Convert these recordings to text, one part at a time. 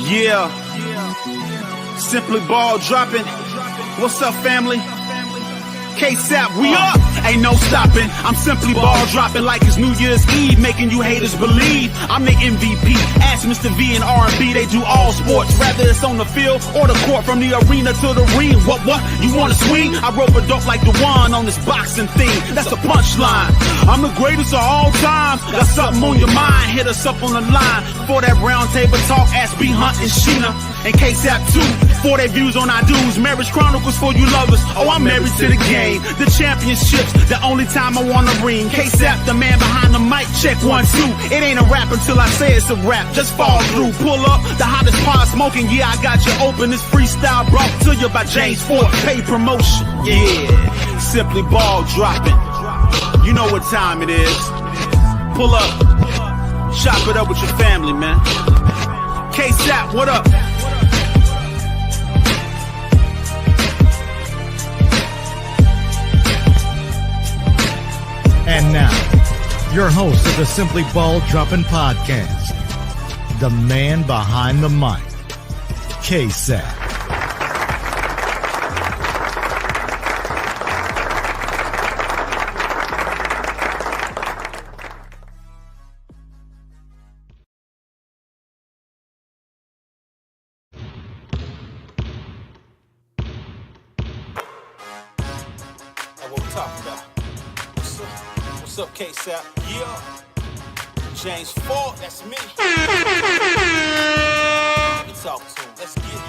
Yeah. Simply ball dropping. What's up, family? K-Sap, we up. Ain't no stopping. I'm simply ball dropping like it's New Year's Eve, making you haters believe I'm the MVP. Ask Mr. V and R&B, they do all sports, whether it's on the field or the court, from the arena to the ring. What? You wanna swing? I rope a dope like the one on this boxing thing. That's the punchline. I'm the greatest of all time. Got something on your mind? Hit us up on the line for that round table talk. Ask B Hunt and Sheena and K-Sap too for their views on our dudes. Marriage Chronicles for you lovers. Oh, I'm married to the game. The championships, the only time I wanna ring. K-Sap, the man behind the mic. Check 1, 2. It ain't a rap until I say it's a rap. Just fall through, pull up, the hottest pod smoking. Yeah, I got you open. This freestyle brought to you by James Ford. Pay promotion. Yeah, simply ball dropping. You know what time it is. Pull up, chop it up with your family, man. K-Sap, what up? And now, your host of the Simply Ball Dropping Podcast, the man behind the mic, K-Sap. What we talking about? What's up, K-Sap? Yeah. James Ford, that's me. Let me talk to him. Let's get it.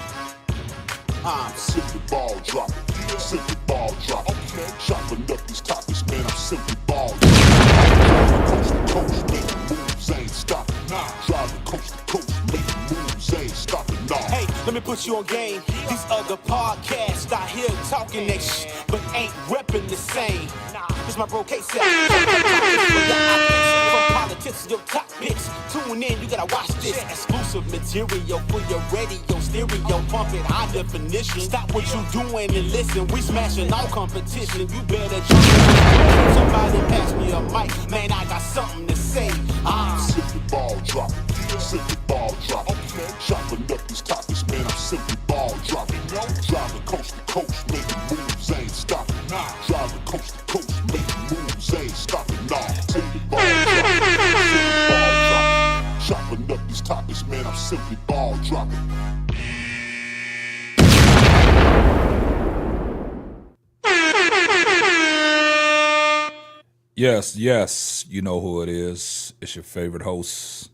I'm simply ball dropping. Simply ball dropping. Okay. Chopping up these topics, man. I'm simply ball dropping. Coast to coast, making moves, ain't stopping. Nah. Driving coast to coast, making moves, ain't stopping. Nah. Hey, let me put you on game. These other podcasts out here talking that shit, but ain't repping the same. This my bro K-Sap. From politics to your top picks. Tune in, you gotta watch this. Exclusive material for your radio stereo. Pump it high definition. Stop what you doing and listen. We smashing all competition. You better jump in. Somebody pass me a mic. Man, I got something to say. I'm simply ball dropping. Simply ball dropping. Okay. Chopping up these topics, man. I'm simply ball dropping. Driving coast to coast, making moves, ain't stopping. Driving coast to coast, making moves, ain't stopping. Nah. Simply ball dropping. Simply ball dropping. Chopping up these topics, man. I'm simply ball dropping. Yes, you know who it is. It's your favorite host,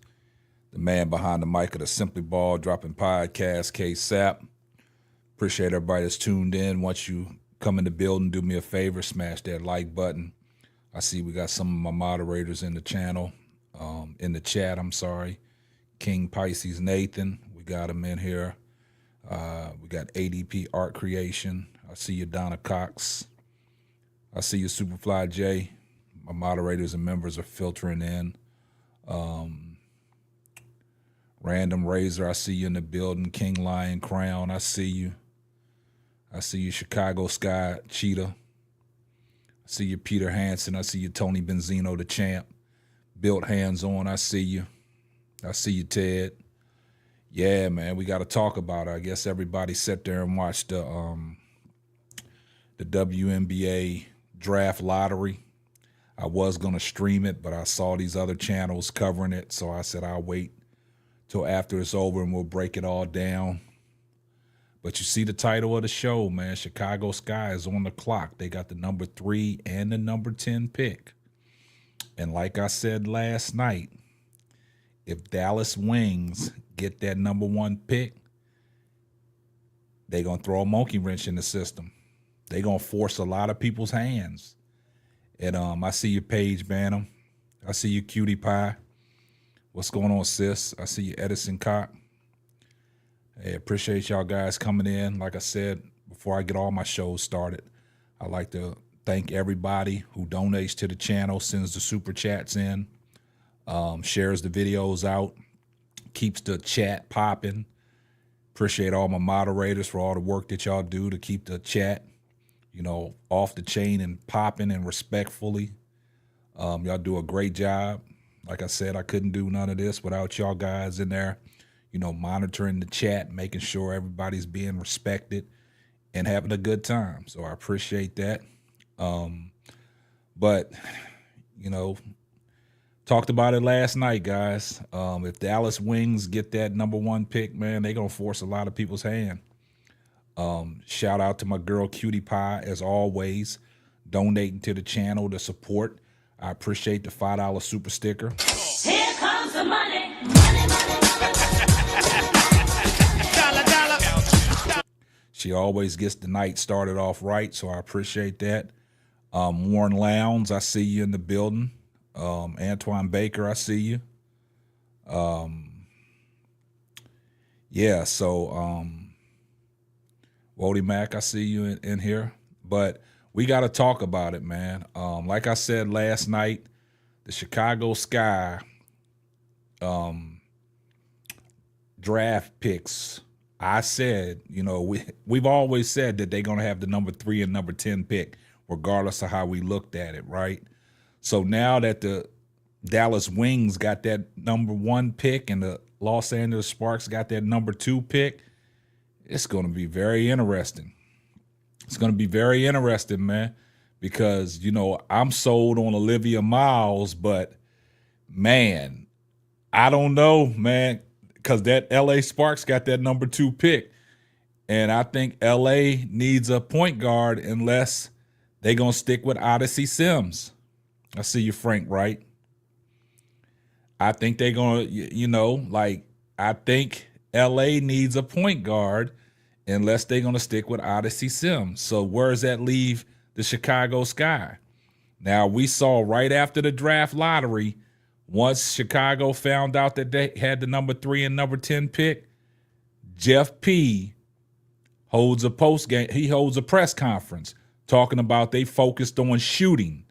the man behind the mic of the Simply Ball Dropping Podcast, K-Sap. Appreciate everybody that's tuned in. Once you come in the building, do me a favor, smash that like button. I see we got some of my moderators in the channel, in the chat, I'm sorry. King Pisces Nathan, we got him in here. We got ADP Art Creation. I see you, Donna Cox. I see you, Superfly J. My moderators and members are filtering in. Random Razor, I see you in the building. King Lion Crown, I see you. I see you, Chicago Sky Cheetah. I see you, Peter Hansen. I see you, Tony Benzino, the champ. Built Hands On, I see you. I see you, Ted. Yeah, man, we got to talk about it. I guess everybody sat there and watched the WNBA draft lottery. I was going to stream it, but I saw these other channels covering it, so I said I'll wait till after it's over and we'll break it all down. But you see the title of the show, man. Chicago Sky is on the clock. They got the number 3 and the number 10 pick. And like I said last night, if Dallas Wings get that number 1 pick, they're going to throw a monkey wrench in the system. They're going to force a lot of people's hands. And I see you, Paige Banham. I see you, Cutie Pie. What's going on, sis? I see you, Edison Cock. Hey, appreciate y'all guys coming in. Like I said, before I get all my shows started, I'd like to thank everybody who donates to the channel, sends the super chats in, shares the videos out, keeps the chat popping. Appreciate all my moderators for all the work that y'all do to keep the chat, you know, off the chain and popping and respectfully. Y'all do a great job. Like I said, I couldn't do none of this without y'all guys in there, monitoring the chat, making sure everybody's being respected and having a good time. So I appreciate that. But, talked about it last night, guys. If Dallas Wings get that number 1 pick, man, they're going to force a lot of people's hand. Shout out to my girl Cutie Pie, as always, donating to the channel to support. I appreciate the $5 super sticker. Here comes the money. Money, money, money. She always gets the night started off right, so I appreciate that. Warren Lowndes, I see you in the building. Antoine Baker, I see you. Wody Mack, I see you in here. But we got to talk about it, man. Like I said last night, the Chicago Sky draft picks, I said, we've always said that they're going to have the number 3 and number 10 pick, regardless of how we looked at it, right? So now that the Dallas Wings got that number 1 pick and the Los Angeles Sparks got that number 2 pick, it's going to be very interesting. It's going to be very interesting, man, because, I'm sold on Olivia Miles, but, man, I don't know, man, because that L.A. Sparks got that number 2 pick, and I think L.A. needs a point guard unless they're going to stick with Odyssey Sims. I see you, Frank, right? I think they're going to, I think L.A. needs a point guard unless they're going to stick with Odyssey Sims. So where does that leave the Chicago Sky? Now, we saw right after the draft lottery, once Chicago found out that they had the number 3 and number 10 pick, Jeff P. holds a post-game. He holds a press conference talking about they focused on shooting.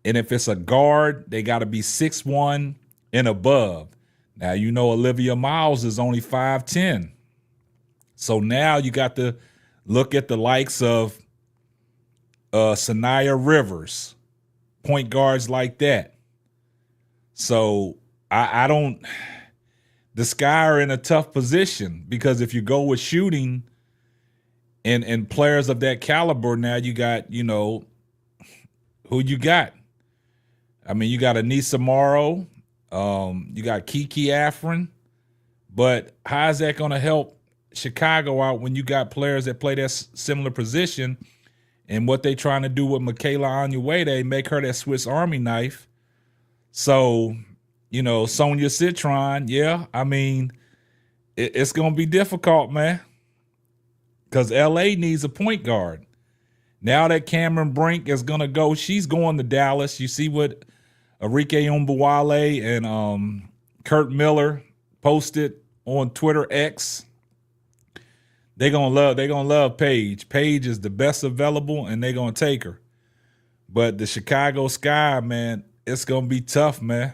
And if it's a guard, they got to be 6'1" and above. Now, Olivia Miles is only 5'10". So now you got to look at the likes of Sanaya Rivers, point guards like that. So I don't – the Sky are in a tough position because if you go with shooting and players of that caliber, now you got, who you got? I mean, you got Anissa Morrow, you got Kiki Afrin, but how is that going to help Chicago out when you got players that play that similar position and what they trying to do with Michaela Onyeawede, make her that Swiss Army knife? So, Sonia Citron, yeah, I mean, it's going to be difficult, man, because L.A. needs a point guard. Now that Cameron Brink is going to go, she's going to Dallas. You see what Arike Umbuwale and Kurt Miller posted on Twitter X. They're gonna love Paige. Paige is the best available, and they're gonna take her. But the Chicago Sky, man, it's gonna be tough, man.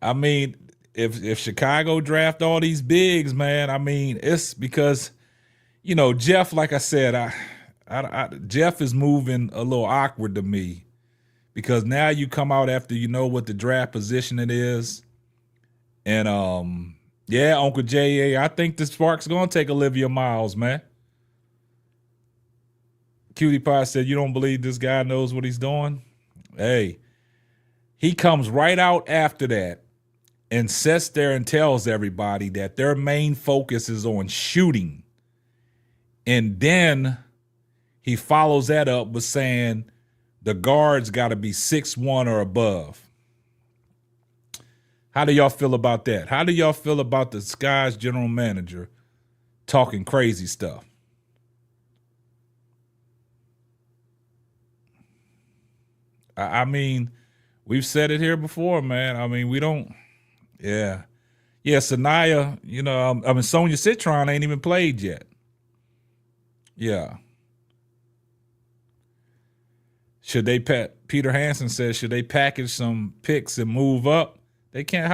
I mean, if Chicago draft all these bigs, man, I mean, it's because, Jeff, like I said, Jeff is moving a little awkward to me because now you come out after you know what the draft position it is. And, yeah, Uncle J.A., I think the Sparks going to take Olivia Miles, man. Cutie Pie said, you don't believe this guy knows what he's doing? Hey, he comes right out after that and sits there and tells everybody that their main focus is on shooting. And then he follows that up with saying the guards got to be 6'1" or above. How do y'all feel about that? How do y'all feel about the Sky's general manager talking crazy stuff? I mean, we've said it here before, man. I mean, we don't, yeah. Yeah, Sanaya, Sonia Citron ain't even played yet. Yeah. Should they, Peter Hansen says, should they package some picks and move up? They can't,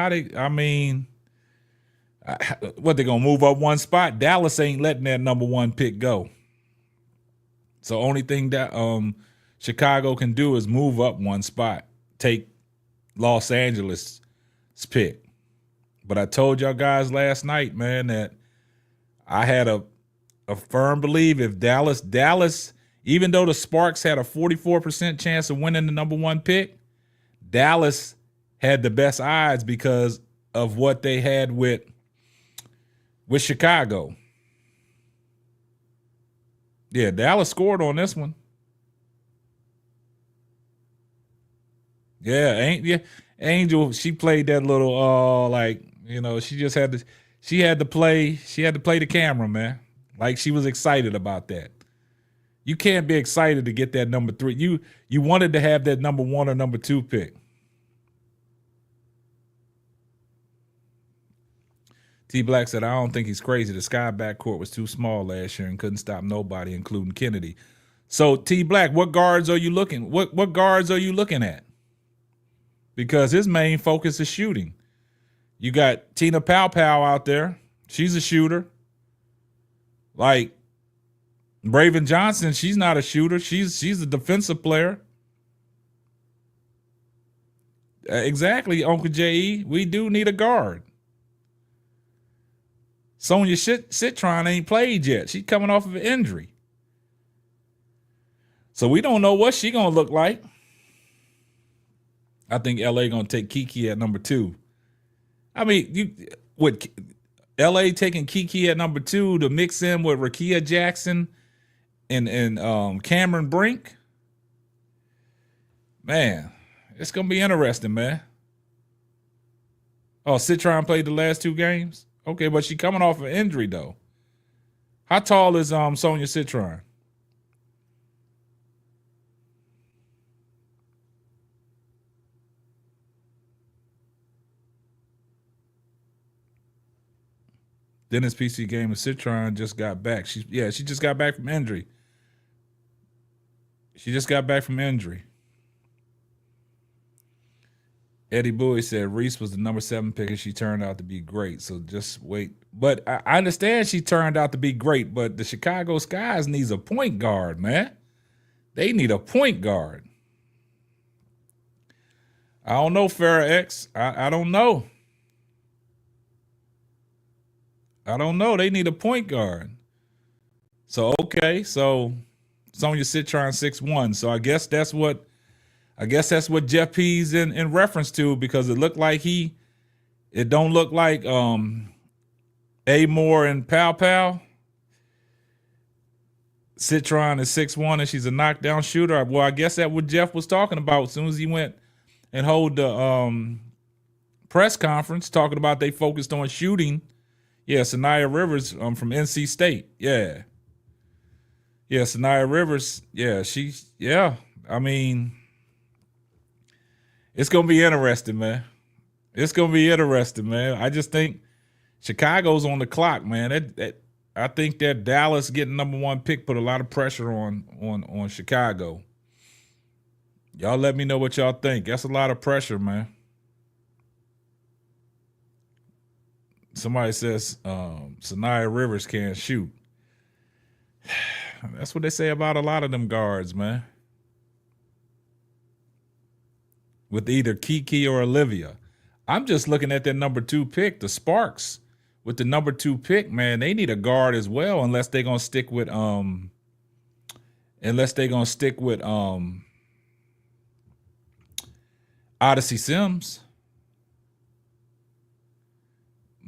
what, they going to move up one spot? Dallas ain't letting that number 1 pick go. So only thing that Chicago can do is move up one spot, take Los Angeles pick. But I told y'all guys last night, man, that I had a firm belief if Dallas, even though the Sparks had a 44% chance of winning the number 1 pick, Dallas had the best odds because of what they had with Chicago. Yeah, Dallas scored on this one. Yeah, Angel, she played that little she just had to play the camera, man. Like she was excited about that. You can't be excited to get that number 3. You wanted to have that number 1 or number 2 pick. T Black said, I don't think he's crazy. The Sky backcourt was too small last year and couldn't stop nobody, including Kennedy. So T Black, what guards are you looking? What guards are you looking at? Because his main focus is shooting. You got Tina Pow out there. She's a shooter. Like Braven Johnson, she's not a shooter. She's a defensive player. Exactly, Uncle J.E. We do need a guard. Sonya Citron ain't played yet. She's coming off of an injury. So we don't know what she's going to look like. I think L.A. going to take Kiki at number 2. I mean, with L.A. taking Kiki at number 2 to mix in with Rakia Jackson and Cameron Brink, man, it's going to be interesting, man. Oh, Citron played the last 2 games? Okay, but she coming off an injury, though. How tall is Sonya Citron? Dennis PC game of Citron just got back. She just got back from injury. Eddie Bowie said Reese was the number 7 pick and she turned out to be great. So just wait. But I understand she turned out to be great, but the Chicago Skies needs a point guard, man. They need a point guard. I don't know, Farrah X. I don't know. They need a point guard. So, okay. So, Sonya Citron 6'1". So, I guess that's what Jeff P's in reference to, because it looked like it don't look like A. Moore and Pow. Citron is 6'1" and she's a knockdown shooter. Well, I guess that's what Jeff was talking about as soon as he went and hold the press conference, talking about they focused on shooting. Yeah, Sanaya Rivers from NC State. Yeah, Sanaya Rivers. Yeah, I mean, it's going to be interesting, man. I just think Chicago's on the clock, man. I think that Dallas getting number 1 pick put a lot of pressure on Chicago. Y'all let me know what y'all think. That's a lot of pressure, man. Somebody says Sanaya Rivers can't shoot. That's what they say about a lot of them guards, man. With either Kiki or Olivia. I'm just looking at their number 2 pick, the Sparks. With the number 2 pick, man, they need a guard as well, unless they're gonna stick with Odyssey Sims.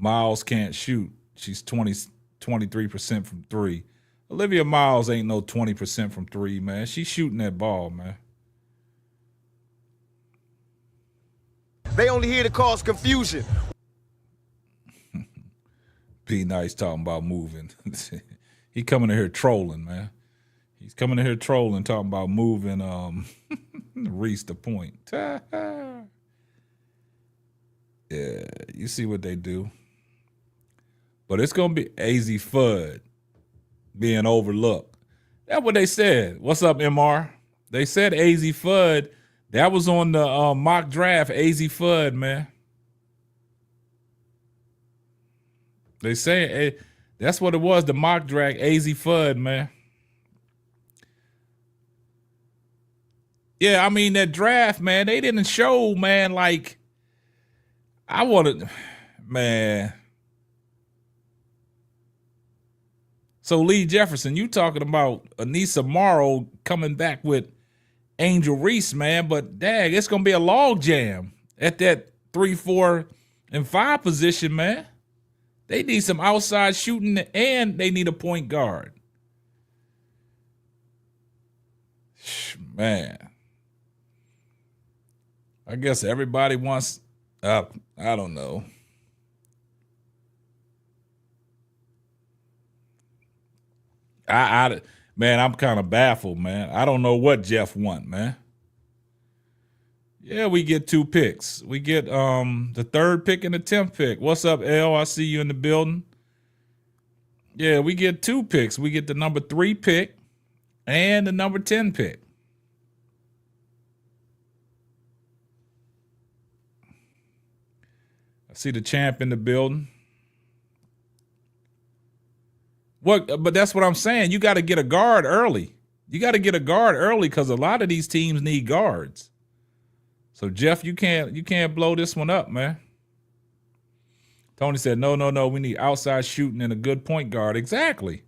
Miles can't shoot. She's 23% from 3. Olivia Miles ain't no 20% from 3, man. She's shooting that ball, man. They only here to cause confusion. Be nice talking about moving. He coming in here trolling, man. He's coming in here trolling, talking about moving Reese the point. Yeah, you see what they do. But it's going to be AZ Fudd being overlooked. That's what they said. What's up, MR? They said AZ Fudd. That was on the mock draft, AZ Fudd, man. They say that's what it was, the mock draft, AZ Fudd, man. Yeah, I mean, that draft, man, they didn't show, man, like, I wanted, man. So Lee Jefferson, you talking about Anissa Morrow coming back with Angel Reese, man, but dang, it's gonna be a log jam at that 3, 4, and 5 position, man. They need some outside shooting and they need a point guard. Man. I guess everybody wants, I don't know. Man, I'm kind of baffled, man. I don't know what Jeff want, man. Yeah, we get 2 picks. We get the 3rd pick and the 10th pick. What's up, L? I see you in the building. Yeah, we get 2 picks. We get the number 3 pick and the number 10 pick. I see the champ in the building. What? But that's what I'm saying. You got to get a guard early. You got to get a guard early because a lot of these teams need guards. So Jeff, you can't blow this one up, man. Tony said, no. We need outside shooting and a good point guard. Exactly.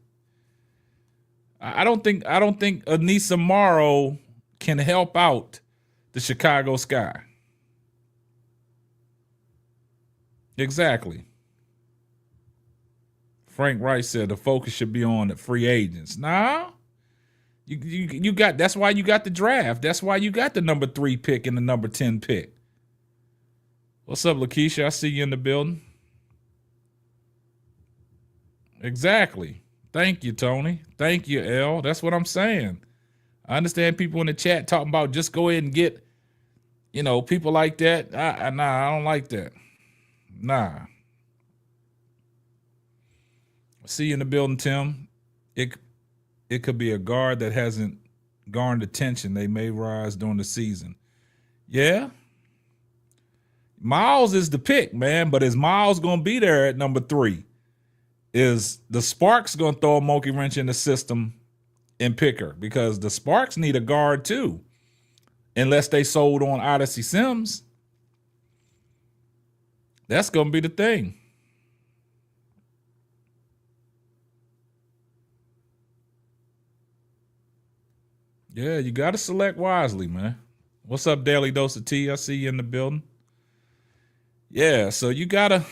I don't think Anissa Morrow can help out the Chicago Sky. Exactly. Frank Wright said the focus should be on the free agents. Nah. You got, that's why you got the draft. That's why you got the number 3 pick and the number 10 pick. What's up, Lakeisha? I see you in the building. Exactly. Thank you, Tony. Thank you, L. That's what I'm saying. I understand people in the chat talking about just go ahead and get, people like that. Nah, I don't like that. Nah. See you in the building, Tim. It could be a guard that hasn't garnered attention. They may rise during the season. Yeah. Miles is the pick, man, but is Miles going to be there at number 3? Is the Sparks going to throw a monkey wrench in the system and pick her? Because the Sparks need a guard too, unless they sold on Odyssey Sims. That's going to be the thing. Yeah, you got to select wisely, man. What's up, Daily Dose of Tea? I see you in the building. Yeah, so you got to.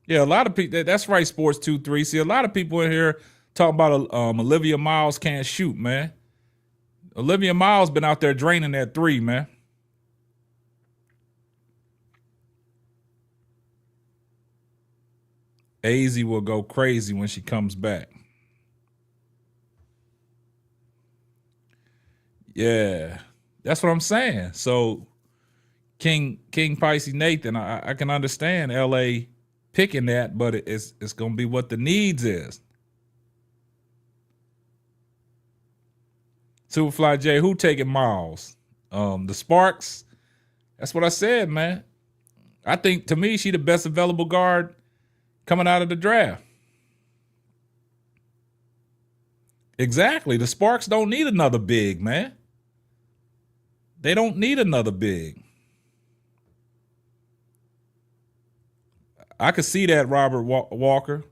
Yeah, a lot of people. That's right, Sports 2-3. See, a lot of people in here talking about Olivia Miles can't shoot, man. Olivia Miles been out there draining that 3, man. AZ will go crazy when she comes back. Yeah, that's what I'm saying. So King Pisces Nathan, I can understand LA picking that, but it's going to be what the needs is. Superfly J, who taking Miles? The Sparks. That's what I said, man. I think, to me, she the best available guard coming out of the draft. Exactly. The Sparks don't need another big, man. They don't need another big. I could see that, Robert Walker.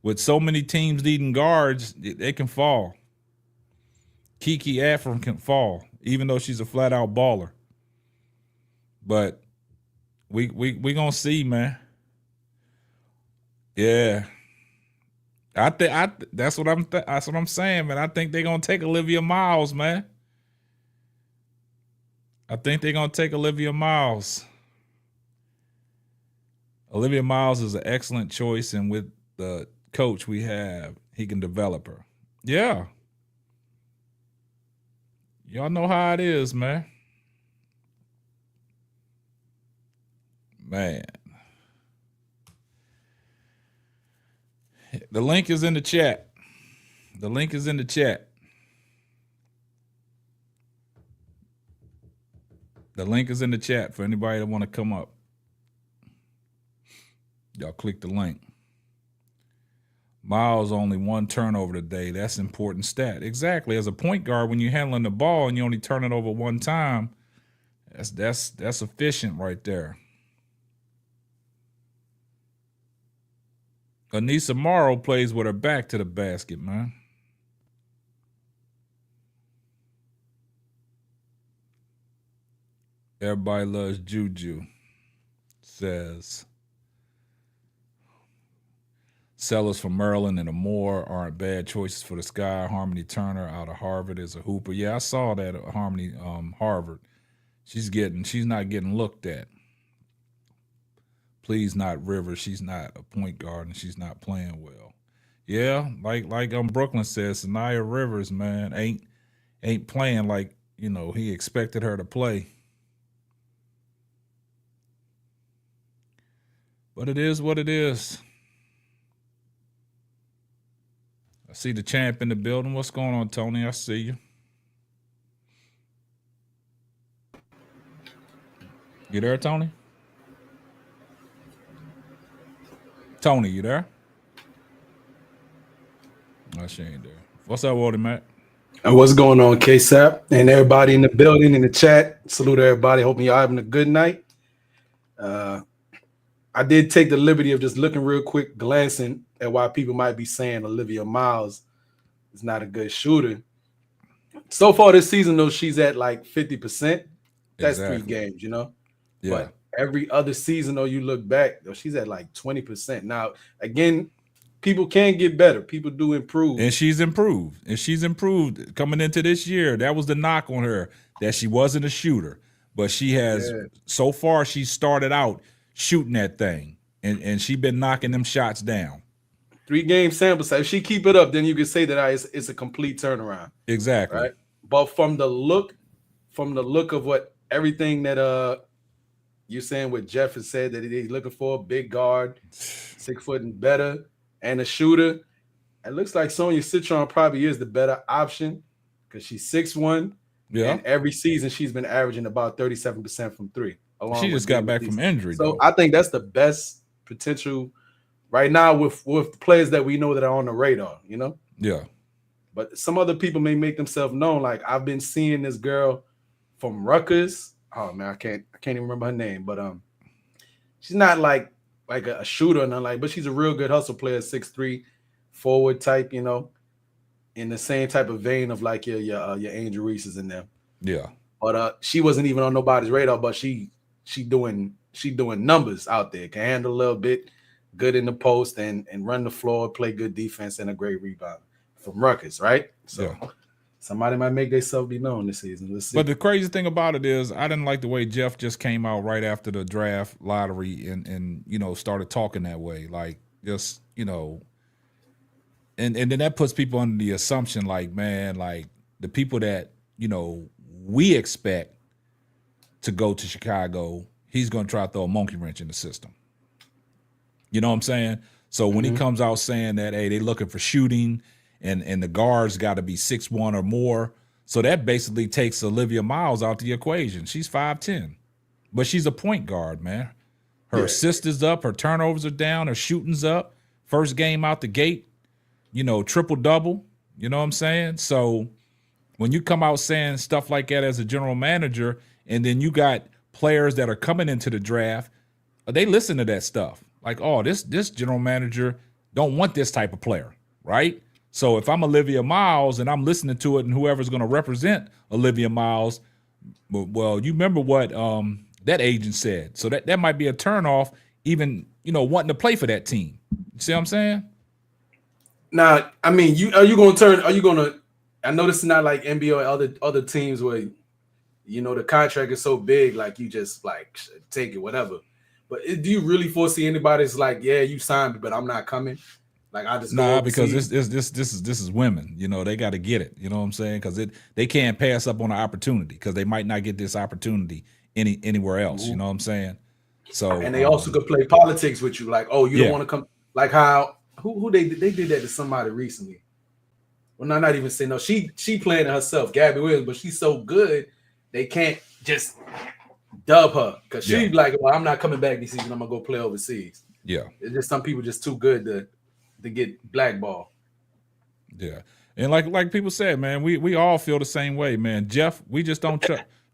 With so many teams needing guards, they can fall. Kiki Afram can fall, even though she's a flat-out baller. But we gonna see, man. Yeah, that's what I'm saying, man. I think they're gonna take Olivia Miles, man. I think they're gonna take Olivia Miles. Olivia Miles is an excellent choice, and with the coach we have, he can develop her. Yeah. Y'all know how it is, man. Man. The link is in the chat. The link is in the chat. The link is in the chat for anybody that want to come up. Y'all click the link. Miles only 1 turnover today. That's an important stat. Exactly. As a point guard, when you're handling the ball and you only turn it over 1 time, That's efficient right there. Anissa Morrow plays with her back to the basket, man. Everybody loves Juju, says. Sellers from Maryland and Amore aren't bad choices for the Sky. Harmony Turner out of Harvard is a hooper. Yeah, I saw that at Harmony Harvard. She's not getting looked at. Please not Rivers. She's not a point guard and she's not playing well. Yeah, like Brooklyn says, Sanaya Rivers, man, ain't playing like, he expected her to play. But it is what it is. I see the champ in the building. What's going on, Tony? I see you. You there, Tony? Tony, you there? No, she ain't there. What's up, Wally Matt? And what's going on, KSAP? And everybody in the building, in the chat. Salute everybody. Hoping y'all having a good night. I did take the liberty of just looking real quick, glancing at why people might be saying Olivia Miles is not a good shooter. So far this season, though, she's at like 50%. That's Exactly. 3 games, Yeah. But every other season, though, you look back, though, she's at like 20%. Now, again, people can get better. People do improve. And she's improved. Coming into this year. That was the knock on her, that she wasn't a shooter. But she has, so far, she started out shooting that thing. And she been knocking them shots down. 3 game sample size. If she keep it up, then you can say that it's a complete turnaround. Exactly. Right. But from the look of what everything that you're saying what Jeff has said that he's looking for, a big guard, 6 foot and better, and a shooter. It looks like Sonia Citron probably is the better option because she's 6'1". Yeah. And every season she's been averaging about 37% from 3. She just got back from injury. So though. I think that's the best potential right now with the players that we know that are on the radar, Yeah. But some other people may make themselves known. Like I've been seeing this girl from Rutgers. Oh man, I can't even remember her name, but she's not like a shooter or nothing but she's a real good hustle player, 6'3", forward type, in the same type of vein of like your Angel Reese's in there. Yeah. But she wasn't even on nobody's radar, but she doing numbers out there, can handle a little bit, good in the post and run the floor, play good defense and a great rebound from Rutgers, right? So somebody might make themselves be known this season. Let's see. But the crazy thing about it is I didn't like the way Jeff just came out right after the draft lottery and started talking that way. Like just, and then that puts people under the assumption like, man, like the people that, we expect to go to Chicago, he's going to try to throw a monkey wrench in the system. You know what I'm saying? So when he comes out saying that, hey, they looking for shooting and the guards got to be 6'1" or more. So that basically takes Olivia Miles out the equation. She's 5'10", but she's a point guard, man. Her assist is up, her turnovers are down, her shooting's up. First game out the gate, triple-double. You know what I'm saying? So when you come out saying stuff like that as a general manager, and then you got players that are coming into the draft, they listen to that stuff. Like, oh, this general manager don't want this type of player, right? So if I'm Olivia Miles and I'm listening to it and whoever's going to represent Olivia Miles, well, you remember what that agent said. So that might be a turnoff even, wanting to play for that team. You see what I'm saying? Now, I mean, I know this is not like NBA or other teams where, the contract is so big, like you just like take it, whatever. But do you really foresee anybody's like, yeah, you signed me, but I'm not coming? Like I just because this is women. They got to get it. You know what I'm saying? Because they can't pass up on an opportunity because they might not get this opportunity anywhere else. You know what I'm saying? So and they also could play politics with you, like, oh, you don't want to come, like how who they did that to somebody recently. Well, not even saying no. She playing it herself, Gabby Williams, but she's so good they can't just dub her because she's like, well, I'm not coming back this season. I'm gonna go play overseas. Yeah, it's just some people just too good to get blackballed. Yeah, and like people said, man, we all feel the same way, man. Jeff, we just don't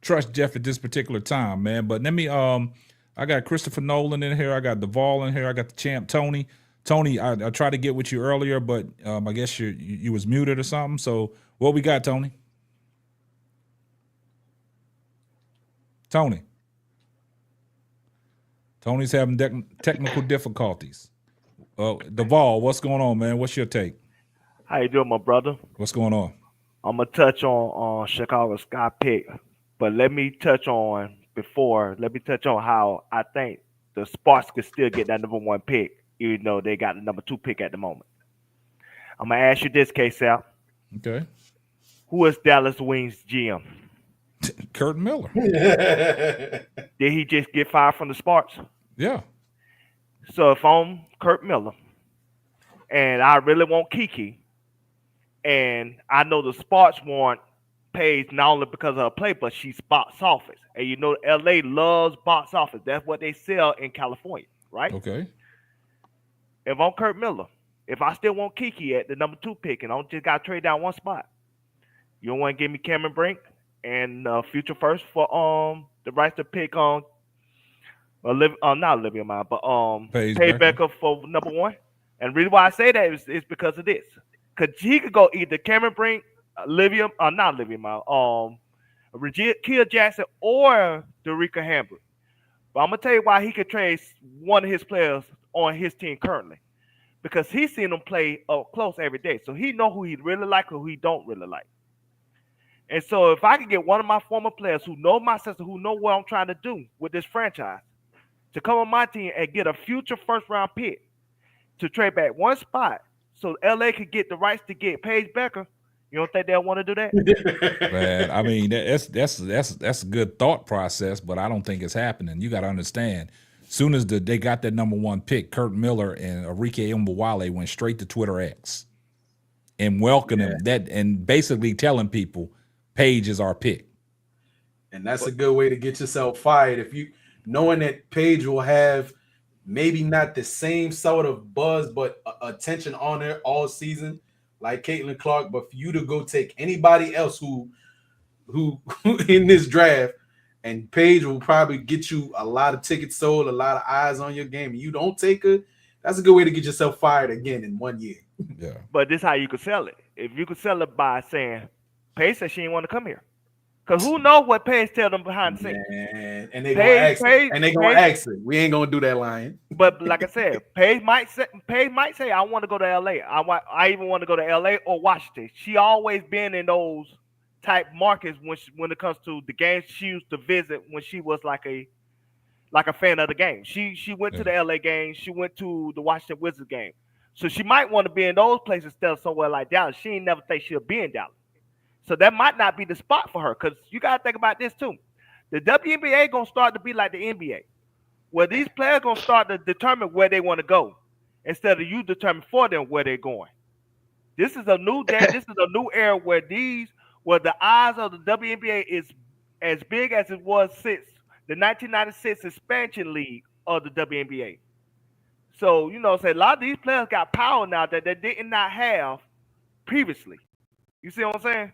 trust Jeff at this particular time, man. But let me I got Christopher Nolan in here. I got Duvall in here. I got the champ Tony. Tony, I tried to get with you earlier, but I guess you was muted or something. So what we got, Tony? Tony's having technical difficulties. Duvall, what's going on, man? What's your take? How you doing, my brother? What's going on? I'm gonna touch on Chicago Sky pick, but let me touch on how I think the Sparks could still get that number 1 pick, even though they got the number 2 pick at the moment. I'm gonna ask you this, K-Sal. Okay. Who is Dallas Wings GM? Kurt Miller. Did he just get fired from the Sparks? Yeah. So if I'm Kurt Miller and I really want Kiki, and I know the Sparks want Paige not only because of her play, but she's box office. And you know LA loves box office. That's what they sell in California, right? Okay. If I'm Kurt Miller, if I still want Kiki at the number 2 pick and I just got to trade down one spot, you don't want to give me Cameron Brink and future first for the right to pick on not Olivia Mine, but Paige Becker for number 1. And the reason why I say that is because of this. Because he could go either Cameron Brink, not Olivia Mine, Kia Jackson, or Derica Hambrick. But I'm gonna tell you why he could trade one of his players on his team currently. Because he's seen them play up close every day. So he know who he really like or who he don't really like. And so if I can get one of my former players who know my system, who know what I'm trying to do with this franchise, to come on my team and get a future first-round pick to trade back one spot so LA could get the rights to get Paige Becker, you don't think they'll want to do that? Man, I mean, that's a good thought process, but I don't think it's happening. You got to understand, soon as they got that number 1 pick, Kurt Miller and Arike Mbawale went straight to Twitter X and welcoming that and basically telling people Paige is our pick. And that's a good way to get yourself fired. If you knowing that Paige will have maybe not the same sort of buzz, but attention on her all season, like Caitlin Clark, but for you to go take anybody else who in this draft, and Paige will probably get you a lot of tickets sold, a lot of eyes on your game, and you don't take her, that's a good way to get yourself fired again in 1 year. Yeah. But this is how you could sell it. If you could sell it by saying, Paige said she didn't want to come here. Because who knows what Paige tell them behind the scenes. Man, and they're going to ask her. We ain't going to do that lying. But like I said, Paige might say, I want to go to LA. I even want to go to LA or Washington. She always been in those type markets when it comes to the games she used to visit when she was like a fan of the game. She went to the LA game. She went to the Washington Wizards game. So she might want to be in those places instead of somewhere like Dallas. She ain't never think she'll be in Dallas. So that might not be the spot for her, because you got to think about this too. The WNBA going to start to be like the NBA, where these players going to start to determine where they want to go instead of you determine for them where they're going. This is a new day. This is a new era where the eyes of the WNBA is as big as it was since the 1996 expansion league of the WNBA. So, say a lot of these players got power now that they did not have previously. You see what I'm saying?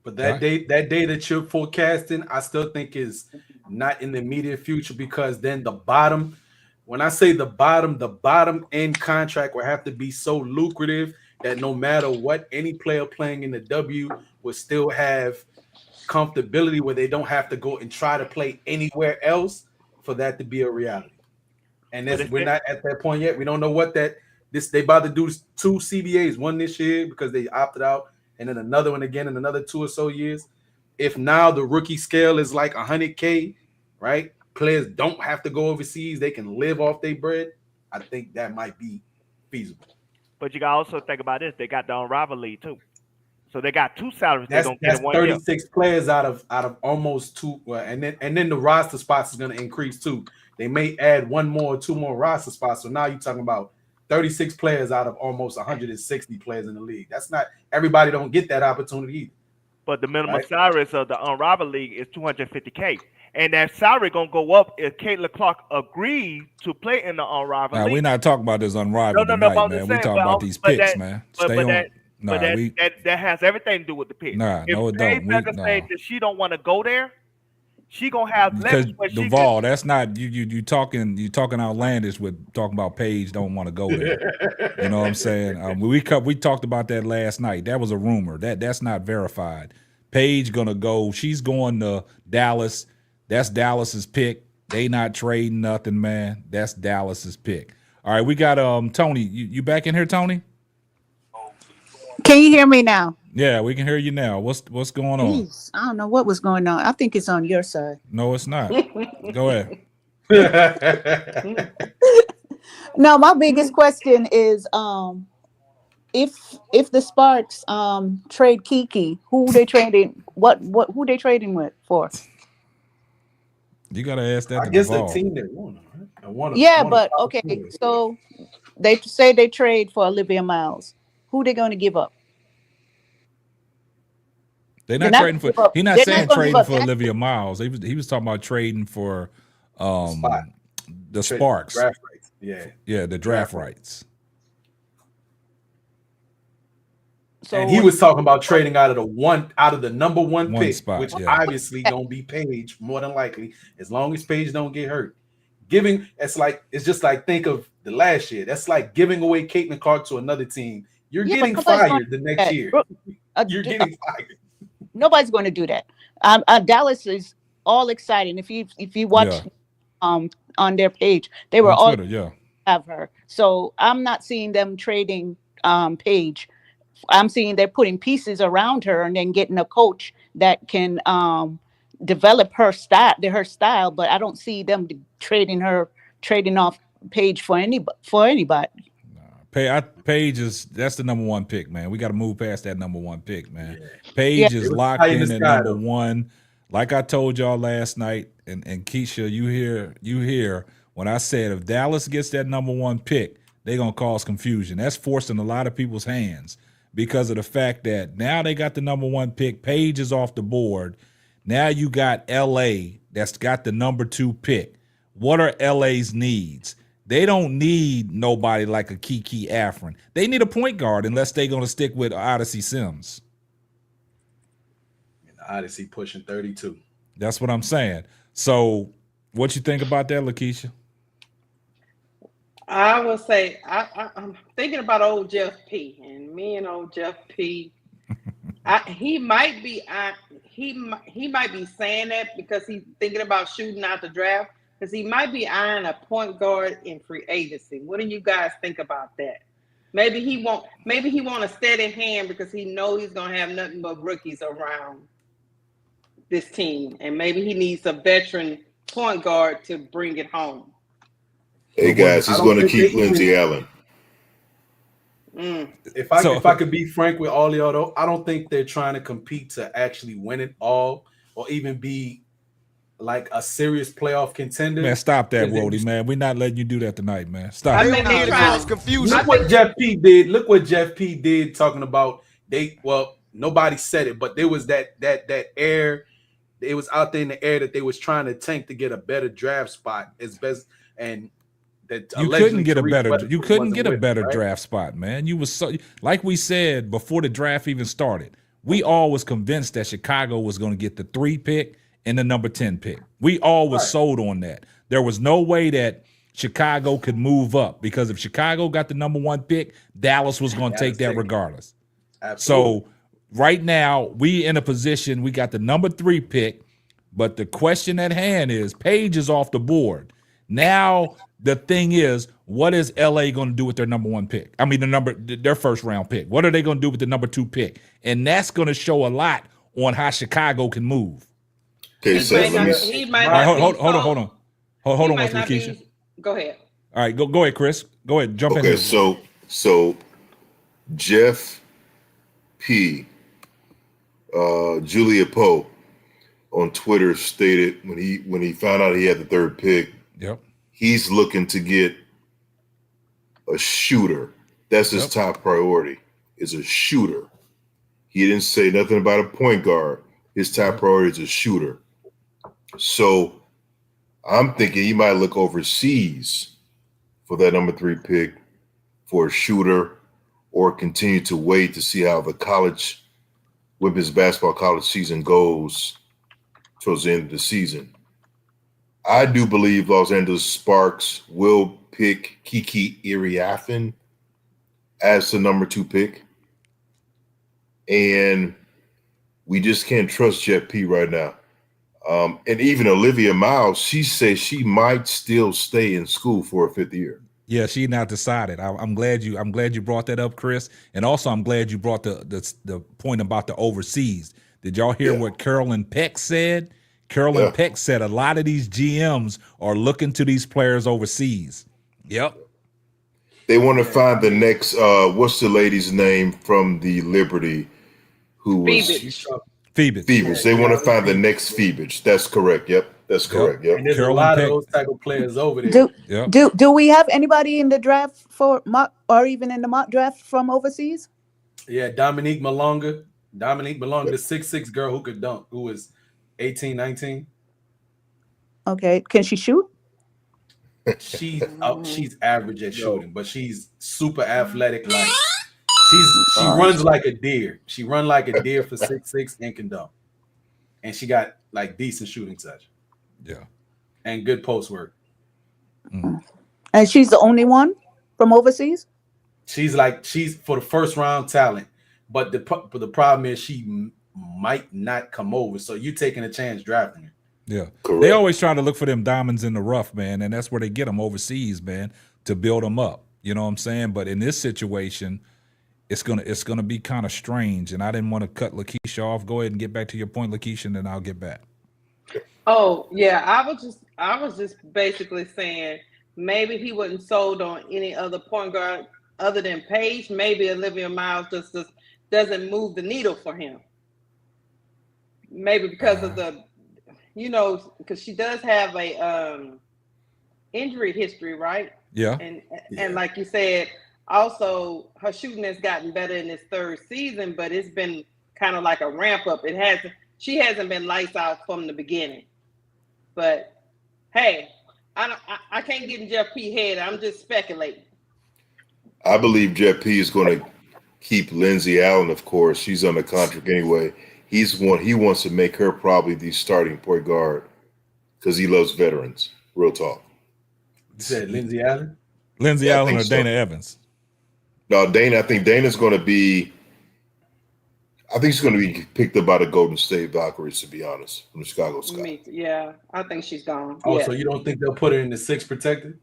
But that day that you're forecasting, I still think is not in the immediate future, because then the bottom, when I say the bottom end contract will have to be so lucrative that no matter what, any player playing in the W will still have comfortability where they don't have to go and try to play anywhere else for that to be a reality. And we're not at that point yet. We don't know what they about to do 2 CBAs, one this year because they opted out, and then another one again in another 2 or so years. If now the rookie scale is like $100K, right? Players don't have to go overseas. They can live off their bread. I think that might be feasible. But you got to also think about this. They got the unrivaled league too. So they got 2 salaries they don't get in 1 year. 36 players out of almost 2. And then the roster spots is going to increase too. They may add 1 more or 2 more roster spots. So now you're talking about 36 players out of almost 160 players in the league. That's not everybody don't get that opportunity either. But the minimum salaries of the unrivaled league is $250K. And that salary gonna go up if Caitlin Clark agreed to play in the unrivaled league. We're not talking about this unrivaled tonight, man. We're talking about these picks, man. That has everything to do with the pick. No, it don't. If Paige say that she don't want to go there, she gonna have Because leverage where she Duval, that's not you talking outlandish with talking about Paige don't want to go there. You know what I'm saying? We talked about that last night. That was a rumor. That's not verified. Paige gonna go. She's going to Dallas. That's Dallas's pick. They not trading nothing, man. That's Dallas's pick. All right, we got Tony. You back in here, Tony? Can you hear me now? Yeah, we can hear you now. What's going on? Jeez, I don't know what was going on. I think it's on your side. No, it's not. Go ahead. No, my biggest question is if the Sparks trade Kiki, who they trading who they trading with for? You gotta ask that. I guess the team that won, right? Yeah, but okay, so they say they trade for Olivia Miles. Who they going to give up? They're not trading for. He's not saying trading for Olivia Miles. He was talking about trading for the Sparks. Draft rights. Yeah, the draft rights. So and he was talking about trading out of the number one pick, spot, which obviously gonna be Paige more than likely, as long as Paige don't get hurt. It's just like think of the last year. That's like giving away Caitlin Clark to another team. You're getting fired the next year. You're getting fired. Nobody's going to do that. Dallas is all exciting. If you watch on their page, they were all Twitter, have her. So I'm not seeing them trading Paige. I'm seeing they're putting pieces around her and then getting a coach that can develop her style. But I don't see them trading off Paige for anybody. Paige that's the number one pick, man. We got to move past that number one pick, man. Paige is locked in at number one. Like I told y'all last night, and Keisha, you hear when I said if Dallas gets that number one pick, they're gonna cause confusion. That's forcing a lot of people's hands because of the fact that now they got the number one pick. Paige is off the board. Now you got LA that's got the number two pick. What are LA's needs? They don't need nobody like a Kiki Afrin. They need a point guard unless they're going to stick with Odyssey Sims. Odyssey pushing 32. That's what I'm saying. So what you think about that, Lakeisha? I would say I'm thinking about old Jeff P. And me and old Jeff P. He might be saying that because he's thinking about shooting out the draft. Because he might be eyeing a point guard in free agency. What do you guys think about that? Maybe he want a steady hand because he knows he's gonna have nothing but rookies around this team, and maybe he needs a veteran point guard to bring it home. Hey guys, he's going to keep Lindsey Allen. If I could be frank with all y'all though, I don't think they're trying to compete to actually win it all or even be like a serious playoff contender. Man, stop that, Wody, man. We're not letting you do that tonight, man. Stop. I think they cause confusion. Look what Jeff P did. Look what Jeff P did talking about nobody said it, but there was that air. It was out there in the air that they was trying to tank to get a better draft spot as best, and that you couldn't get a better draft spot, man. You was so, like we said before the draft even started. We all was convinced that Chicago was going to get the 3 pick and the number 10 pick. We all was sold on that. There was no way that Chicago could move up because if Chicago got the number 1 pick, Dallas was going to take that regardless. Absolutely. So right now we in a position, we got the number 3 pick, but the question at hand is Paige is off the board. Now the thing is, what is LA going to do with their number 1 pick? I mean, their first round pick. What are they going to do with the number 2 pick? And that's going to show a lot on how Chicago can move. Okay, so hold on, Lakeisha. Go ahead. All right, go ahead, Chris. Go ahead, jump in. Okay, so Jeff P. Julia Poe on Twitter stated when he found out he had the 3rd pick, he's looking to get a shooter. That's his top priority, is a shooter. He didn't say nothing about a point guard. His top priority is a shooter. So I'm thinking he might look overseas for that number 3 pick for a shooter, or continue to wait to see how the women's basketball college season goes towards the end of the season. I do believe Los Angeles Sparks will pick Kiki Iriafen as the number 2 pick. And we just can't trust Jet P right now. And even Olivia Miles, she says she might still stay in school for a 5th year. Yeah, she not decided. I'm glad you brought that up, Chris. And also I'm glad you brought the point about the overseas. Did y'all hear what Carolyn Peck said? Carolyn Peck said a lot of these GMs are looking to these players overseas. Yep. They want to find the next what's the lady's name from the Liberty who was Phoebus. They want to find the next Phoebus. That's correct. Yep. That's correct. Yep. And there's a lot of those type of players over there. Do we have anybody in the draft for mock or even in the mock draft from overseas? Yeah, Dominique Malonga, the 6'6" girl who could dunk, who was 18, 19. Okay, can she shoot? She's average at shooting, but she's super athletic. Like she runs like a deer. She run like a deer for 6'6" and can dunk. And she got like decent shooting touch. Yeah. And good post work. And she's the only one from overseas? She's for the first round talent, but the problem is she might not come over. So you're taking a chance drafting her. Yeah. Correct. They always try to look for them diamonds in the rough, man, and that's where they get them overseas, man, to build them up. You know what I'm saying? But in this situation, it's gonna be kind of strange, and I didn't want to cut Lakeisha off. Go ahead and get back to your point, Lakeisha, and then I'll get back. Oh yeah, I was just basically saying maybe he wasn't sold on any other point guard other than Paige. Maybe Olivia Miles just doesn't move the needle for him. Maybe because of the, because she does have a injury history, right? Yeah. And like you said, also her shooting has gotten better in this 3rd season, but it's been kind of like a ramp up. She hasn't been lights out from the beginning. But hey, I can't get in Jeff P head. I'm just speculating. I believe Jeff P is going to keep Lindsay Allen, of course. She's on the contract anyway. He wants to make her probably the starting point guard because he loves veterans. Real talk. You said Lindsay Allen? Lindsay Allen or Dana Evans? No, Dana. I think Dana's going to be. I think she's going to be picked up by the Golden State Valkyries, to be honest, from the Chicago Sky. Yeah, I think she's gone. Oh, yeah. So you don't think they'll put her in the 6 protected?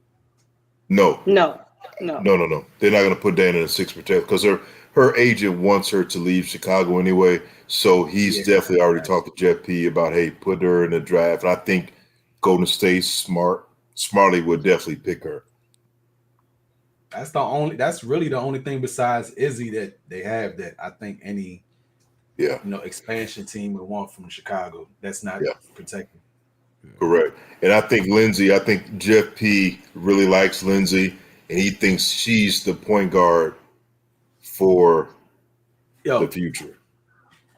No. No. They're not going to put Dana in the 6 protected because her agent wants her to leave Chicago anyway. So he's definitely already talked to Jeff P about, hey, put her in the draft. And I think Golden State smartly would definitely pick her. That's really the only thing besides Izzy that they have that I think any expansion team would want from Chicago. That's not protected. Correct. And I think Jeff P really likes Lindsay, and he thinks she's the point guard for the future.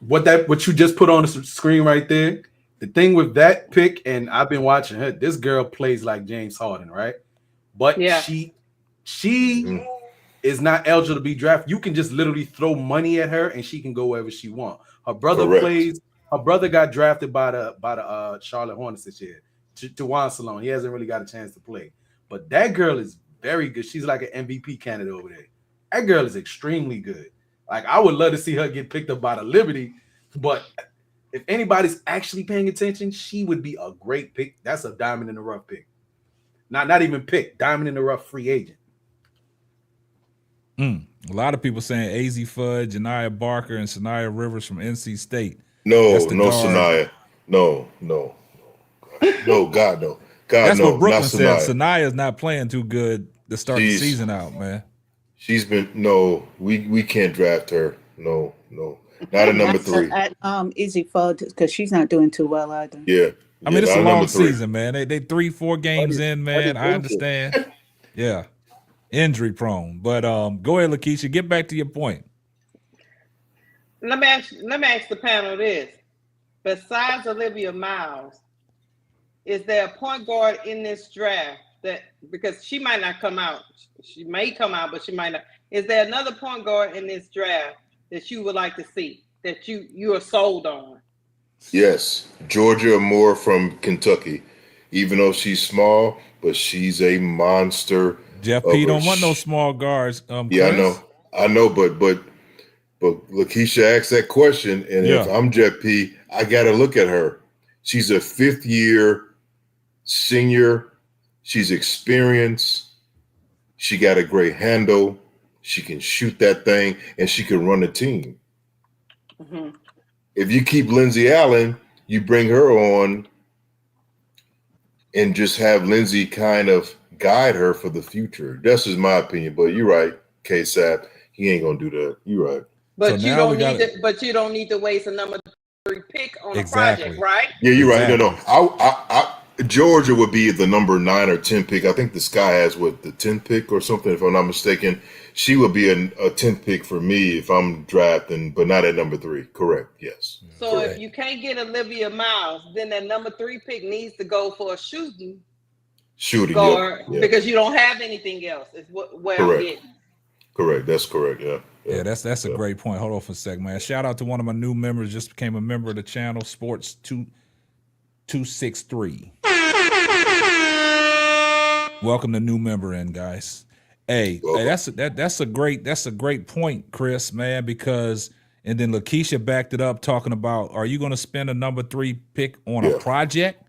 What you just put on the screen right there, the thing with that pick, and I've been watching her, this girl plays like James Harden, right? But she is not eligible to be drafted. You can just literally throw money at her and she can go wherever she wants. Her brother plays. Her brother got drafted by the Charlotte Hornets this year. Juwan Salone. He hasn't really got a chance to play. But that girl is very good. She's like an MVP candidate over there. That girl is extremely good. Like, I would love to see her get picked up by the Liberty. But if anybody's actually paying attention, she would be a great pick. That's a diamond in the rough pick. Not even pick. Diamond in the rough free agent. A lot of people saying AZ Fudge, Anaya Barker, and Sanaya Rivers from NC State. No, Sanaya. No. God, no. That's no, what Brooklyn not said. Sanaya. Sanaya's not playing too good to start the season out, man. She's been we can't draft her. No. Not a number 3. Easy Fudge because she's not doing too well either. Yeah. I mean, it's a long season, man. They 3-4 games in, man. I understand. Yeah. Injury prone. But go ahead, Lakeisha. Get back to your point. Let me ask the panel this. Besides Olivia Miles, is there a point guard in this draft that, because she might not come out, she may come out, but she might not. Is there another point guard in this draft that you would like to see, that you are sold on? Yes, Georgia Moore from Kentucky. Even though she's small, but she's a monster. Jeff of P a don't want no sh- small guards. Yeah, Chris. I know, but Lakeisha asked that question, and if Yeah. I'm Jeff P, I got to look at her. She's a 5th-year senior. She's experienced. She got a great handle. She can shoot that thing, and she can run a team. Mhm. If you keep Lindsay Allen, you bring her on and just have Lindsay kind of guide her for the future. That's just my opinion. But you're right, K-Sap. He ain't gonna do that. You're right. But So you now don't we need gotta- to. But you don't need to waste a number 3 pick on Exactly. a project, right? Yeah, you're right. Exactly. No. Georgia would be the number 9 or 10 pick. I think the Sky has the 10th pick or something, if I'm not mistaken. She would be a 10th pick for me if I'm drafting, but not at number 3. Correct. Yes. So Correct. if you can't get Olivia Miles, then that number 3 pick needs to go for a shooting guard because you don't have anything else. Is where I'm Correct. getting. Correct. That's correct. Yeah. Yeah, that's a great point. Hold on for a second, man. Shout out to one of my new members, just became a member of the channel, Sports 263. Welcome to new member in, guys. Hey, that's a great point, Chris, man, because and then Lakeisha backed it up talking about, are you going to spend a number 3 pick on a project,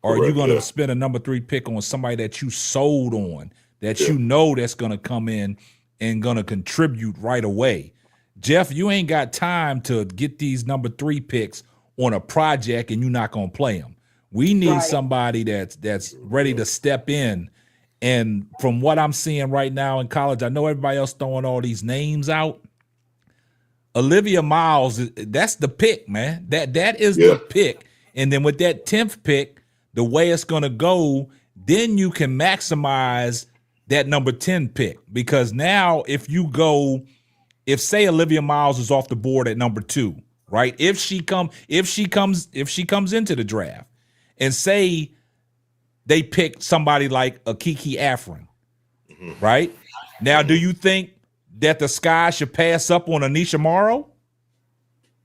or are you going to spend a number 3 pick on somebody that you sold on, that you know that's going to come in and going to contribute right away? Jeff, you ain't got time to get these number 3 picks on a project and you're not going to play them. We need somebody that's ready to step in. And from what I'm seeing right now in college, I know everybody else throwing all these names out. Olivia Miles, that's the pick, man. That is the pick. And then with that 10th pick, the way it's going to go, then you can maximize that number 10 pick. Because now if say Olivia Miles is off the board at number 2, right? If she comes into the draft and say they pick somebody like a Kiki Afrin, right? Now, do you think that the Sky should pass up on Anisha Morrow?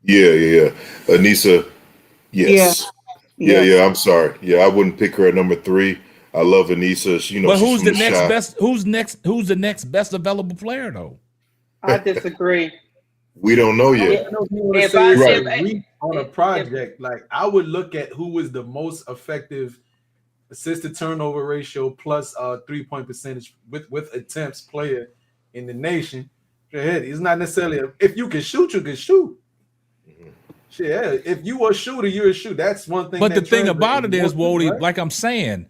Yeah. Anissa, yes. Yeah. I'm sorry. Yeah, I wouldn't pick her at number 3. I love Anissa. But who's the next best? Who's the next best available player though? I disagree. We don't know yet. On a project, like I would look at who was the most effective assist to turnover ratio plus 3-point percentage with attempts player in the nation. It's not necessarily if you can shoot, you can shoot. Shit, if you a shooter, you're a shooter. That's one thing. But the thing about it is, Wody, right? Like I'm saying,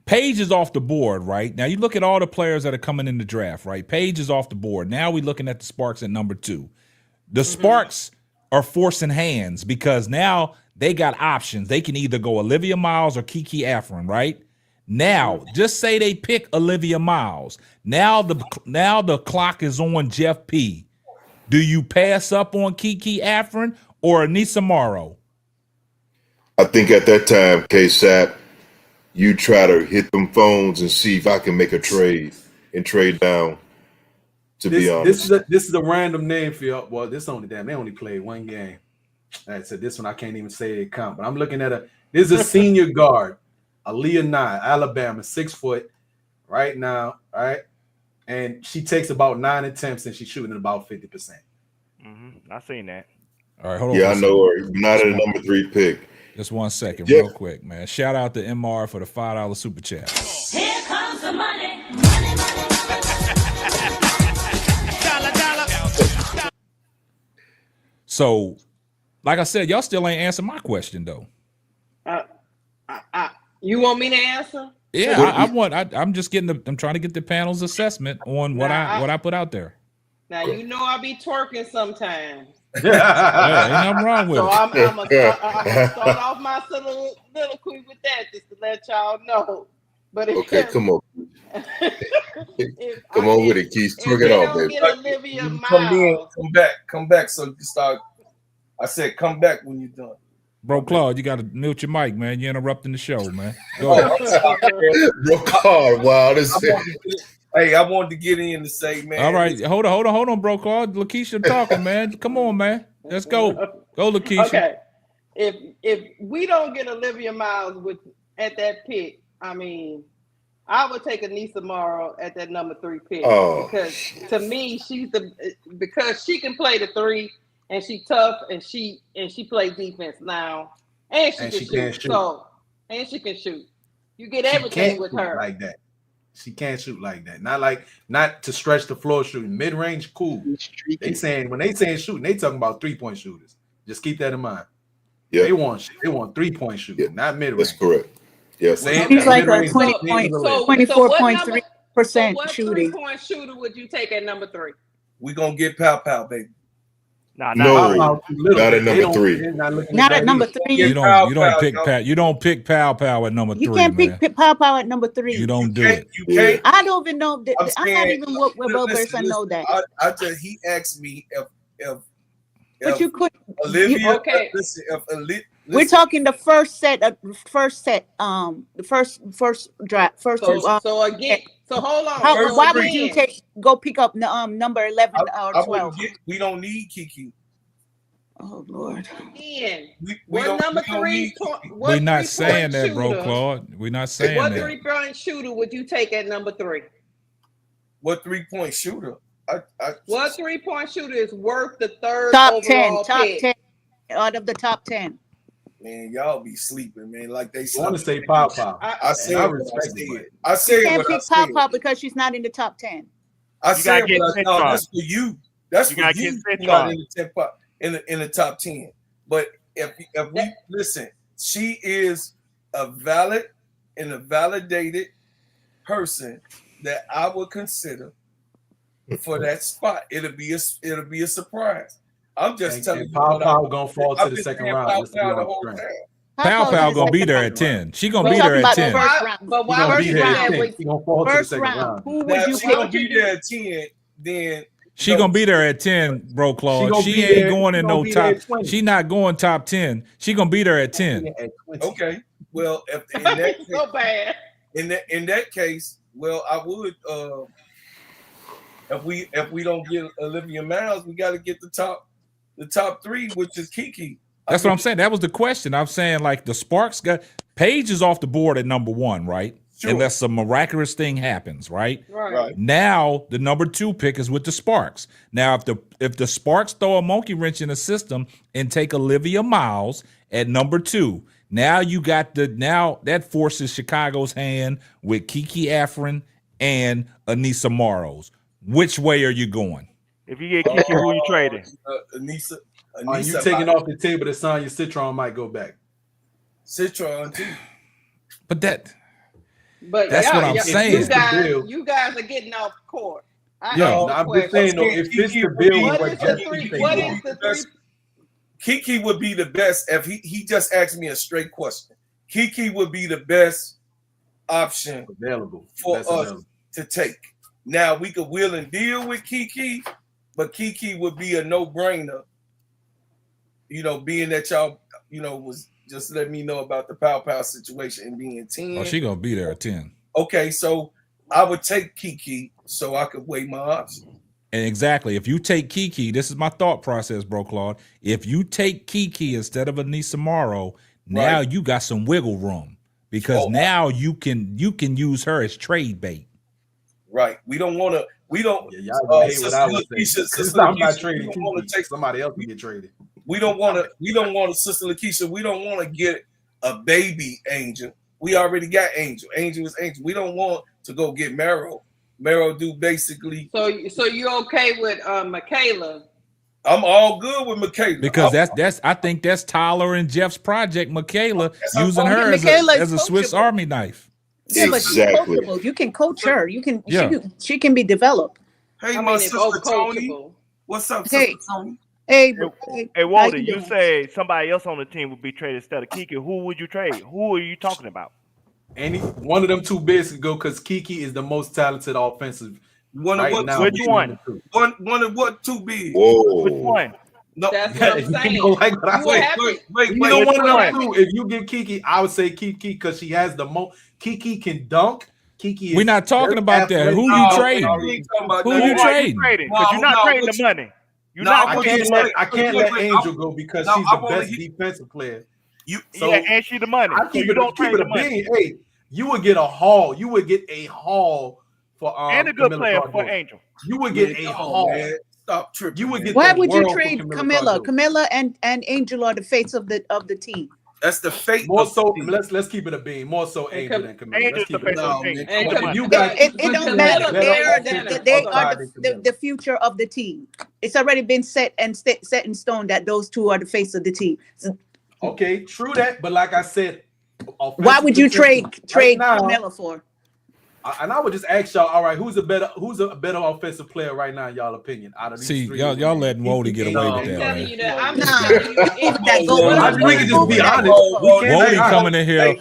Paige is off the board, right? Now you look at all the players that are coming in the draft, right? Paige is off the board. Now we're looking at the Sparks at number 2. The Sparks are forcing hands because now they got options. They can either go Olivia Miles or Kiki Afrin, right? Now, just say they pick Olivia Miles. Now the clock is on Jeff P. Do you pass up on Kiki Afrin or Anissa Morrow? I think at that time, K-Sap, you try to hit them phones and see if I can make a trade and trade down. To be honest, this is a random name for you. Well, they only played 1 game. All right, so this one I can't even say it count. But I'm looking at this is a senior guard, Aaliyah Nye, Alabama, 6 foot, right now, right, and she takes about 9 attempts and she's shooting about 50%. I seen that. All right, hold on. Yeah, I know her. Not a number 3 pick. Just 1 second, real quick, man. Shout out to MR for the $5 super chat. Here comes the money. So, like I said, y'all still ain't answered my question though. You want me to answer? Yeah, I'm just I'm trying to get the panel's assessment on what I put out there. Now you know I be twerking sometimes. Ain't nothing wrong with So it. I'm gonna start off my soliloquy with that just to let y'all know. But come on. Come on with it, Keith. Twerk it off, baby. Come back so you can start. I said come back when you're done. Bro, Claude, you got to mute your mic, man. You're interrupting the show, man. Go ahead. Bro, Claude, wow. Hey, I wanted to get in to say, man. All right, hold on, bro, Claude. Lakeisha talking, man. Come on, man. Let's go. Go, Lakeisha. Okay. if we don't get Olivia Miles at that pick, I mean, I would take Anissa Morrow at that number 3 pick because to me because she can play the 3 and she tough and she plays defense now and she can shoot. So and she can shoot. You get everything with her like that. She can't shoot like that. Not to stretch the floor shooting. Mid range, cool. When they saying shooting, they talking about 3-point shooters. Just keep that in mind. Yeah, they want 3-point shooting, not mid range. That's correct. Yes, she's like a 24.3% shooting. What 3-point shooter would you take at number 3? We gonna get Pow, baby. Not at number 3. Not at number 3. You don't pick Pow. You don't pick Pow at number 3. You can't pick Pow at number 3. You don't do it. You can't. I don't even know. I'm not even well versed. I know that. He asked me if but you could. Olivia. Okay. Listen, we're talking the first set. The first draft. So again. So hold on. Why would you go pick up number 11 or 12? We don't need Kiki. Oh Lord. Again, what number 3? We're not saying that, bro, Claude. We're not saying that. What 3-point shooter would you take at number 3? What 3-point shooter? What 3-point shooter is worth the 3rd top overall 10? pick? Top 10 out of the top 10. Man, y'all be sleeping, man. Like they I want to say Pow. I said what I said. You can't pick Pow because she's not in the top 10. I said that's for you. That's for you. Not in the 10 in the top 10. But if we listen, she is a valid and a validated person that I would consider for that spot. It'll be a surprise. I'm just telling you. Pow gonna fall to the second round. Pow gonna be there at 10. She gonna be there at 10. But why would you She gonna fall to the second round. Who would you she gonna be there at 10? Then she gonna be there at 10, bro, Claude. She ain't going in no top. She not going top 10. She gonna be there at 10. Okay. Well, in that case, well, I would. If we don't get Olivia Miles, we got to get the top 3, which is Kiki. That's what I'm saying. That was the question. I'm saying like the Sparks got Paige is off the board at number 1, right? Sure. Unless some miraculous thing happens, right? Right. Now the number 2 pick is with the Sparks. Now if the Sparks throw a monkey wrench in the system and take Olivia Miles at number 2, now you got that forces Chicago's hand with Kiki Afrin and Anissa Morrow. Which way are you going? If you get Kiki, who are you trading? Anissa, are you taking off the table that Sonya Citron might go back? Citron too. But that's what I'm saying. You guys are getting off court. I'm just saying though, if it's the bill, what is the 3? Kiki would be the best if he just asked me a straight question. Kiki would be the best option available for us to take. Now we could wheel and deal with Kiki, but Kiki would be a no-brainer. Being that y'all, was just letting me know about the Pow situation and being 10. Oh, she gonna be there at 10. Okay, so I would take Kiki so I could weigh my options. And exactly, if you take Kiki, this is my thought process, bro, Claude. If you take Kiki instead of Anissa Morrow, now you got some wiggle room because now you can use her as trade bait. Right. We don't want to. We don't. I'm not trading. Want to take somebody else to get traded. We don't want to. We don't want to, Sister Lakeisha. We don't want to get a baby Angel. We already got Angel. Angel is Angel. We don't want to go get Merrill. Merrill do basically. So you're okay with Michaela? I'm all good with Michaela because that's. I think that's Tyler and Jeff's project. Michaela using her as a Swiss Army knife. Yeah, but she's coachable. You can coach her. You can. She can be developed. Hey, my sister Tony. What's up, sister Tony? Hey, Walter. You say somebody else on the team would be traded instead of Kiki. Who would you trade? Who are you talking about? Any one of them 2 bigs could go because Kiki is the most talented offensive. Which one? One of what 2 bigs? Whoa. Which one? No, that's what I'm saying. Wait. If you get Kiki, I would say Kiki because she has the most. Kiki can dunk. Kiki. We're not talking about that. Who you trading? Who you trading? Because you're not trading the money. I can't let Angel go because she's the best defensive player. And she the money. I keep it a bean. Hey, you would get a haul. You would get a haul for and a good Camilla player Cardone. for Angel. You would get a haul. Man. Stop tripping. You would get. Why the would you world for trade Camilla? Cardone. Camilla and Angel are the face of the team. That's the fate. More so, let's keep it a bean. More so, Angel than Camilla. Let's keep it a bean. It don't matter. They are the future of the team. It's already been set in stone that those two are the face of the team. So, okay, true that. But like I said, why would you trade now, Camilla for? And I would just ask y'all, all right, who's a better offensive player right now, in y'all opinion? Out of these three, y'all letting Wody get away with that, man. We can just be honest. Wody coming in here,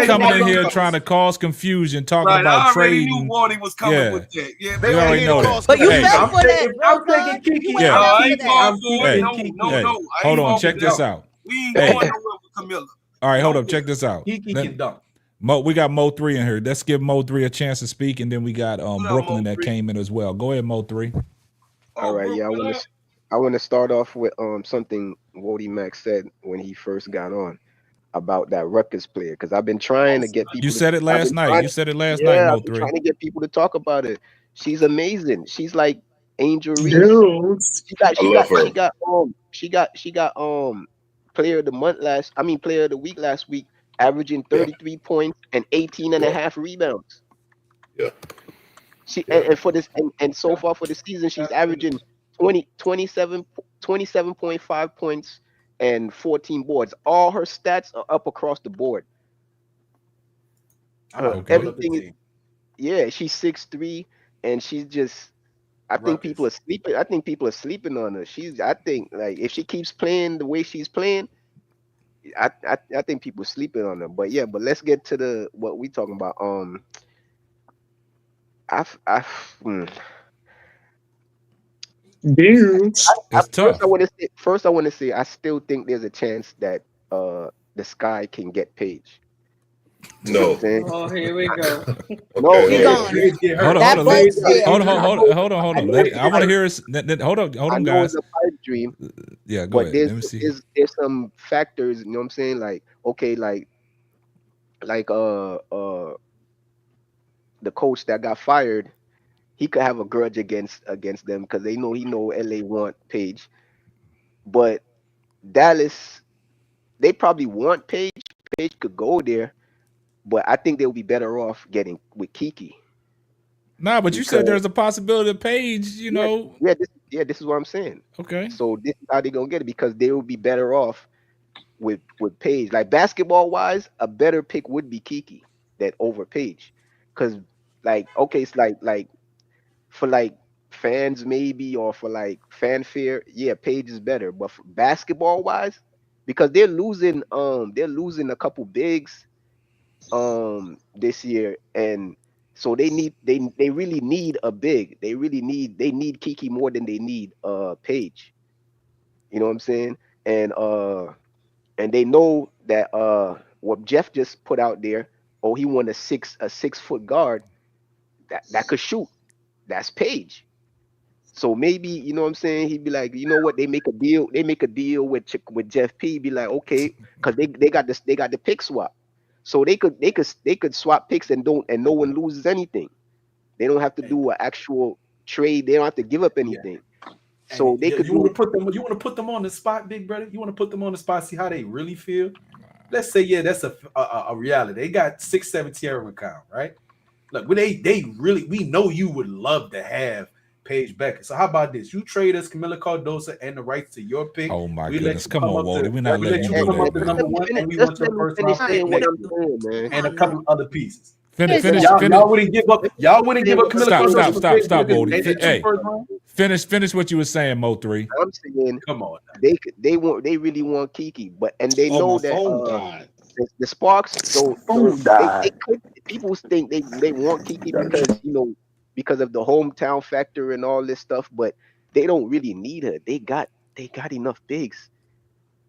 coming in here trying to cause confusion, talking about trading. I already knew Wody was coming with that. Yeah, you already know that. But you fell for that. I'm taking Kiki. No. Hold on, check this out. We ain't going nowhere with Camilla. All right, hold up, check this out. Kiki can dunk. We got Mo 3 in here. Let's give Mo 3 a chance to speak, and then we got Brooklyn that came in as well. Go ahead, Mo 3. All right, yeah, I want to start off with something Wody Mack said when he first got on about that Rutgers player, because I've been trying to get people. You said it last night. You said it last night, Mo 3. Trying to get people to talk about it. She's amazing. She's like Angel Reese. She got player of the month player of the week last week, averaging 33 points and 18 and a half rebounds. Yeah. And for this and so far for the season, she's averaging 27.5 points and 14 boards. All her stats are up across the board. Everything is, she's 6'3", and she's just I think people are sleeping on her. I think like if she keeps playing the way she's playing, I think people are sleeping on her. But let's get to what we talking about. It's tough. First, I want to say I still think there's a chance that the Sky can get Paige. No. Oh, here we go. No, he gone. Hold on. I want to hear us. Hold on, guys. It's a pipe dream. Yeah, go ahead. Let me see. There's some factors, you know what I'm saying? Like, okay, like the coach that got fired, he could have a grudge against them because he know LA want Paige. But Dallas, they probably want Paige. Paige could go there, but I think they'll be better off getting with Kiki. Nah, but you said there's a possibility of Paige, you know. This is what I'm saying. Okay. So this is how they're gonna get it, because they will be better off with Paige. Like basketball wise, a better pick would be Kiki than over Paige. Cause it's like for like fans maybe, or for like fanfare, Paige is better. But for basketball wise, because they're losing a couple bigs this year, and so they really need a big. They need Kiki more than they need Paige. You know what I'm saying? And they know that what Jeff just put out there, he won a 6-foot guard that could shoot. That's Paige. So maybe, you know what I'm saying, he'd be like, you know what, they make a deal with Jeff P, be like, okay, because they got the pick swap. So they could swap picks and no one loses anything. They don't have to do an actual trade. They don't have to give up anything. So they could. You want to put them on the spot, big brother. You want to put them on the spot, see how they really feel. Let's say that's a reality. They got 6'7" Tierra McCown, right? Look, they really, we know you would love to have Paige Beckett. So how about this? You trade us Camilla Cardoso and the rights to your pick. Oh my goodness! Come on, Wally. We're not letting you do that. Number one, and we want your first round pick and a couple other pieces. Finish. Y'all wouldn't give up. Camilla Cardoso. Stop, Wally. Hey, finish what you were saying, Mo 3. I'm saying, come on. They really want Kiki, and they know that the Sparks don't. People think they want Kiki because of the hometown factor and all this stuff, but they don't really need her. They got enough bigs.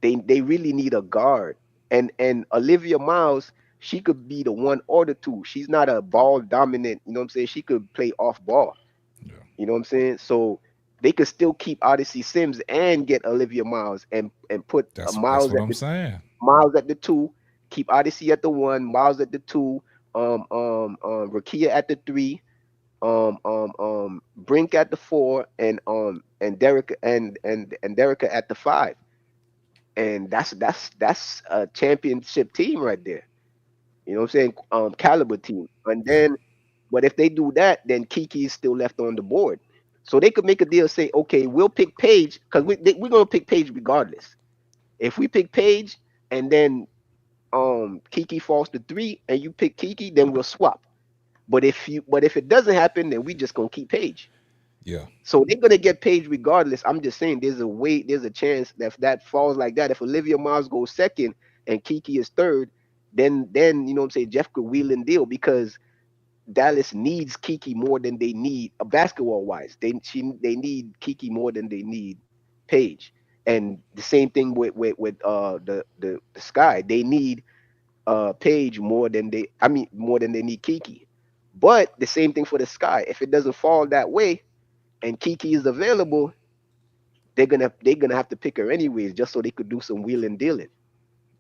They really need a guard. And Olivia Miles, she could be the 1 or the 2. She's not a ball dominant, you know what I'm saying? She could play off ball. Yeah. You know what I'm saying? So they could still keep Odyssey Sims and get Olivia Miles and put That's Miles what at I'm saying. Miles at the 2, keep Odyssey at the 1, Miles at the 2, Rakia at the 3, Brink at the 4, and Derek and Derica at the 5. And that's a championship team right there. You know what I'm saying? Caliber team. And then, but if they do that, then Kiki is still left on the board. So they could make a deal, say, okay, we'll pick Paige, because we're gonna pick Paige regardless. If we pick Paige and then Kiki falls to 3 and you pick Kiki, then we'll swap. But if it doesn't happen, then we just gonna keep Paige. Yeah. So they're gonna get Paige regardless. I'm just saying there's a chance that if that falls like that, if Olivia Miles goes second and Kiki is third, then you know what I'm saying, Jeff could wheel and deal, because Dallas needs Kiki more than they need basketball wise. They need Kiki more than they need Paige. And the same thing with the Sky. They need Paige more than they need Kiki. But the same thing for the Sky. If it doesn't fall that way and Kiki is available, they're gonna have to pick her anyways, just so they could do some wheeling dealing.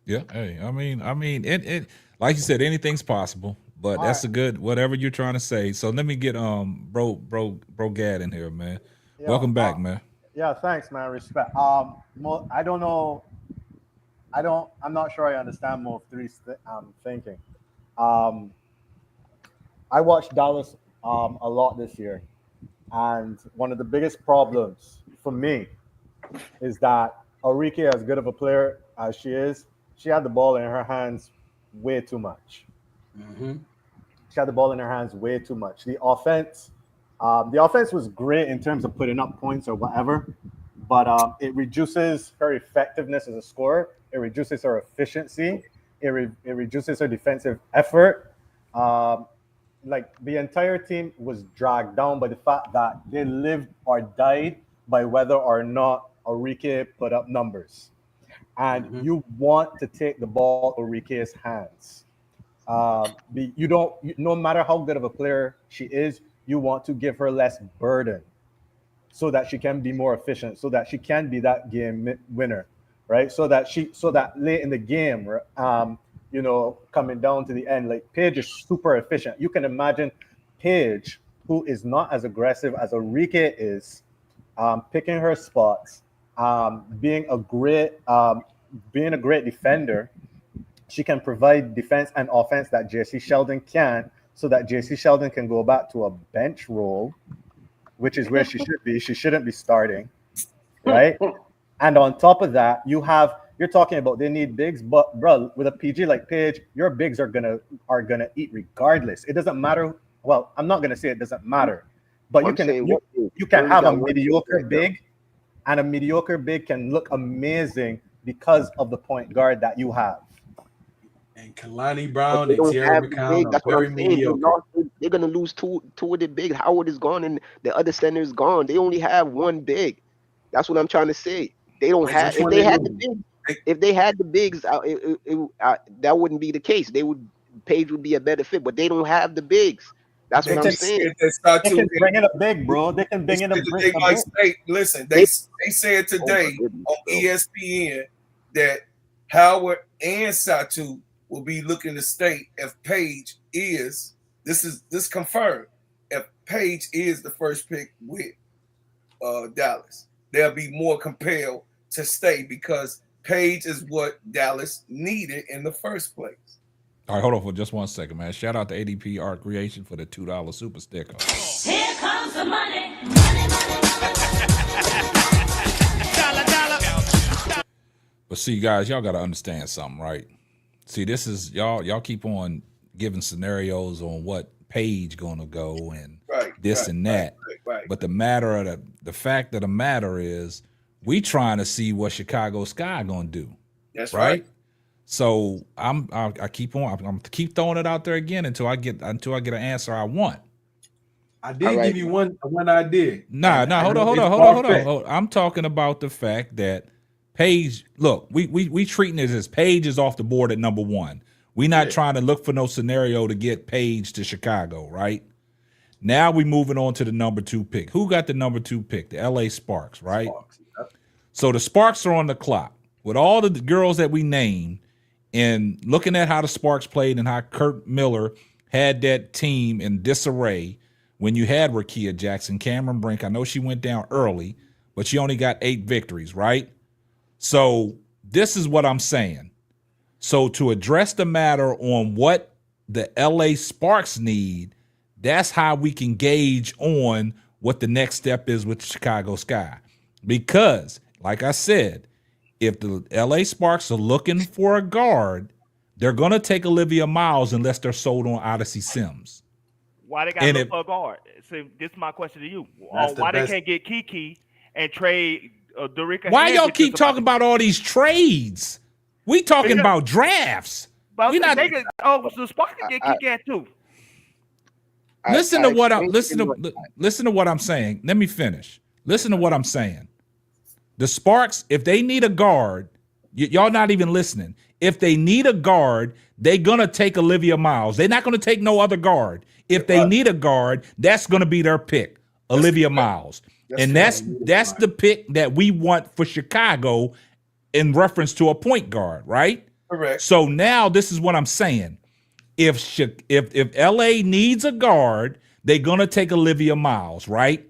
Yeah, hey, I mean, it like you said, anything's possible, but all that's right. A good whatever you're trying to say. So let me get bro Gad in here, man. Yeah, welcome back, man. Yeah, thanks, man. Respect. I don't know. I'm not sure I understand Move 3's thinking. I watched Dallas a lot this year, and one of the biggest problems for me is that Arike, as good of a player as she is, she had the ball in her hands way too much. Mm-hmm. She had the ball in her hands way too much. The offense was great in terms of putting up points or whatever, but it reduces her effectiveness as a scorer. It reduces her efficiency. It reduces her defensive effort. Like the entire team was dragged down by the fact that they lived or died by whether or not Arike put up numbers. And you want to take the ball out of Arike's hands. No matter how good of a player she is, you want to give her less burden so that she can be more efficient, so that she can be that game winner, right? So that late in the game, coming down to the end, like Paige is super efficient. You can imagine Paige, who is not as aggressive as Arike is, picking her spots, being a great defender. She can provide defense and offense that JC Sheldon can, so that JC Sheldon can go back to a bench role, which is where she should be. She shouldn't be starting, right? And on top of that, you're talking about they need bigs, but bro, with a PG like Paige, your bigs are gonna eat regardless. It doesn't matter. Well, I'm not gonna say it doesn't matter, but you can have a mediocre big, and a mediocre big can look amazing because of the point guard that you have. And Kalani Brown and Tierra McCown are very mediocre. They're gonna lose two of the big. Howard is gone, and the other center is gone. They only have one big. That's what I'm trying to say. They don't have. If they had the bigs, that wouldn't be the case. Paige would be a better fit, but they don't have the bigs. That's what I'm saying. They can bring in a big, bro. They can bring in a big. Listen, they said today on ESPN that Howard and Satu will be looking to state if Paige is this confirmed. If Paige is the first pick with Dallas, they'll be more compelled to stay because Paige is what Dallas needed in the first place. All right, hold on for just 1 second, man. Shout out to ADP Art Creation for the $2 super sticker. Here comes the money. But see, guys, y'all got to understand something, right? See, this is y'all keep on giving scenarios on what Paige gonna go and and that. Right. But the fact of the matter is, we trying to see what Chicago Sky gonna do. That's right. So I keep throwing it out there again until I get an answer I want. I did give you one idea. Hold on. I'm talking about the fact that Paige, look, we treating it as Paige is off the board at number 1. We're not trying to look for no scenario to get Paige to Chicago, right? Now we moving on to the number 2 pick. Who got the number 2 pick? The LA Sparks, right? Sparks, yep. So the Sparks are on the clock with all the girls that we named, and looking at how the Sparks played and how Kurt Miller had that team in disarray. When you had Rakia Jackson, Cameron Brink, I know she went down early, but she only got 8 victories, right? So this is what I'm saying. So to address the matter on what the LA Sparks need, that's how we can gauge on what the next step is with the Chicago Sky. Because, like I said, if the LA Sparks are looking for a guard, they're going to take Olivia Miles unless they're sold on Odyssey Sims. Why they got to look for a guard? So this is my question to you. Why they can't get Kiki and trade Dorica? Why y'all keep talking about all these trades? We talking about drafts. But we not. The Sparks can get Kiki at too. Listen to what I'm saying. Let me finish. Listen to what I'm saying. The Sparks, if they need a guard, y'all not even listening. If they need a guard, they're gonna take Olivia Miles. They're not gonna take no other guard. If they need a guard, that's gonna be their pick, Olivia Miles. And that's the pick that we want for Chicago in reference to a point guard, right? Correct. So now this is what I'm saying. If LA needs a guard, they're gonna take Olivia Miles, right?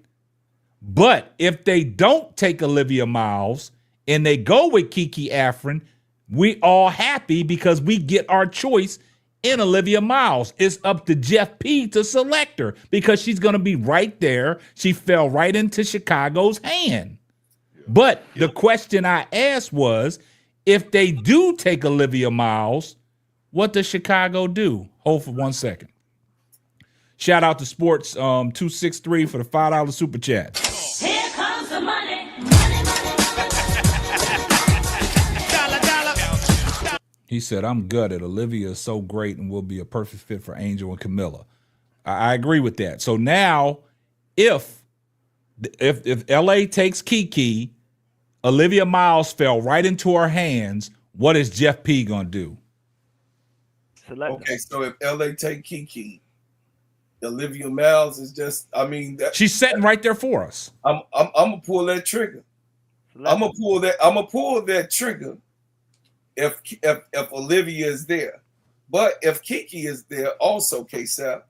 But if they don't take Olivia Miles and they go with Kiki Afrin, we all happy because we get our choice in Olivia Miles. It's up to Jeff P to select her because she's going to be right there. She fell right into Chicago's hand. But the question I asked was, if they do take Olivia Miles, what does Chicago do? Hold for 1 second. Shout out to Sports 263 for the $5 super chat. Here comes the money. He said, I'm gutted. Olivia is so great and will be a perfect fit for Angel and Camilla. I agree with that. So now, if LA takes Kiki, Olivia Miles fell right into her hands, what is Jeff P going to do? Okay, so if LA take Kiki, Olivia Miles is just, she's sitting right there for us. I'm gonna pull that trigger. I'm gonna pull that trigger if Olivia is there. But if Kiki is there also, K-Sap,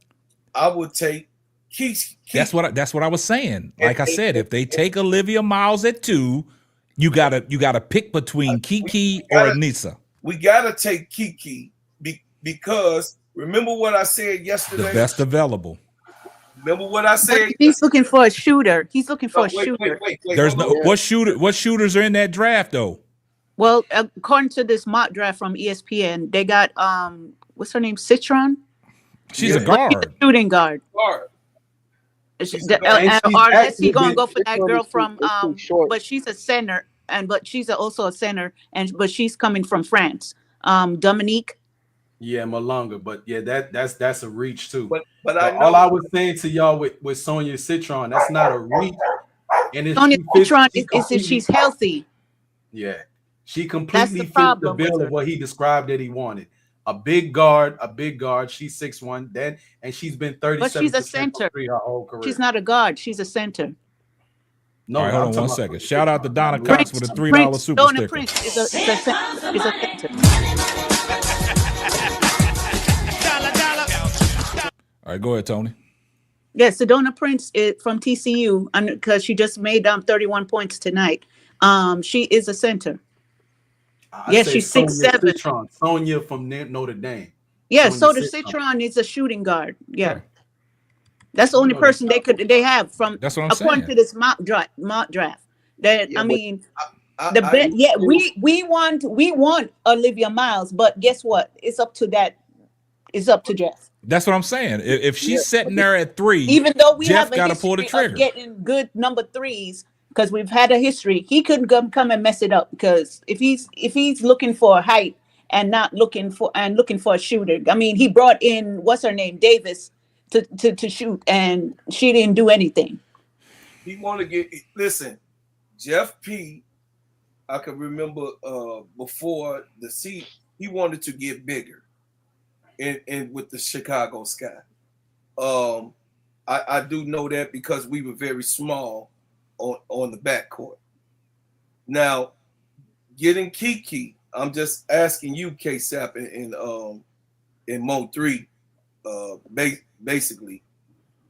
I would take Kiki. That's what I was saying. Like I said, if they take Olivia Miles at 2, you gotta pick between Kiki or Anissa. We gotta take Kiki because remember what I said yesterday? The best available. Remember what I said? But he's looking for a shooter. He's looking for a shooter. Wait, There's no what shooters are in that draft though? Well, according to this mock draft from ESPN, they got what's her name? Citron. She's a guard. She's a shooting guard. Unless he gonna go for that girl from but she's a center but she's also a center but she's coming from France. Dominique. Yeah, Malonga, but yeah, that's a reach too. But all I was saying to y'all with Sonia Citron, that's not a reach. And Sonia Citron is she's healthy. Yeah, she completely fit the bill with of what he described that he wanted. A big guard. She's 6'1", and she's been 37%. But she's a center. Her whole career. She's not a guard. She's a center. No, all right, hold on 1 second. Shout out to Donna Cox with a $3 super Donna sticker. Prince is a center. All right, go ahead, Tony. Yes, Sedona Prince is from TCU because she just made 31 points tonight. She is a center. Yes, she's 6'7". Sonia from Notre Dame. Yeah, so the Citron is a shooting guard. Yeah, that's the only person they have from. That's what I'm according saying. to this mock draft. That we want Olivia Miles, but guess what? It's up to Jeff. That's what I'm saying. If she's sitting there at 3, even though we Jeff have got to pull the trigger. Of getting good number 3s. Because we've had a history, he couldn't come and mess it up. Because if he's looking for a height and not looking for a shooter, I mean, he brought in what's her name, Davis, to shoot, and she didn't do anything. He want to listen, Jeff P. I can remember before the season, he wanted to get bigger, in with the Chicago Sky. I do know that because we were very small on the backcourt. Now, getting Kiki, I'm just asking you, K-Sap in Mo 3, basically,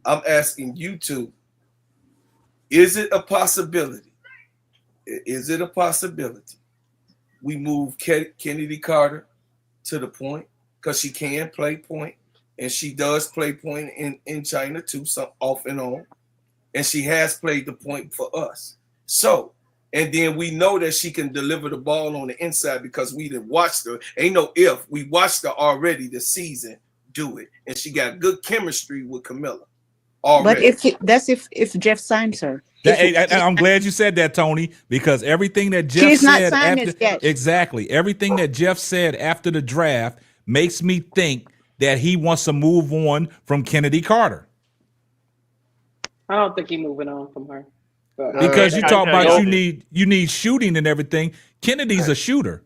I'm asking you two, is it a possibility? Is it a possibility we move Kennedy Carter to the point? Because she can play point, and she does play point in China too, some off and on. And she has played the point for us. So, and then we know that she can deliver the ball on the inside because we didn't watch her. Ain't no if. We watched her already this season do it. And she got good chemistry with Camilla already. But if Jeff signs her. I'm glad you said that, Tony, because everything that Jeff She's not said signed after it yet. exactly everything that Jeff said after the draft makes me think that he wants to move on from Kennedy Carter. I don't think he's moving on from her. But, because you talk about you need shooting and everything. Kennedy's a shooter.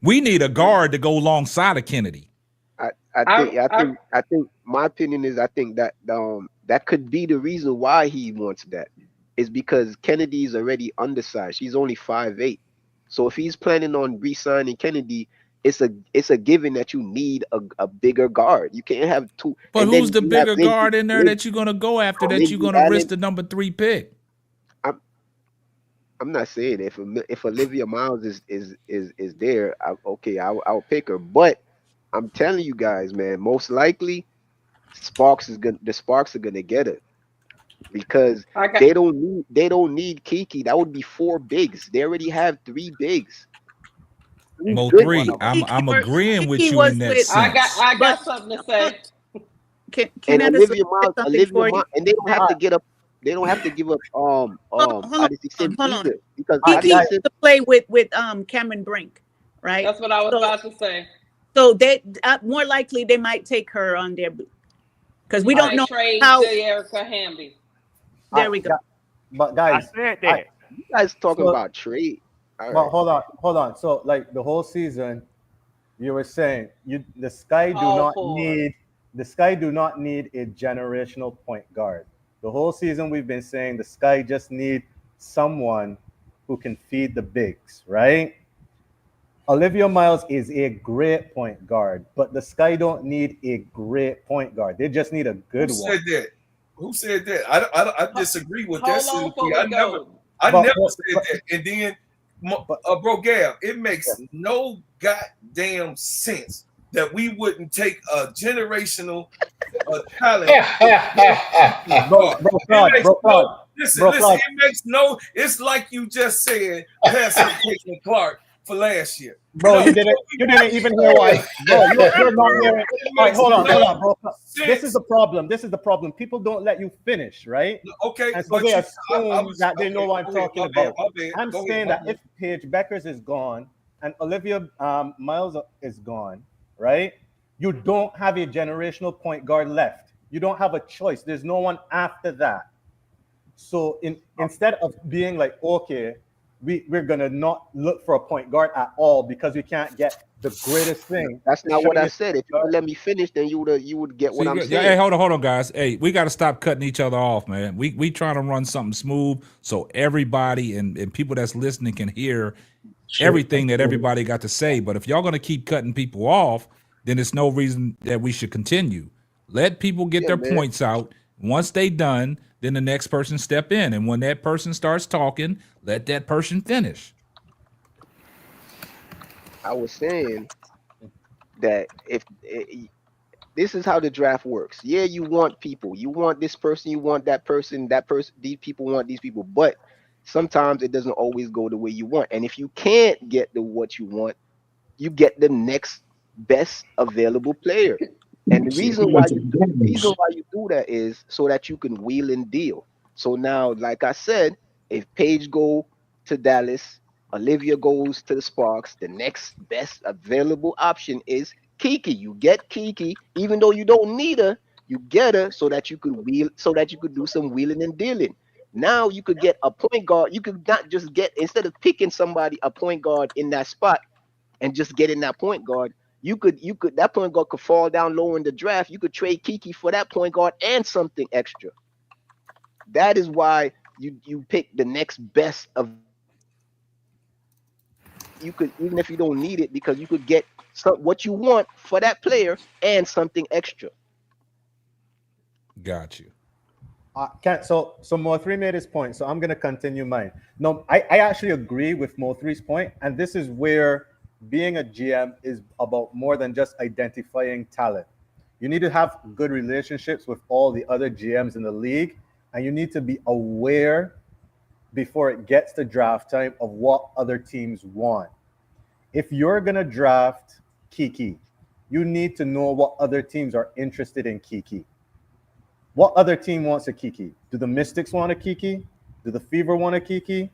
We need a guard to go alongside of Kennedy. I think my opinion is I think that that could be the reason why he wants that is because Kennedy is already undersized. She's only 5'8". So if he's planning on re-signing Kennedy, it's a given that you need a bigger guard. You can't have two. But who's the bigger guard in there that you're gonna go after that you're gonna risk the number 3 pick? I'm not saying if Olivia Miles is there, I'll pick her. But I'm telling you guys, man, most likely the Sparks are gonna get her because they don't need Kiki. That would be 4 bigs. They already have 3 bigs. Mo 3. I'm agreeing with you in that sense. I got something to say. And Olivia Miles, and they don't have to get up. They don't have to give up Odyssey Sims either because Kiki used to play with Cameron Brink, right? That's what I was about to say. So they more likely they might take her on their because we don't know how. Erica Hamby. There we go. But guys, I said that. You guys talking about trade. But hold on. So like the whole season, you were saying the Sky do not need a generational point guard. The whole season we've been saying the Sky just need someone who can feed the bigs, right? Olivia Miles is a great point guard, but the Sky don't need a great point guard. They just need a good one. Who said that? I disagree with that. I never said that. And then, bro, Gab, it makes no goddamn sense that we wouldn't take a generational talent. Listen, it makes no. It's like you just said, pass up Caitlin Clark for last year. Bro, you didn't even hear why. Bro, you're not hearing. All right, hold on, bro. This is the problem. People don't let you finish, right? Okay. And so they assume that they know what I'm talking about. I'm saying that if Paige Beckers is gone and Olivia Miles is gone, right? You don't have a generational point guard left. You don't have a choice. There's no one after that. So instead of being like, okay, we're gonna not look for a point guard at all because we can't get the greatest thing. That's not what I said. If you would let me finish, then you would get what I'm saying. Hey, hold on, guys. Hey, we got to stop cutting each other off, man. We trying to run something smooth so everybody and people that's listening can hear everything that everybody got to say. But if y'all gonna keep cutting people off, then there's no reason that we should continue. Let people get their points out. Once they done, then the next person step in. And when that person starts talking, let that person finish. I was saying that if this is how the draft works. Yeah, you want people. You want this person, you want that person, these people want these people. But sometimes it doesn't always go the way you want. And if you can't get what you want, you get the next best available player. And the reason why you do that is so that you can wheel and deal. So now, like I said, if Paige go to Dallas, Olivia goes to the Sparks, the next best available option is Kiki. You get Kiki, even though you don't need her, you get her so that you could do some wheeling and dealing. Now you could get a point guard. You could not just get, instead of picking somebody a point guard in that spot and just getting that point guard, You could that point guard could fall down low in the draft. You could trade Kiki for that point guard and something extra. That is why you pick the next best of. You could, even if you don't need it, because you could get what you want for that player and something extra. Got you. So Mo3 made his point, so I'm gonna continue mine. No, I actually agree with Mo3's point, and this is where being a GM is about more than just identifying talent. You need to have good relationships with all the other GMs in the league, and you need to be aware before it gets to draft time of what other teams want. If you're gonna draft Kiki, you need to know what other teams are interested in Kiki. What other team wants a Kiki? Do the Mystics want a Kiki? Do the Fever want a Kiki?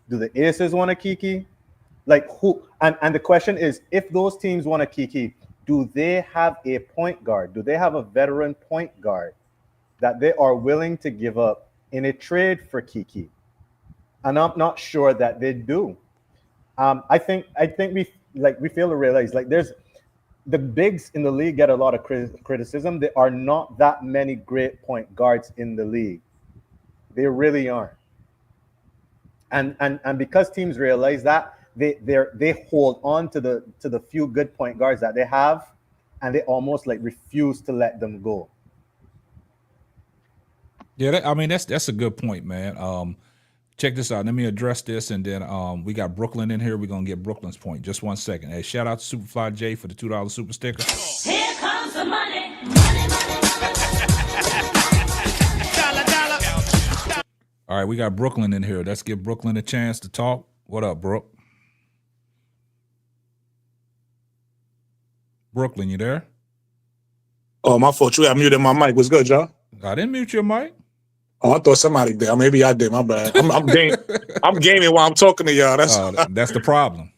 Do the Aces want a Kiki? Like who? And the question is, if those teams want a Kiki, do they have a point guard? Do they have a veteran point guard that they are willing to give up in a trade for Kiki? And I'm not sure that they do. I think we fail to realize, like, there's the bigs in the league get a lot of criticism. There are not that many great point guards in the league. They really aren't. And because teams realize that, they hold on to the few good point guards that they have, and they almost like refuse to let them go. Yeah, that's a good point, man. Check this out. Let me address this, and then we got Brooklyn in here. We're gonna get Brooklyn's point. Just 1 second. Hey, shout out to Superfly J for the $2 super sticker. Here comes the money. All right, we got Brooklyn in here. Let's give Brooklyn a chance to talk. What up, Brooke? Brooklyn, you there? Oh, my fault. You got muted my mic. What's good, y'all? I didn't mute your mic. Oh, I thought somebody did. Maybe I did. My bad. I'm gaming while I'm talking to y'all. That's the problem.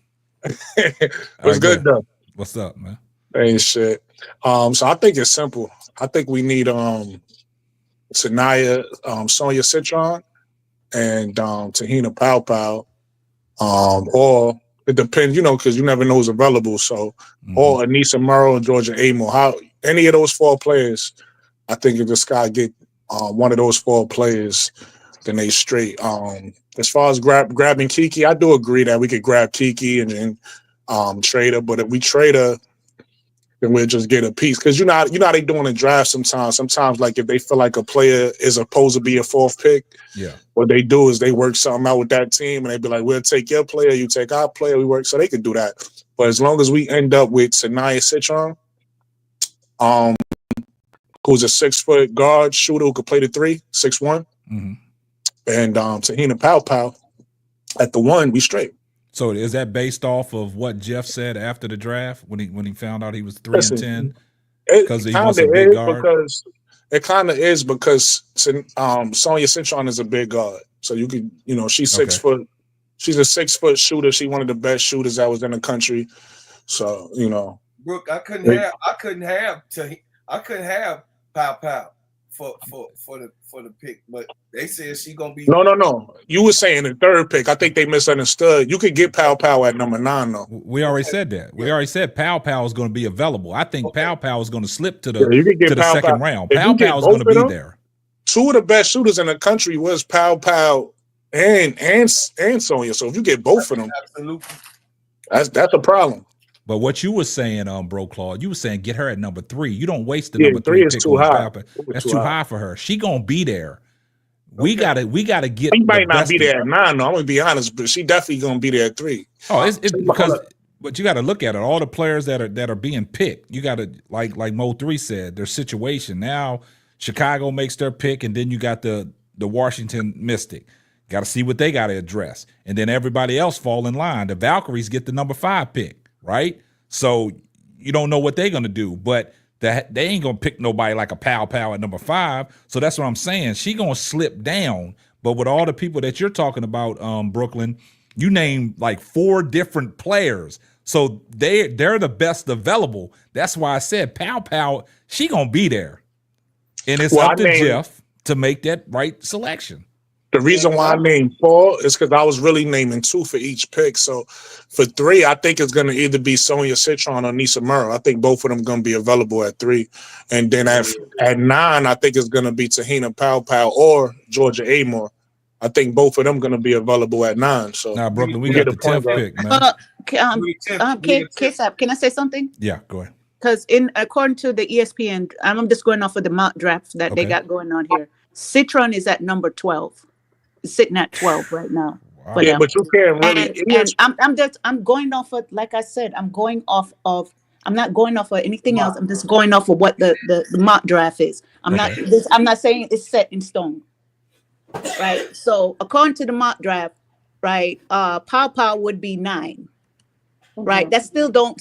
What's good, though? What's up, man? Ain't shit. So I think it's simple. I think we need Sanaya, Sonya Citron, and Tahina Pow Pow. Or it depends, because you never know who's available. So, or Anissa Murrow and Georgia Amo. How any of those 4 players, I think if this guy get one of those 4 players, then they straight. As far as grabbing Kiki, I do agree that we could grab Kiki and then trade her. But if we trade her, then we'll just get a piece. Because you know how they doing in draft sometimes. Sometimes, like, if they feel like a player is supposed to be a 4th pick, yeah, what they do is they work something out with that team, and they be like, we'll take your player, you take our player, we work. So they could do that. But as long as we end up with Sanaya Citron, who's a 6-foot guard shooter who could play the 3, 6'1", and Tahina Pow Pow at the 1, we straight. So is that based off of what Jeff said after the draft when he found out he was 3-10? Because he wants a big guard. It kind of is because Sonya Citron is a big guard. So you could, she's 6 foot. She's a 6-foot shooter. She's one of the best shooters that was in the country. So Brooke, I couldn't have Pow Pow for the pick, but they said she gonna be. No. You were saying the 3rd pick. I think they misunderstood. You could get Pow Pow at number 9 though. We already said that. We already said Pow Pow is going to be available. I think Pow Pow is going to slip to the second round. Pow Pow is going to be there. 2 of the best shooters in the country was Pow Pow and Sonya. So if you get both of them, absolutely, that's a problem. But what you were saying, Bro Claude, you were saying get her at number 3. You don't waste the number 3 pick. Is too high. That's too high for her. She gonna be there. We gotta get. She might not be there at 9. though. I'm gonna be honest, but she definitely gonna be there at 3. Oh, it's because. But you got to look at it. All the players that are being picked, you got to like Mo3 said, their situation. Now Chicago makes their pick, and then you got the Washington Mystic. Got to see what they got to address, and then everybody else fall in line. The Valkyries get the number 5 pick. Right? So you don't know what they're going to do, but they ain't going to pick nobody like a Pow Pow at number 5. So that's what I'm saying. She going to slip down, but with all the people that you're talking about, Brooklyn, you name like 4 different players. So they're the best available. That's why I said Pow Pow, she going to be there. And it's up to Jeff to make that right selection. The reason why I named 4 is because I was really naming 2 for each pick. So for 3, I think it's going to either be Sonia Citron or Nisa Murrow. I think both of them going to be available at 3. And then at 9, I think it's going to be Tahina Powell or Georgia Amor. I think both of them going to be available at 9. So now, Brooklyn, we got the 10th pick, man. K-Sap, can I say something? Yeah, go ahead. Because according to the ESPN, I'm just going off of the mock drafts that they got going on here. Citron is at number 12. It's sitting at 12 right now. Wow. Yeah, but you can't really. And I'm going off of, like I said, I'm not going off of anything else. I'm just going off of what the mock draft is. I'm not saying it's set in stone. Right. So according to the mock draft, right, Pow would be 9. Right. That still don't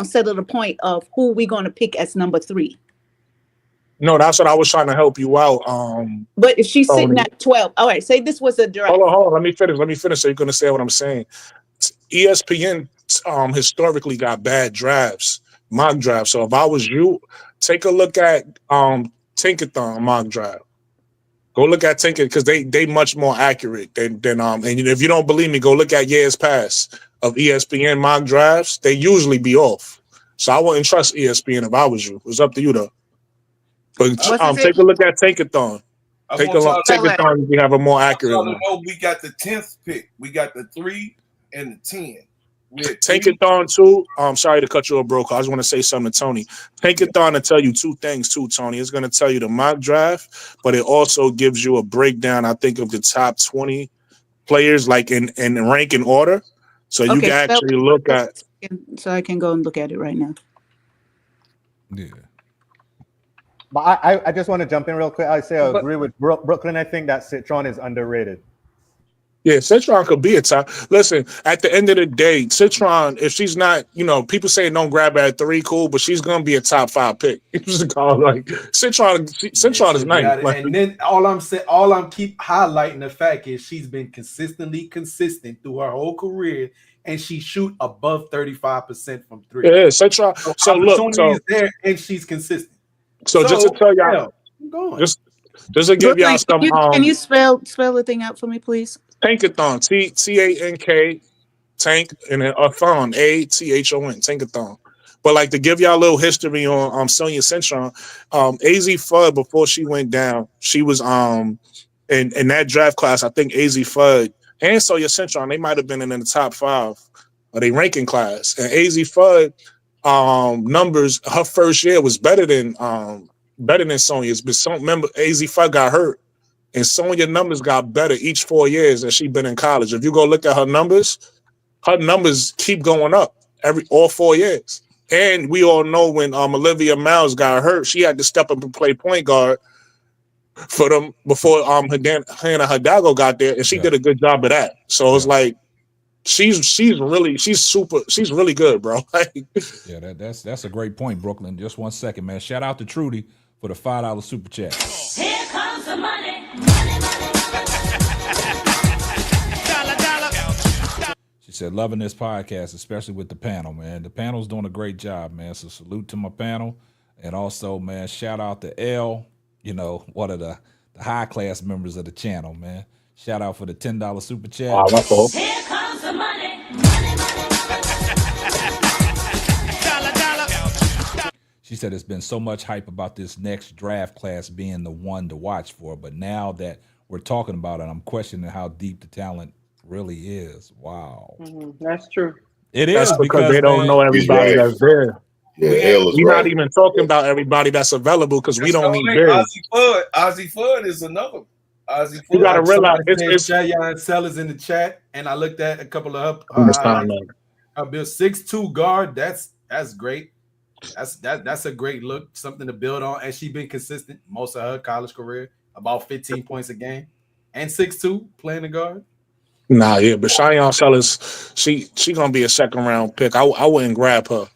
settle the point of who we're going to pick as number 3. No, that's what I was trying to help you out. But if she's sitting at 12, all right, say this was a draft. Hold on. Let me finish. So you're going to say what I'm saying. ESPN historically got bad drafts, mock drafts. So if I was you, take a look at Tinkathon mock draft. Go look at Tinker because they much more accurate than and if you don't believe me, go look at years past of ESPN mock drafts. They usually be off. So I wouldn't trust ESPN if I was you. It's up to you though. But take a look at Tankathon. Tankathon, we have a more accurate one. We got the 10th pick. We got the 3 and the 10. Tankathon too. I'm sorry to cut you off, bro. I just want to say something to Tony. Tankathon to tell you 2 things too, Tony. It's going to tell you the mock draft, but it also gives you a breakdown, I think, of the top 20 players, like in rank and order. So you can actually look at. So I can go and look at it right now. Yeah. But I just want to jump in real quick. I agree with Brooklyn. I think that Citron is underrated. Yeah, Citron could be a top. Listen, at the end of the day, Citron, if she's not, people say don't grab her at 3, cool, but she's gonna be a top 5 pick. Like Citron is nice. And then all I'm keep highlighting the fact is she's been consistently consistent through her whole career, and she shoot above 35% from 3. Yeah, Citron. So look, is there, and she's consistent. So just to tell y'all, just to give y'all some. Can you spell the thing out for me, please? Tankathon, Tank, Tank, and then Athon, Athon, Tankathon. But like to give y'all a little history on Sonia Citron, AZ Fudd before she went down, she was in that draft class. I think AZ Fudd and Sonia Citron, they might have been in the top 5 of their ranking class. And AZ Fudd numbers, her first year was better than Sonia's. But remember, AZ Fudd got hurt. And Sonia numbers got better each 4 years that she's been in college. If you go look at her numbers keep going up all 4 years. And we all know when Olivia Miles got hurt, she had to step up and play point guard for them before Hannah Hidalgo got there, and she did a good job of that. So it's like she's really good, bro. Yeah, that's a great point, Brooklyn. Just 1 second, man. Shout out to Trudy for the $5 super chat. Here comes the money. She said, loving this podcast, especially with the panel, man. The panel's doing a great job, man. So salute to my panel. And also, man, shout out to L, one of the high class members of the channel, man. Shout out for the $10 super chat. Wow, that's cool. Here comes the money. She said it's been so much hype about this next draft class being the one to watch for. But now that we're talking about it, I'm questioning how deep the talent really is. Wow. That's true. It is because they don't know everybody that's there. Yeah, we're not even talking about everybody that's available because we don't need bids. Ozzy Fudd is another. Ozzy Fudd. You got to realize it's Jayon Sellers in the chat, and I looked at a couple of her build 6'2" guard. That's great. That's a great look, something to build on. And she's been consistent most of her college career, about 15 points a game, and 6'2" playing the guard. Nah, yeah, but Cheyenne Sellers, she gonna be a 2nd round pick. I wouldn't grab her.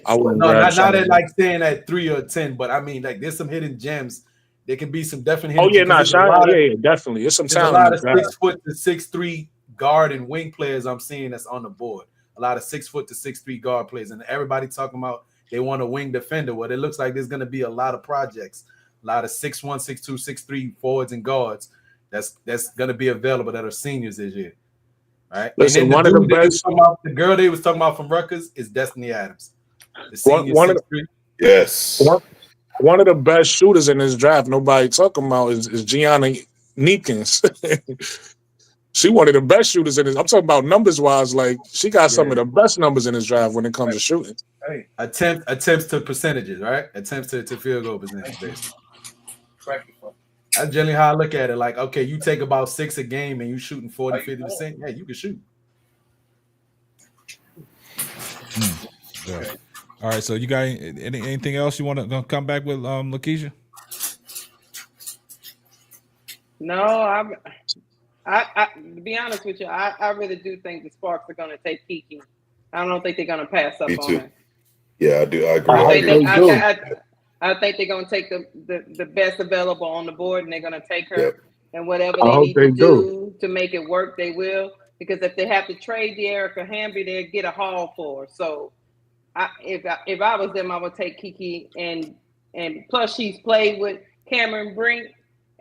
I wouldn't. No, not at like staying at 3 or 10, but I mean, like there's some hidden gems. There can be some definite. Oh yeah, Cheyenne, definitely. There's some talent. A lot of 6 foot to 6'3" guard and wing players I'm seeing that's on the board. A lot of 6 foot to 6'3" guard players, and everybody talking about they want a wing defender. Well, it looks like there's going to be a lot of projects A lot of 6'1", 6'2", 6'3" forwards and guards that's going to be available that are seniors this year. Right. Listen, and then one of the best. the girl they was talking about from Rutgers is Destiny Adams. The senior One of 6'3". Yes. One of the best shooters in this draft, nobody talking about, is Gianna Neekins. She one of the best shooters in this. I'm talking about numbers wise. Like she got some of the best numbers in this draft when it comes to shooting. Hey, attempts to percentages, right? Attempts to field goal percentage, basically. That's generally how I look at it. Like, okay, you take about 6 a game and you shooting 40-50%. Yeah, you can shoot. Yeah. All right, so you got anything else you want to come back with, Lakeisha? No, I to be honest with you, I really do think the Sparks are going to take Kiki. I don't think they're going to pass up on her. Yeah, I do. I agree. I think they're going to take the best available on the board, and they're going to take her. Yep. And whatever they need to do to make it work, they will. Because if they have to trade the Erica Hamby, they'll get a haul for her. So if I was them, I would take Kiki. And plus, she's played with Cameron Brink.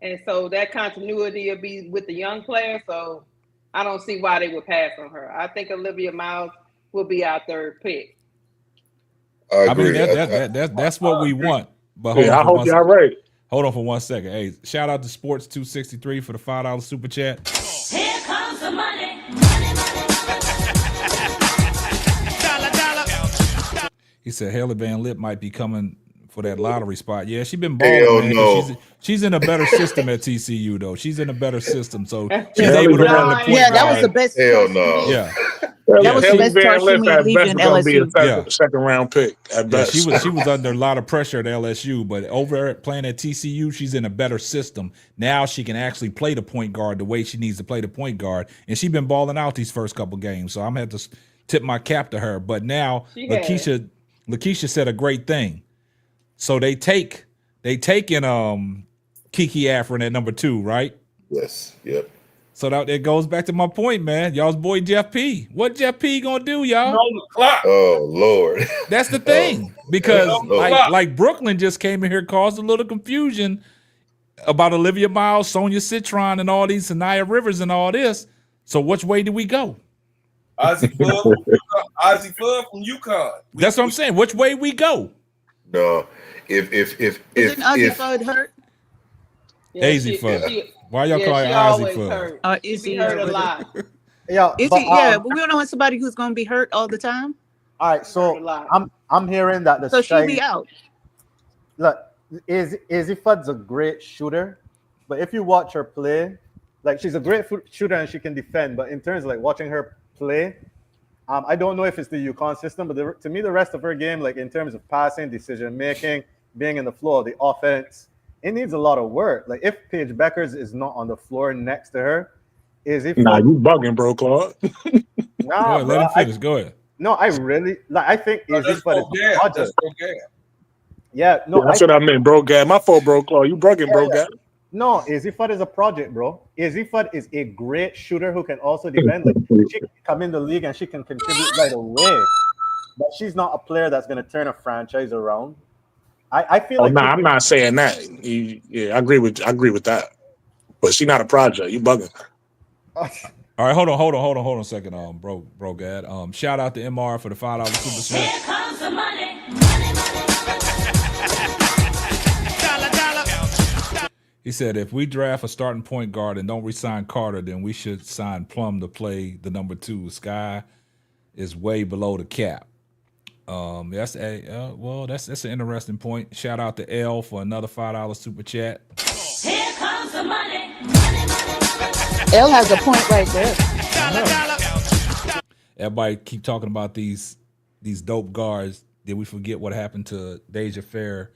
And so that continuity will be with the young player. So I don't see why they would pass on her. I think Olivia Miles will be our third pick. I agree. That's what we want. But I hope y'all right. Hold on for 1 second. Hey, shout out to Sports 263 for the $5 super chat. Here comes the money. He said Haley Van Lip might be coming for that lottery spot. Yeah, she's been balling. Hell Man. no. She's in a better system at TCU though. She's in a better system, so she's able to run the point. Yeah, that was the best. Hell no. Yeah. That was the best choice she made leaving LSU. Second round pick at best. She was under a lot of pressure at LSU, but over playing at TCU, she's in a better system. Now she can actually play the point guard the way she needs to play the point guard, and she's been balling out these first couple games. So I'm gonna have to tip my cap to her. But now Lakeisha said a great thing. So they taking Kiki Afrin at number 2, right? Yes. Yep. So that it goes back to my point, man. Y'all's boy Jeff P. What Jeff P gonna do, y'all? Oh Lord. That's the thing. Because like Brooklyn just came in here, caused a little confusion about Olivia Miles, Sonia Citron, and all these Sanaya Rivers and all this. So which way do we go? Ozzy Fudd from UConn. That's what I'm saying. Which way we go? No. If Isn't Ozzy Fudd hurt? Azzy Fudd. Why y'all call it Ozzy Fudd? Is he hurt a lot? Yeah, but we don't want somebody who's going to be hurt all the time. All right, so I'm hearing that so she'll be out. Look, Azzy Fudd's a great shooter, but if you watch her play, like she's a great shooter and she can defend. But in terms of like watching her play, I don't know if it's the UConn system, but to me the rest of her game, like in terms of passing, decision making, being in the floor, the offense, it needs a lot of work. Like if Paige Beckers is not on the floor next to her, you bugging, bro, Claude. Nah, let him finish. Go ahead. No, I really like. I think Azzy Fudd is a project. Yeah, no, that's what I meant, bro. Gab, my fault, bro, Claude. You bugging, bro, Gab. No, Azzy Fudd is a project, bro. Azzy Fudd is a great shooter who can also defend. Like she can come in the league and she can contribute right away. But she's not a player that's going to turn a franchise around. I feel like. I'm not saying that. Yeah, I agree with that. But she's not a project. You bugging. All right, hold on a second, bro, Gad. Shout out to MR for the $5 super chat. Here comes the money. He said, if we draft a starting point guard and don't re-sign Carter, then we should sign Plum to play the number 2. Sky is way below the cap. That's an interesting point. Shout out to L for another $5 super chat. Here comes the money. L has a point right there. Everybody keep talking about these dope guards. Did we forget what happened to Deja Fair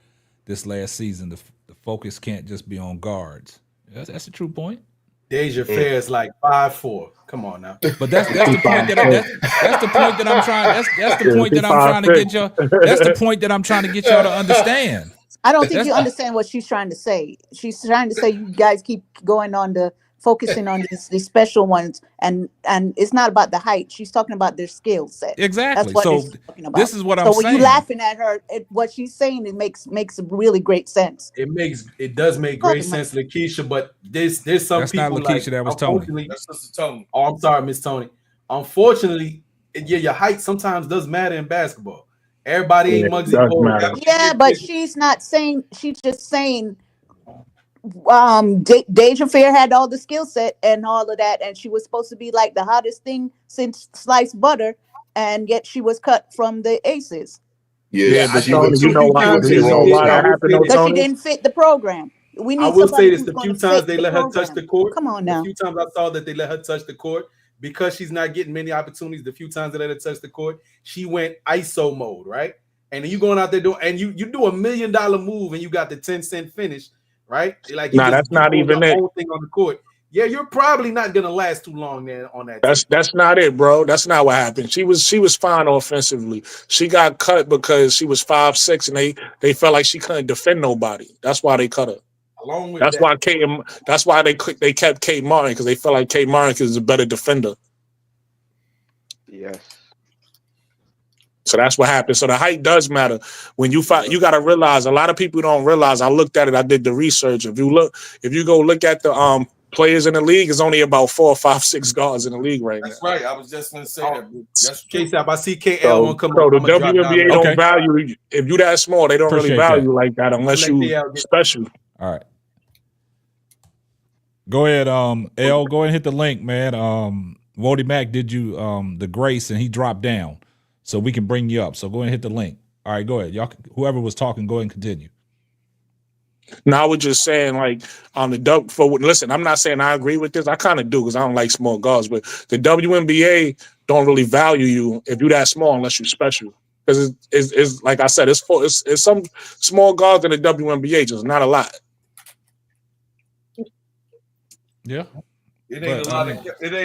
this last season? The focus can't just be on guards. That's a true point. Deja Fair is like 5'4". Come on now. But that's the point that's the point that I'm trying. That's the point that I'm trying to get y'all. That's the point that I'm trying to get y'all to understand. I don't think you understand what she's trying to say. She's trying to say you guys keep going on the focusing on these special ones, and it's not about the height. She's talking about their skill set. Exactly. That's what So she's talking about. this is what so I'm when saying. you laughing at her, what she's saying, it makes really great sense. It does make great sense, Lakeisha, but there's some That's not people Lakeisha, like, that was Tony. unfortunately, That's Sister Tony. Oh, I'm sorry, Miss Tony. Unfortunately, yeah, your height sometimes does matter in basketball. Everybody ain't Muggsy Bogues. Yeah, but she's not saying. She's just saying. Deja Fair had all the skill set and all of that, and she was supposed to be like the hottest thing since sliced butter, and yet she was cut from the Aces. Yeah, but she Tony, went you know why? went You to know the why wrong that happened, though, Because she Tony? didn't fit the program. We I need will somebody say this: who's the going few to times fit they the let her program. touch the court, Come on the now. few times I saw that they let her touch the court, because she's not getting many opportunities. The few times they let her touch the court, she went ISO mode, right? And then you going out there doing, and you do $1 million move, and you got the 10-cent finish, right? Like you Nah, just that's not doing even your it. own thing on the court. Yeah, you're probably not gonna last too long there on that team. That's not it, bro. That's not what happened. She was fine offensively. She got cut because she was 5'6", and they felt like she couldn't defend nobody. That's why they cut her. Along with That's that, why That's why they kept Kate Martin, because they felt like Kate Martin is a better defender. Yes. So that's what happened. So the height does matter. When you find, you got to realize, a lot of people don't realize. I looked at it. I did the research. If you go look at the players in the league, it's only about 4, 5, 6 guards in the league right now. That's right. I was just going to say that. That's true. K-Sap, I see KL So, won't come so up. the I'm gonna drop down. WNBA don't value, if you that small, they don't Appreciate really value that. like that unless Let you KL get- special. All right. Go ahead, L. Go ahead and hit the link, man. Wody Mack did you the grace, and he dropped down, so we can bring you up. So go ahead and hit the link. All right, go ahead. Y'all, whoever was talking, go ahead and continue. No, I was just saying, like, on the listen, I'm not saying I agree with this. I kind of do, because I don't like small guards, but the WNBA don't really value you if you're that small unless you're special. Because it's like I said, it's some small guards in the WNBA, just not a lot. Yeah. It ain't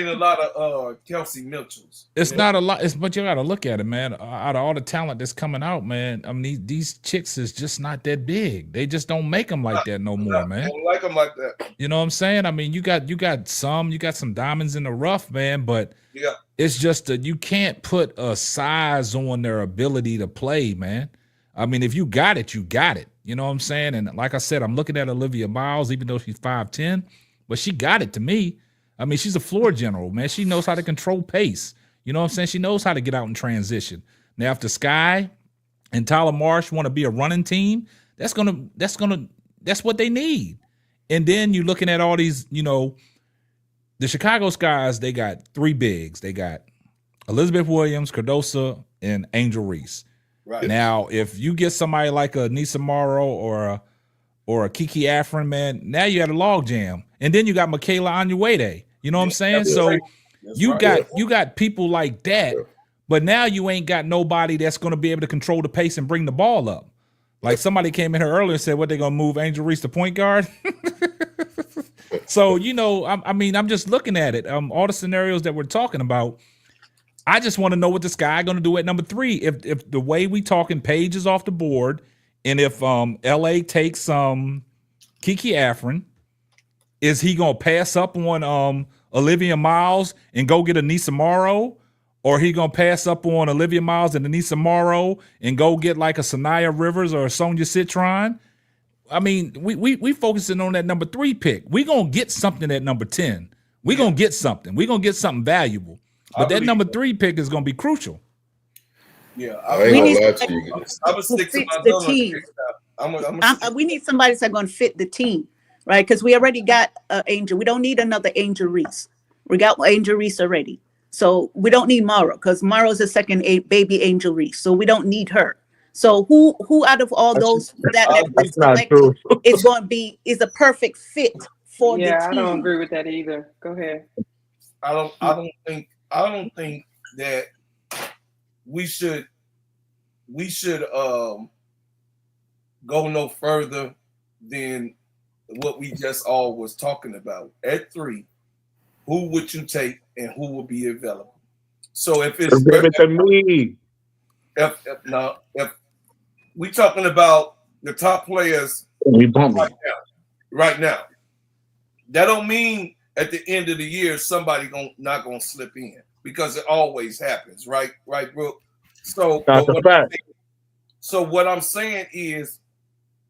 a lot of Kelsey Mitchells. It's not a lot. But you got to look at it, man. Out of all the talent that's coming out, man, I mean, these chicks is just not that big. They just don't make them like that no more, man. I don't like them like that. You know what I'm saying? I mean, you got some diamonds in the rough, man. But yeah, it's just that you can't put a size on their ability to play, man. I mean, if you got it, you got it. You know what I'm saying? And like I said, I'm looking at Olivia Miles, even though she's 5'10", but she got it to me. I mean, she's a floor general, man. She knows how to control pace. You know what I'm saying? She knows how to get out and transition. Now, if the Sky and Tyler Marsh want to be a running team, that's what they need. And then you're looking at all these, the Chicago Skies, they got 3 bigs. They got Elizabeth Williams, Cardosa, and Angel Reese. Right. Now, if you get somebody like a Nisa Morrow or a Kiki Afrin, man, now you got a log jam. And then you got Michaela Onyeawede. You know what I'm saying? So you got people like that, but now you ain't got nobody that's going to be able to control the pace and bring the ball up. Like somebody came in here earlier and said, what, they going to move Angel Reese to point guard? So, I mean, I'm just looking at it. All the scenarios that we're talking about, I just want to know what this guy going to do at number 3. If the way we talking, Paige is off the board, and if LA takes Kiki Afrin, is he going to pass up on Olivia Miles and go get Anissa Morrow? Or he going to pass up on Olivia Miles and Anissa Morrow and go get like a Sanaya Rivers or a Sonia Citron? I mean, we focusing on that number 3 pick. We going to get something at number 10. We going to get something. We going to get something valuable. But that number 3 pick is going to be crucial. Yeah. I ain't gonna lie to you. I'm going to stick to my the team. We need somebody that's going to fit the team. Right, because we already got Angel. We don't need another Angel Reese. We got Angel Reese already, so we don't need Morrow because Morrow's the second baby Angel Reese, so we don't need her. So who out of all those that was selected is a perfect fit for the team? I don't agree with that either. Go ahead. I don't think that we should go no further than what we just all was talking about. At 3, who would you take and who will be available? So if it's if we talking about the top players right now, that don't mean at the end of the year, somebody not gonna slip in because it always happens, right? Right, Brooke? So, That's a fact. what I'm saying is,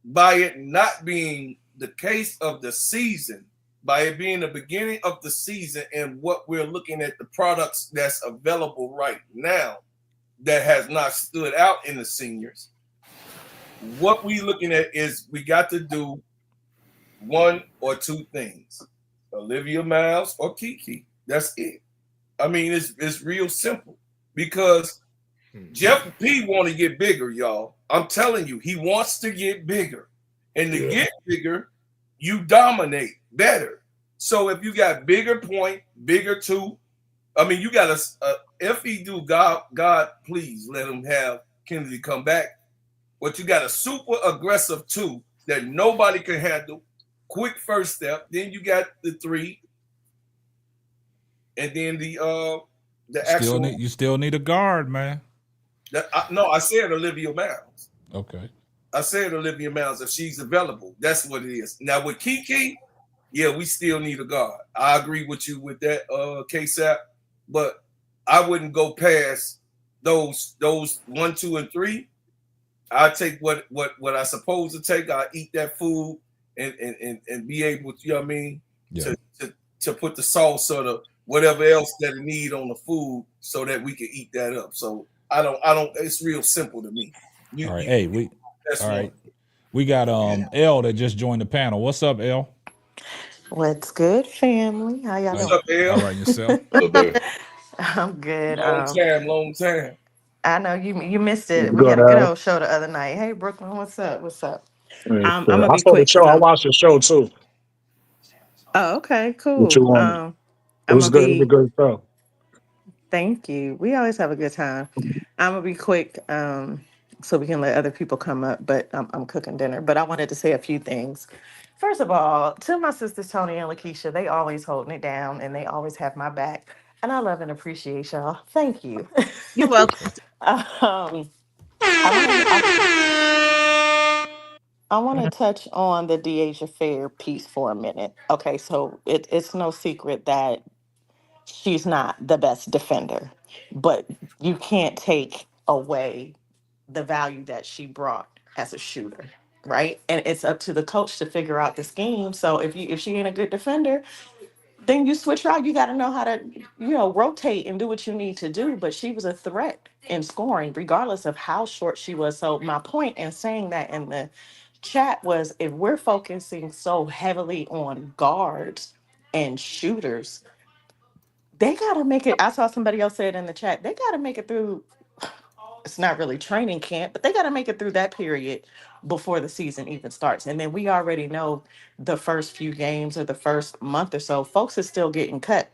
by it not being the case of the season, by it being the beginning of the season, and what we're looking at, the products that's available right now that has not stood out in the seniors, what we looking at is we got to do one or two things: Olivia Miles or Kiki. That's it. I mean, it's real simple because Jeff P want to get bigger, y'all. I'm telling you, he wants to get bigger, and to get bigger, you dominate better. So if you got bigger point, bigger two, I mean, you got if he do, God, please let him have Kennedy come back. But you got a super aggressive two that nobody can handle. Quick first step. Then you got the three, and then the actual. You still need a guard, man. No, I said Olivia Miles. Okay. I said Olivia Miles if she's available. That's what it is. Now with Kiki, yeah, we still need a guard. I agree with you with that, KSAP, but I wouldn't go past those 1, 2, and 3. I take what I supposed to take. I eat that food and be able to, you know what I mean, to put the sauce or the whatever else that it need on the food so that we can eat that up. So I don't. It's real simple to me. All right, we got L that just joined the panel. What's up, L? What's good, family? How y'all doing? What's up, L? All right, yourself. I'm good. Long time. I know you missed it. We Good, had a good old show the other night. Hey, Brooklyn, what's up? What's up? I'm gonna I be saw the quick. show. I watched the show too. Oh, okay, What you cool. want? It I'm was gonna good. It was a be. good show. Thank you. We always have a good time. I'm gonna be quick, so we can let other people come up. But I'm cooking dinner. But I wanted to say a few things. First of all, to my sisters Tony and Lakeisha, they always holding it down and they always have my back. And I love and appreciate y'all. Thank you. You're welcome. um, I want to touch on the DeAsia Fair piece for a minute. Okay, so it's no secret that she's not the best defender, but you can't take away the value that she brought as a shooter, right? And it's up to the coach to figure out the scheme. So if she ain't a good defender, then you switch her out. You got to know how to, rotate and do what you need to do. But she was a threat in scoring, regardless of how short she was. So my point in saying that in the chat was, if we're focusing so heavily on guards and shooters, they got to make it. I saw somebody else say it in the chat. They got to make it through. It's not really training camp, but they got to make it through that period before the season even starts. And then we already know the first few games or the first month or so, folks are still getting cut.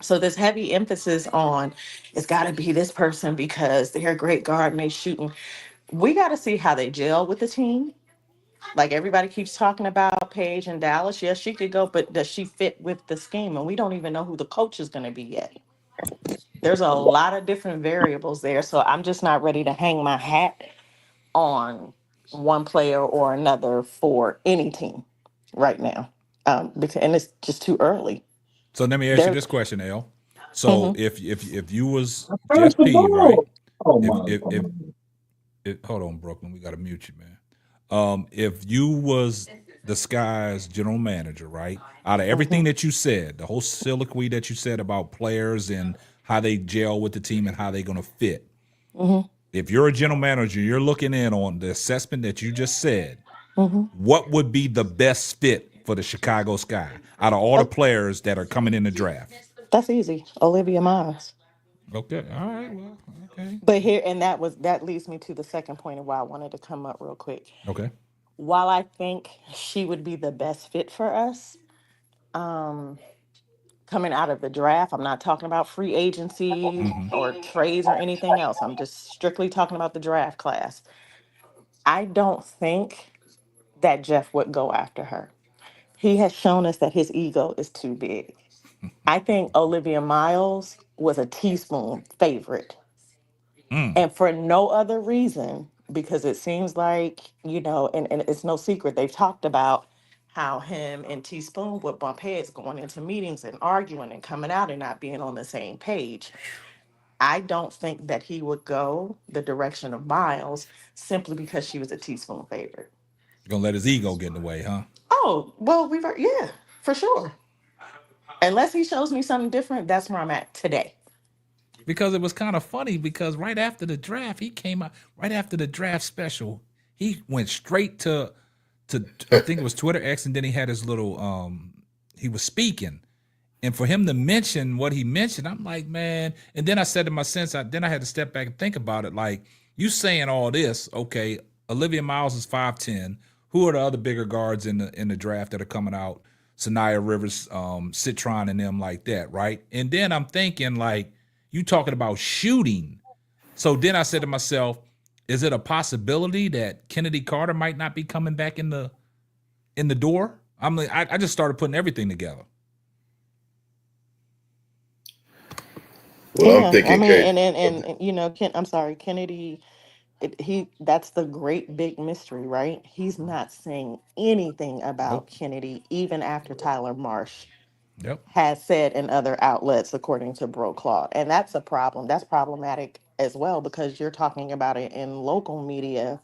So this heavy emphasis on it's got to be this person because they're a great guard and they shooting. We got to see how they gel with the team. Like everybody keeps talking about Paige and Dallas. Yes, she could go, but does she fit with the scheme? And we don't even know who the coach is going to be yet. There's a lot of different variables there. So I'm just not ready to hang my hat on one player or another for any team right now. And it's just too early. So let me ask you this question, L. So Mhm. if you was Jeff P, right? Oh If hold on, Brooklyn, we gotta mute you, man. If you was the Sky's general manager, right? Out of everything that you said, the whole soliloquy that you said about players and how they gel with the team and how they're gonna fit. Mhm. If you're a general manager, you're looking in on the assessment that you just said. Mhm. What would be the best fit for the Chicago Sky out of all the players that are coming in the draft? That's easy. Olivia Miles. Okay. All right. Well, okay. But here, and that leads me to the second point of why I wanted to come up real quick. Okay. While I think she would be the best fit for us, um, coming out of the draft, I'm not talking about free agency or trades or anything else. I'm just strictly talking about the draft class. I don't think that Jeff would go after her. He has shown us that his ego is too big. I think Olivia Miles was a teaspoon favorite. And for no other reason, because it seems like, and it's no secret, they've talked about how him and Teaspoon would bump heads going into meetings and arguing and coming out and not being on the same page. I don't think that he would go the direction of Miles simply because she was a Teaspoon favorite. Gonna let his ego get in the way, huh? Oh, well, yeah, for sure. Unless he shows me something different, that's where I'm at today. Because it was kind of funny because right after the draft, he came out right after the draft special. He went straight to I think it was Twitter X, and then he had his little he was speaking. And for him to mention what he mentioned, I'm like, man. And then I said to my sense, then I had to step back and think about it. Like, you saying all this, okay, Olivia Miles is 5'10". Who are the other bigger guards in the draft that are coming out? Sanaya Rivers, Citron, and them like that, right? And then I'm thinking, like, you talking about shooting. So then I said to myself, is it a possibility that Kennedy Carter might not be coming back in the door? I'm like, I just started putting everything together. Well, Yeah, I'm thinking, I mean, and you know, I'm sorry, Kennedy. That's the great big mystery, right? He's not saying anything about Kennedy, even after Tyler Marsh has said in other outlets, according to Broclaw. And that's a problem. That's problematic as well, because you're talking about it in local media,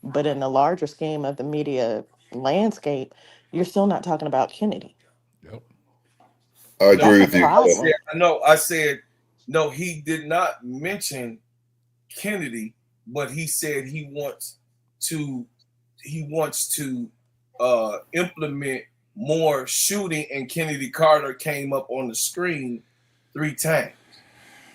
but in the larger scheme of the media landscape, you're still not talking about Kennedy. I agree with you. I said, no, he did not mention Kennedy, but he said he wants to implement more shooting, and Kennedy Carter came up on the screen 3 times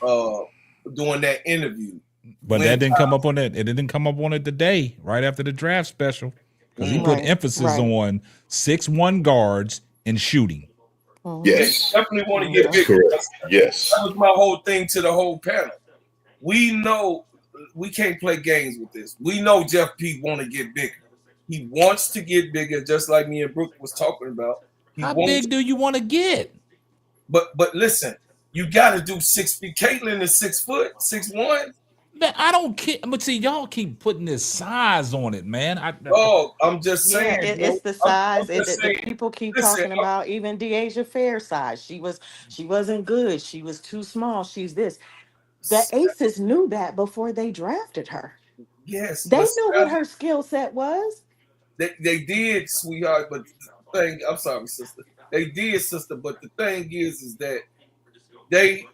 during that interview. But that didn't come up on it. It didn't come up on it today, right after the draft special, because he put emphasis on 6'1" guards and shooting. Yes, they definitely want to get bigger. Yes, that was my whole thing to the whole panel. We know we can't play games with this. We know Jeff P want to get bigger. He wants to get bigger, just like me and Brooke was talking about. How big do you want to get? But listen, you got to do 6 feet. Caitlin is 6 foot, 6'1". Man, I don't care. But see, y'all keep putting this size on it, man. I'm just saying. Yeah, it's the size. The people keep talking about even DeAsia Fair size. She wasn't good. She was too small. She's this. The Aces knew that before they drafted her. Yes, they knew what her skill set was. They did, sweetheart. But the thing, I'm sorry, sister. They did, sister. But the thing is that they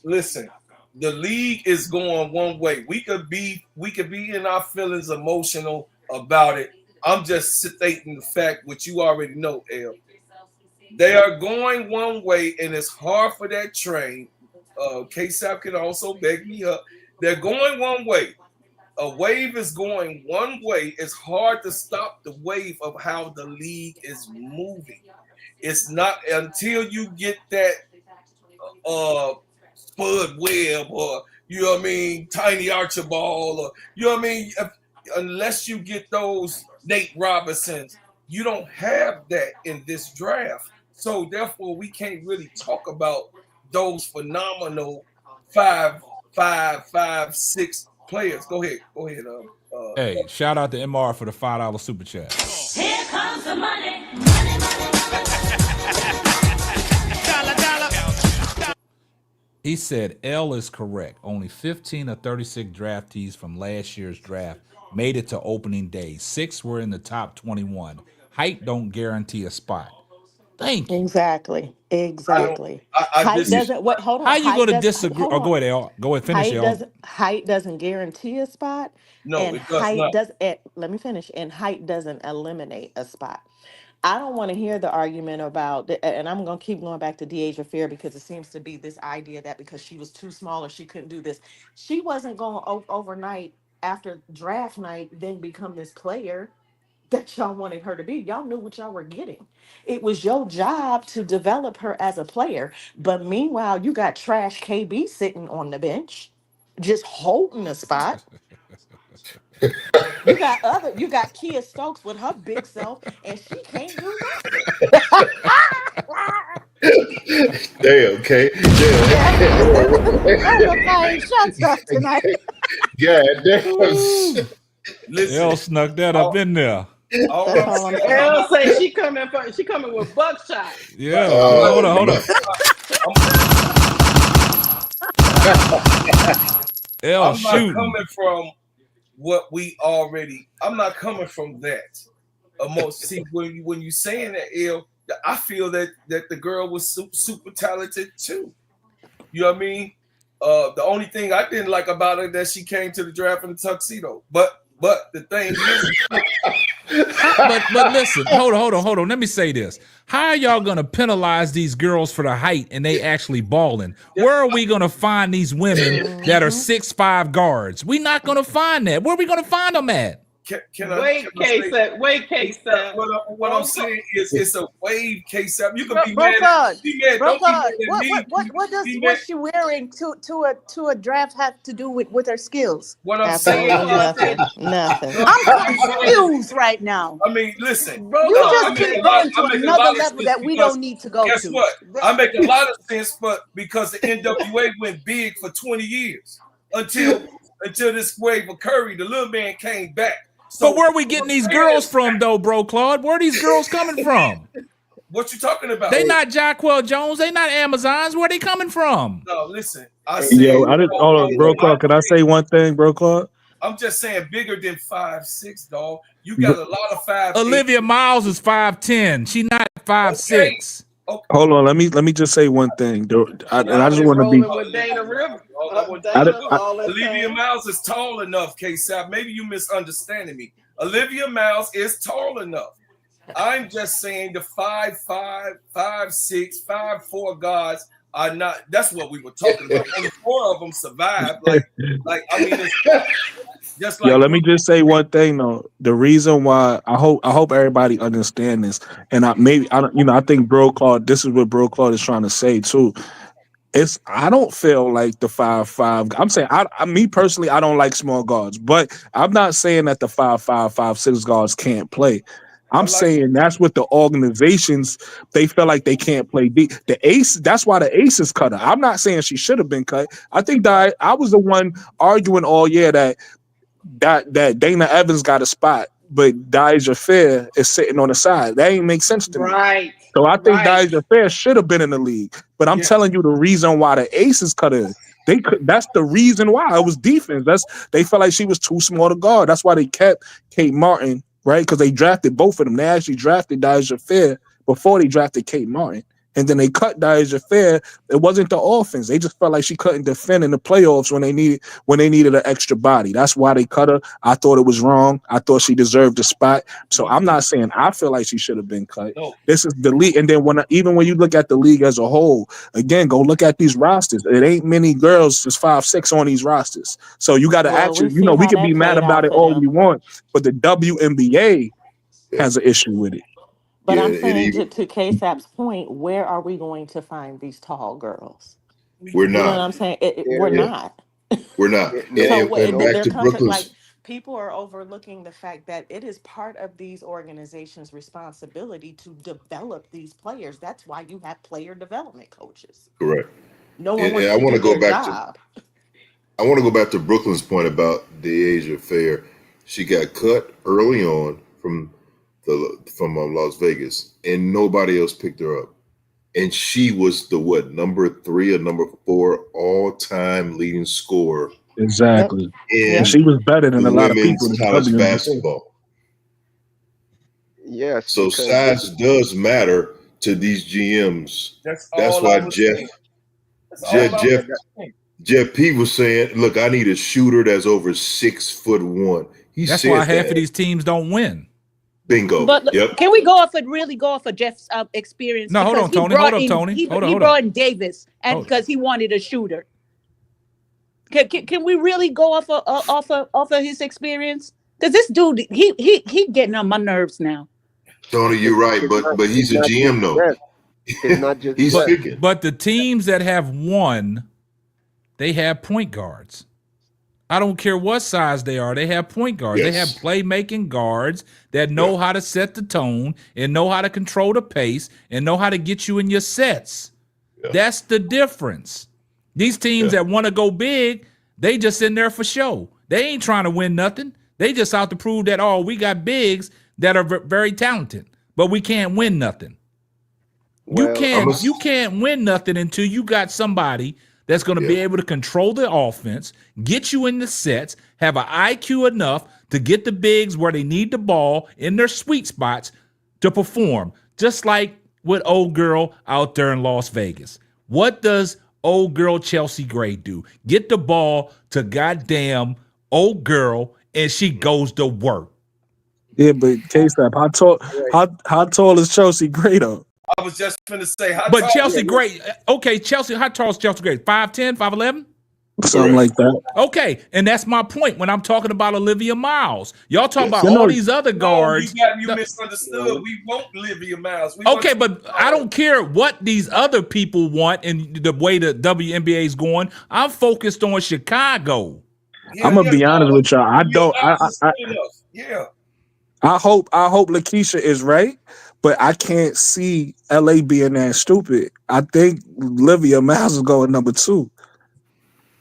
listen. The league is going one way. We could be in our feelings emotional about it. I'm just stating the fact, which you already know, El. They are going one way, and it's hard for that train. K-Sap can also back me up. They're going one way. A wave is going one way. It's hard to stop the wave of how the league is moving. It's not until you get that Spud Webb, or you know what I mean, Tiny Archibald, or you know what I mean, unless you get those Nate Robinsons, you don't have that in this draft. So therefore, we can't really talk about those phenomenal 5'5", 5'6" players. Go ahead. Hey, shout out to MR for the $5 super chat. Here comes the money. He said L is correct. Only 15 of 36 draftees from last year's draft made it to opening day. 6 were in the top 21. Height don't guarantee a spot. Thank you. Exactly. Height doesn't. What? Hold on. How you going to disagree? Oh, go ahead, L. Go ahead. Finish, L. Height doesn't guarantee a spot. No, and it does height not. Let me finish. And height doesn't eliminate a spot. I don't want to hear the argument about, and I'm going to keep going back to DeAsia Fair, because it seems to be this idea that because she was too small or she couldn't do this, she wasn't going overnight after draft night then become this player that y'all wanted her to be. Y'all knew what y'all were getting. It was your job to develop her as a player. But meanwhile, you got trash KB sitting on the bench, just holding a spot. You got Kia Stokes with her big self, and she can't do nothing. Damn, okay. I'm shots off tonight. Yeah, damn. L snuck that up in there. That's all I'm saying. Elle say she coming with buckshot. Yeah. Oh, hold on. I'm not coming from what we already. I'm not coming from that. See, when you saying that, Elle, I feel that the girl was super talented too. You know what I mean? The only thing I didn't like about her that she came to the draft in a tuxedo. But the thing is, but listen, hold on. Let me say this: how are y'all gonna penalize these girls for the height and they actually balling? Where are we gonna find these women that are 6'5" guards? We're not gonna find that. Where are we gonna find them at? Wait, K-Sap. What I'm saying is it's a wave, K-Sap. You can be Bro mad. Claude, Don't be mad at me. what does what she wearing to a draft have to do with her skills? What I'm saying Absolutely nothing. I'm confused right now. I mean, listen. You just keep going to another level that we don't need to go to. Guess what? I make a lot of sense, but because the NWA went big for 20 years until this wave of Curry, the little man came back. So but where are we getting these girls from, though, bro, Claude? Where are these girls coming from? What you talking about? They not Jacquel Jones. They not Amazons. Where they coming from? No, listen. Hold on, bro, Claude. Can I say one thing, bro, Claude? I'm just saying bigger than 5'6", dog. You got a lot of 5'8". Olivia Miles is 5'10". She not 5'6". Okay. Hold on, let me just say one thing. I just want to be. With Dana River. Olivia Miles is tall enough, K-Sap. Maybe you misunderstanding me. Olivia Miles is tall enough. I'm just saying the 5'5", 5'6", 5'4" guards are not. That's what we were talking about. Only 4 of them survived. Like I mean, it's just like. Yo, let me just say one thing though. The reason why I hope everybody understand this, and I think Bro Claude. This is what Bro Claude is trying to say too. I don't feel like the 5'5". I'm saying me personally, I don't like small guards, but I'm not saying that the 5'5", 5'6" guards can't play. I'm saying that's what the organizations, they feel like they can't play deep. The ace, that's why the Aces cut her. I'm not saying she should have been cut. I think that I was the one arguing all year that Dana Evans got a spot, but Deja Fair is sitting on the side. That ain't make sense to me. Right. So I think Deja Fair should have been in the league. But I'm telling you the reason why the Aces cut her. That's the reason why. It was defense. They felt like she was too small to guard. That's why they kept Kate Martin, right? Because they drafted both of them. They actually drafted Deja Fair before they drafted Kate Martin. And then they cut Deja Fair. It wasn't the offense. They just felt like she couldn't defend in the playoffs when they needed an extra body. That's why they cut her. I thought it was wrong. I thought she deserved a spot. So I'm not saying I feel like she should have been cut. No. This is the league. And then even when you look at the league as a whole, again, go look at these rosters. It ain't many girls just 5'6" on these rosters. So you got to actually, we can be mad about it all we want, but the WNBA has an issue with it. But I'm saying to K-Sap's point, where are we going to find these tall girls? We're not. You know what I'm saying? We're not. We're not. And back to Brooklyn's. Like, people are overlooking the fact that it is part of these organizations' responsibility to develop these players. That's why you have player development coaches. Correct. No one wants to do their job. I want to go back to Brooklyn's point about the Asia Fair. She got cut early on from Las Vegas, and nobody else picked her up. And she was the number 3 or number 4 all-time leading scorer. Exactly. And she was better than a lot of people in college basketball. Yes. So size does matter to these GMs. That's why Jeff P was saying, "Look, I need a shooter that's over 6'1". That's why half of these teams don't win. Bingo. But can we really go off of Jeff's experience? No, hold on, Tony. He brought in Davis, and because he wanted a shooter. Can we really go off of his experience? Because this dude, he getting on my nerves now. Tony, you're right, but he's a GM though. It's not just he's picking. But the teams that have won, they have point guards. I don't care what size they are. They have point guards. Yes. They have playmaking guards that know how to set the tone and know how to control the pace and know how to get you in your sets. Yeah. That's the difference. These teams that want to go big, they just in there for show. They ain't trying to win nothing. They just out to prove that, we got bigs. that are very talented, but we can't win nothing. Well, you can't win nothing until you got somebody that's going to be able to control the offense, get you in the sets, have an IQ enough to get the bigs where they need the ball in their sweet spots to perform. Just like with old girl out there in Las Vegas. What does old girl Chelsea Gray do? Get the ball to goddamn old girl, and she goes to work. Yeah, but K-Step, how tall is Chelsea Gray though? I was just gonna say, how But tall Chelsea is Gray, okay, Chelsea, how tall is Chelsea Gray? 5'10", 5'11"? Something like that. Okay, and that's my point when I'm talking about Olivia Miles. Y'all talk about all these other guards. You misunderstood. We want Olivia Miles. Okay, but I don't care what these other people want and the way the WNBA is going. I'm focused on Chicago. I'm gonna be honest with y'all. I don't. Yeah. I hope Lakeisha is right, but I can't see LA being that stupid. I think Olivia Miles is going number 2.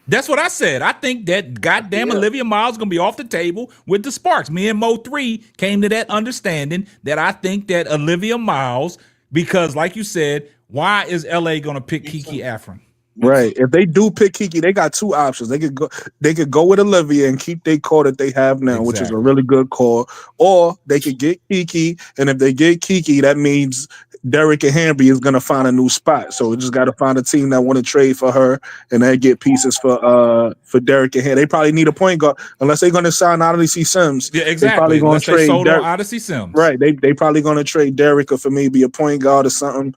That's what I said. I think that goddamn Olivia Miles is going to be off the table with the Sparks. Me and Mo 3 came to that understanding that I think that Olivia Miles, because like you said, why is LA going to pick Kiki Afrin? Right. If they do pick Kiki, they got 2 options. They could go with Olivia and keep their core that they have now, which is a really good core, or they could get Kiki, and if they get Kiki, that means Derek and Henry is gonna find a new spot. So we just gotta find a team that want to trade for her and then get pieces for Derek and Henry. They probably need a point guard unless they're gonna sign Odyssey Sims. Yeah, exactly. They probably gonna trade Odyssey Sims. Right. They probably gonna trade Derek for maybe a point guard or something.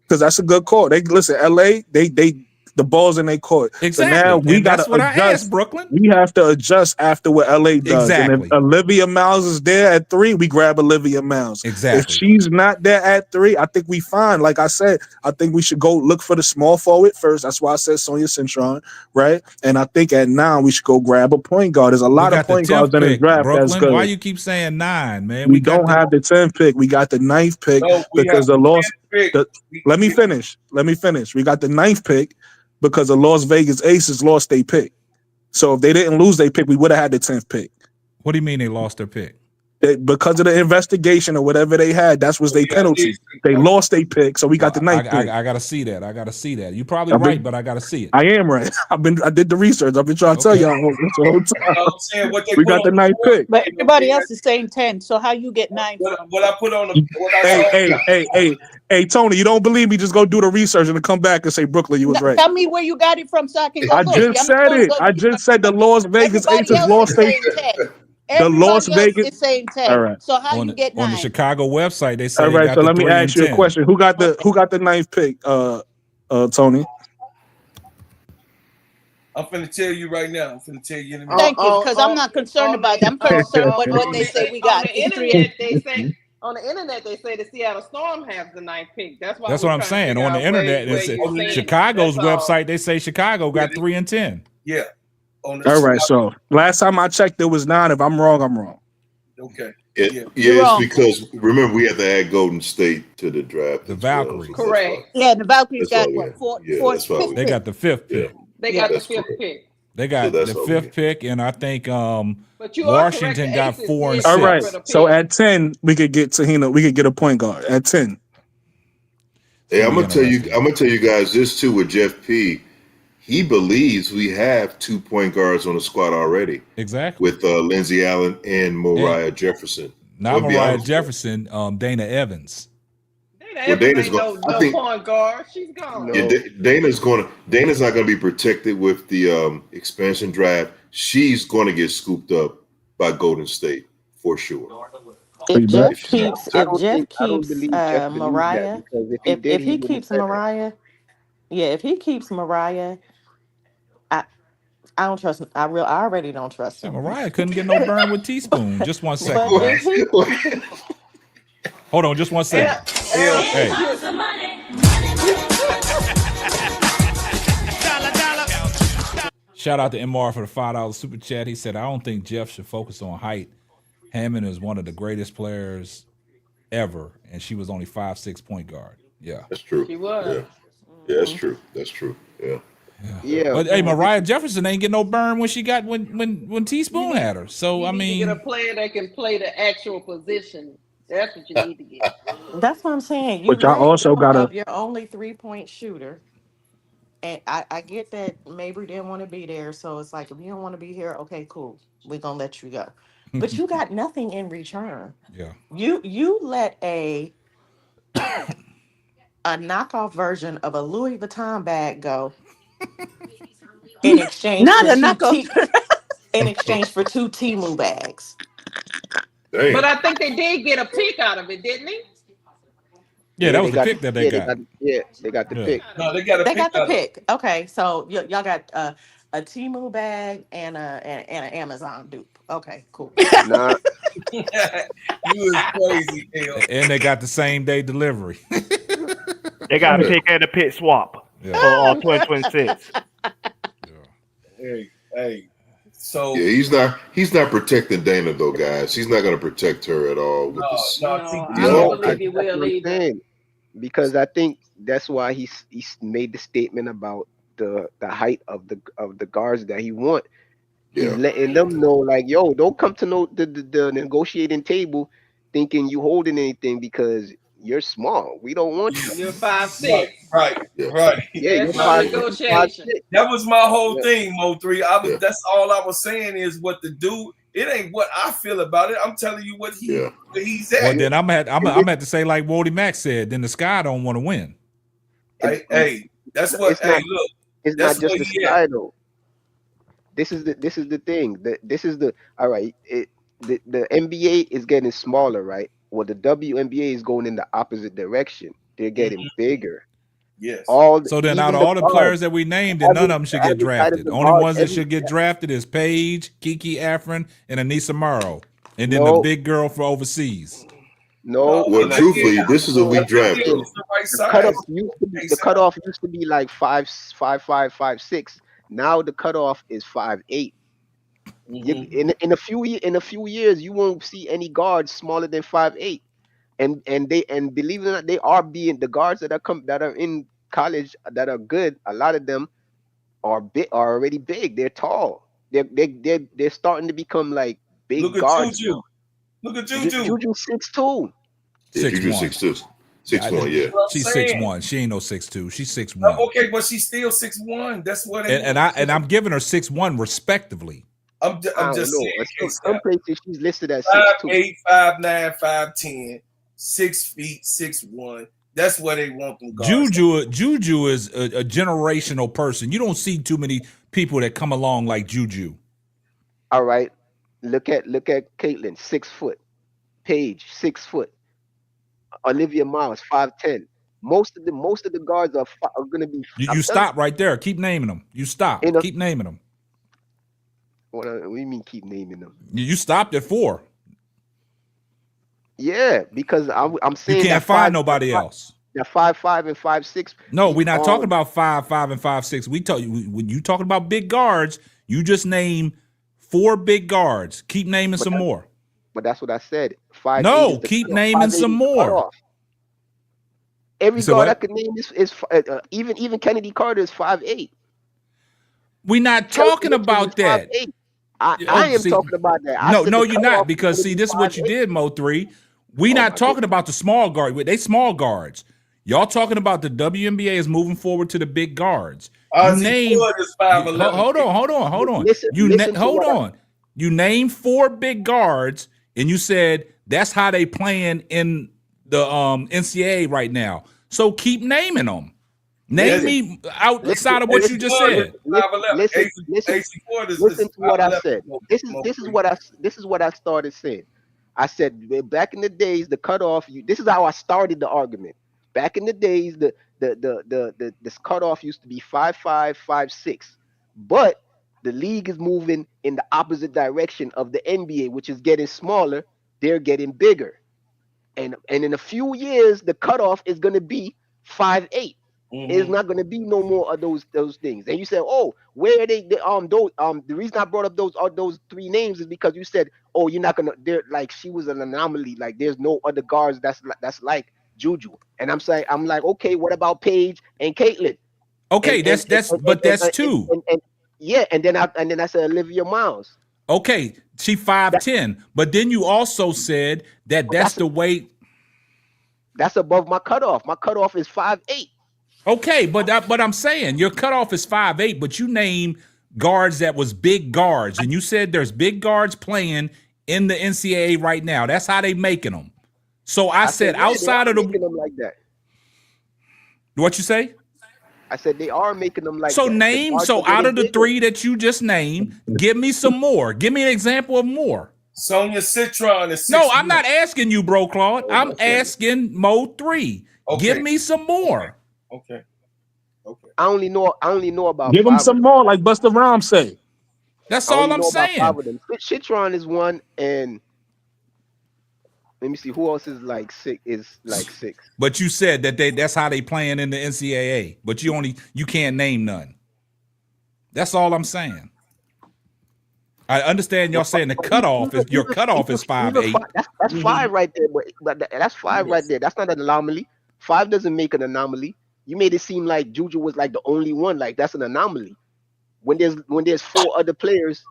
Because that's a good call. They listen, LA, the ball's in their court. Exactly. So now we got to what adjust. I asked, Brooklyn. We have to adjust after what LA does. Exactly. And if Olivia Miles is there at 3, we grab Olivia Miles. Exactly. If she's not there at 3, I think we fine. Like I said, I think we should go look for the small forward first. That's why I said Sonia Cintron, right? And I think at 9 we should go grab a point guard. There's a lot of point guards in the draft. Brooklyn, that's good. why you keep saying 9, man? We don't have the 10th pick. We got the 9th pick because the loss. Let me finish. We got the 9th pick because the Las Vegas Aces lost their pick. So if they didn't lose their pick, we would have had the 10th pick. What do you mean they lost their pick? Because of the investigation or whatever they had, that's was their penalty. They lost their pick, so we got the 9th pick. I gotta see that. You're probably right, but I gotta see it. I am right. I did the research. I've been trying to tell y'all the whole time. We got the 9th pick. But everybody else is saying 10. So how you get 9? What I put on the Hey, Tony, you don't believe me? Just go do the research and then come back and say, Brooklyn, you was right. Tell me where you got it from so I can go I look. just said it. I just said the Las Vegas Aces lost their the Las Vegas is saying 10. All right. So how you get 9? On the Chicago website, they say. All right. So let me ask you a question. Who got the 9th pick? Tony. I'm finna tell you right now. I'm finna tell you in a minute. Thank you, because I'm not concerned about that. I'm concerned with what they say we got. On the internet, they say the Seattle Storm has the 9th pick. That's why. That's what I'm saying. On the internet, Chicago's website, they say Chicago got 3 and 10. Yeah. All right. So last time I checked, it was 9. If I'm wrong, I'm wrong. Okay. It's because remember we have to add Golden State to the draft. The Valkyries. Correct. Yeah, the Valkyries got what? 4th. They got the 5th pick. They got the 5th pick. They got the 5th pick, and I think Washington got 4 and 6. All right. So at 10, we could get Tahina. We could get a point guard at 10. Hey, I'm gonna tell you guys this too with Jeff P. He believes we have 2 point guards on the squad already. Exactly. With Lindsey Allen and Mariah Jefferson. Not Mariah Jefferson, Dana Evans. Dana's going. No point guard. She's gone. Yeah, Dana's not going to be protected with the expansion draft. She's going to get scooped up by Golden State for sure. If Jeff keeps Mariah, if he keeps Mariah, if he keeps Mariah, I don't trust him. I already don't trust him. Mariah couldn't get no burn with teaspoon. Just 1 second. Hold on, just 1 second. Hey. Shout out to MR for the $5 super chat. He said, I don't think Jeff should focus on height. Hammond is one of the greatest players ever, and she was only 5'6" point guard. Yeah. That's true. She was. Yeah, that's true. That's true. Yeah. But hey, Mariah Jefferson ain't get no burn when Teaspoon had her. So I mean, get a player that can play the actual position That's what you need to get. That's what I'm saying. You But y'all let also go gotta. of your only 3-point shooter. And I get that Mabry didn't want to be there. So it's like, if you don't want to be here, okay, cool. We're going to let you go. But you got nothing in return. Yeah. You let a knockoff version of a Louis Vuitton bag go in exchange Not for a knuckle. in exchange for 2 Timu bags. But Damn. I think they did get a pick out of it, didn't they? Yeah, that was the pick that they got. They got the Yeah. pick. No, they got a They pick got the out of pick. Okay, so y'all got a Timu bag and an Amazon dupe. Okay, cool. Nah, it. You is crazy, hell. And they got the same day delivery. They got a pick and a pit swap Yeah. for 2026. Hey. So Yeah, he's not protecting Dana though, guys. He's not going to protect her at all with this. No, He's I not don't believe protecting. he that's will what I'm either. saying. Because I think that's why he's made the statement about the height of the guards that he want. He's Yeah. letting them know, like, yo, don't come to the negotiating table thinking you holding anything because you're small. We don't want you. You're 5'6". Right. Yeah, you're That's no 5'6", negotiation. 5'6". That was my whole Yeah. thing, Mo3. Yeah. That's all I was saying is what to do. It ain't what I feel about it. I'm telling you what where he's at. Well, then I'm at to say like Wody Mack said. Then the Sky don't want to win. Hey, that's what. It's not, look, it's that's not just where the he at. sky though. This is the thing. This is the all right. The NBA is getting smaller, right? Well, the WNBA is going in the opposite direction. They're getting bigger. Yes. So then out of all the players that we named, then none of them should get drafted. The only ones that should get drafted is Paige, Kiki Afrin, and Anissa Morrow. And then the big girl for overseas. No. Well, truthfully, this is a weak draft though. The cutoff used to be like 5'5", 5'6". Now the cutoff is 5'8". In a few years, you won't see any guards smaller than 5'8". And believe it or not, they are being the guards that are in college that are good. A lot of them are already big. They're tall. They're starting to become like big Look at guards. Juju. Look at Juju. Juju 6'2". Yeah, Juju 6'2". 6'1", yeah. She's 6'1". She ain't no 6'2". She's 6'1". Okay, but she's still 6'1". That's what. And I'm giving her 6'1" respectively. I'm just saying. Some places she's listed as 5'8", 5'9", 5'10", 6 feet, 6'1". That's where they want them guards. Juju is a generational person. You don't see too many people that come along like Juju. All right, look at Caitlin, 6 foot. Paige, 6 foot. Olivia Miles, 5'10". Most of the guards are going to be. You stop right there. Keep naming them. You stop. Keep naming them. What do you mean keep naming them? You stopped at 4. Yeah, because I'm saying you can't find nobody else. They're 5'5" and 5'6". No, we're not talking about 5'5" and 5'6". We tell you when you talking about big guards, you just name 4 big guards. Keep naming some more. But that's what I said. 5'8". No, keep naming some more. Every guard I could name is even Kennedy Carter is 5'8". We're not talking about that. I am talking about that. No, you're not, because see, this is what you did, Mo3. We're not talking about the small guard. They small guards. Y'all talking about the WNBA is moving forward to the big guards. You name. Hold on. Hold on. You named 4 big guards, and you said that's how they playing in the NCAA right now. So keep naming them. Name me outside of what you just said. Listen to what I said. This is what I started saying. I said back in the days, the cutoff. This is how I started the argument. Back in the days, this cutoff used to be 5'5", 5'6", but the league is moving in the opposite direction of the NBA, which is getting smaller. They're getting bigger, and in a few years, the cutoff is going to be 5'8". It's not going to be no more of those things. And you said, oh, where are they? The reason I brought up those 3 names is because you said, oh, you're not gonna. They're like she was an anomaly. Like there's no other guards that's like Juju. And I'm like, okay, what about Paige and Caitlin? Okay, that's 2. And then I said Olivia Miles. Okay, she 5'10", but then you also said that that's the weight. That's above my cutoff. My cutoff is 5'8". Okay, but I'm saying your cutoff is 5'8", but you name guards that was big guards, and you said there's big guards playing in the NCAA right now. That's how they making them. So I said yeah, outside of the making them like that. What you say? I said they are making them like so that. Name so out of the three that you just named, give me some more. Give me an example of more. Sonia Citron is 6'1". No, I'm not asking you, bro, Claude. I'm asking Mo 3. Okay. Give me some more. Okay. I only know about Give 5 him some of them. more, like Busta Rhymes say. That's I all only I'm know about saying. 5 of them. Citron is one, and let me see who else is like 6. But you said that that's how they playing in the NCAA. But you can't name none. That's all I'm saying. I understand y'all saying the cutoff is your cutoff is 5'8". That's 5 right there, but that's 5 right there. That's not an anomaly. 5 doesn't make an anomaly. You made it seem like Juju was like the only one. Like that's an anomaly. When there's 4 other players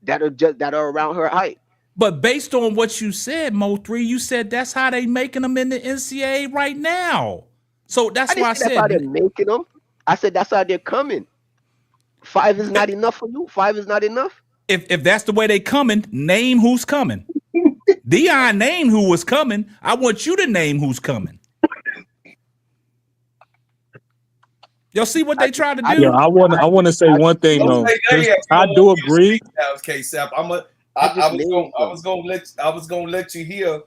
that are around her height. But based on what you said, Mo 3, you said that's how they making them in the NCAA right now. So that's why I said that's how they're making them. I said that's how they're coming. 5 is not enough for you. 5 is not enough. If that's the way they coming, name who's coming. Dion named who was coming. I want you to name who's coming. Y'all see what they try to do? Yeah, I want to say one thing though. I do agree. I was gonna let you hear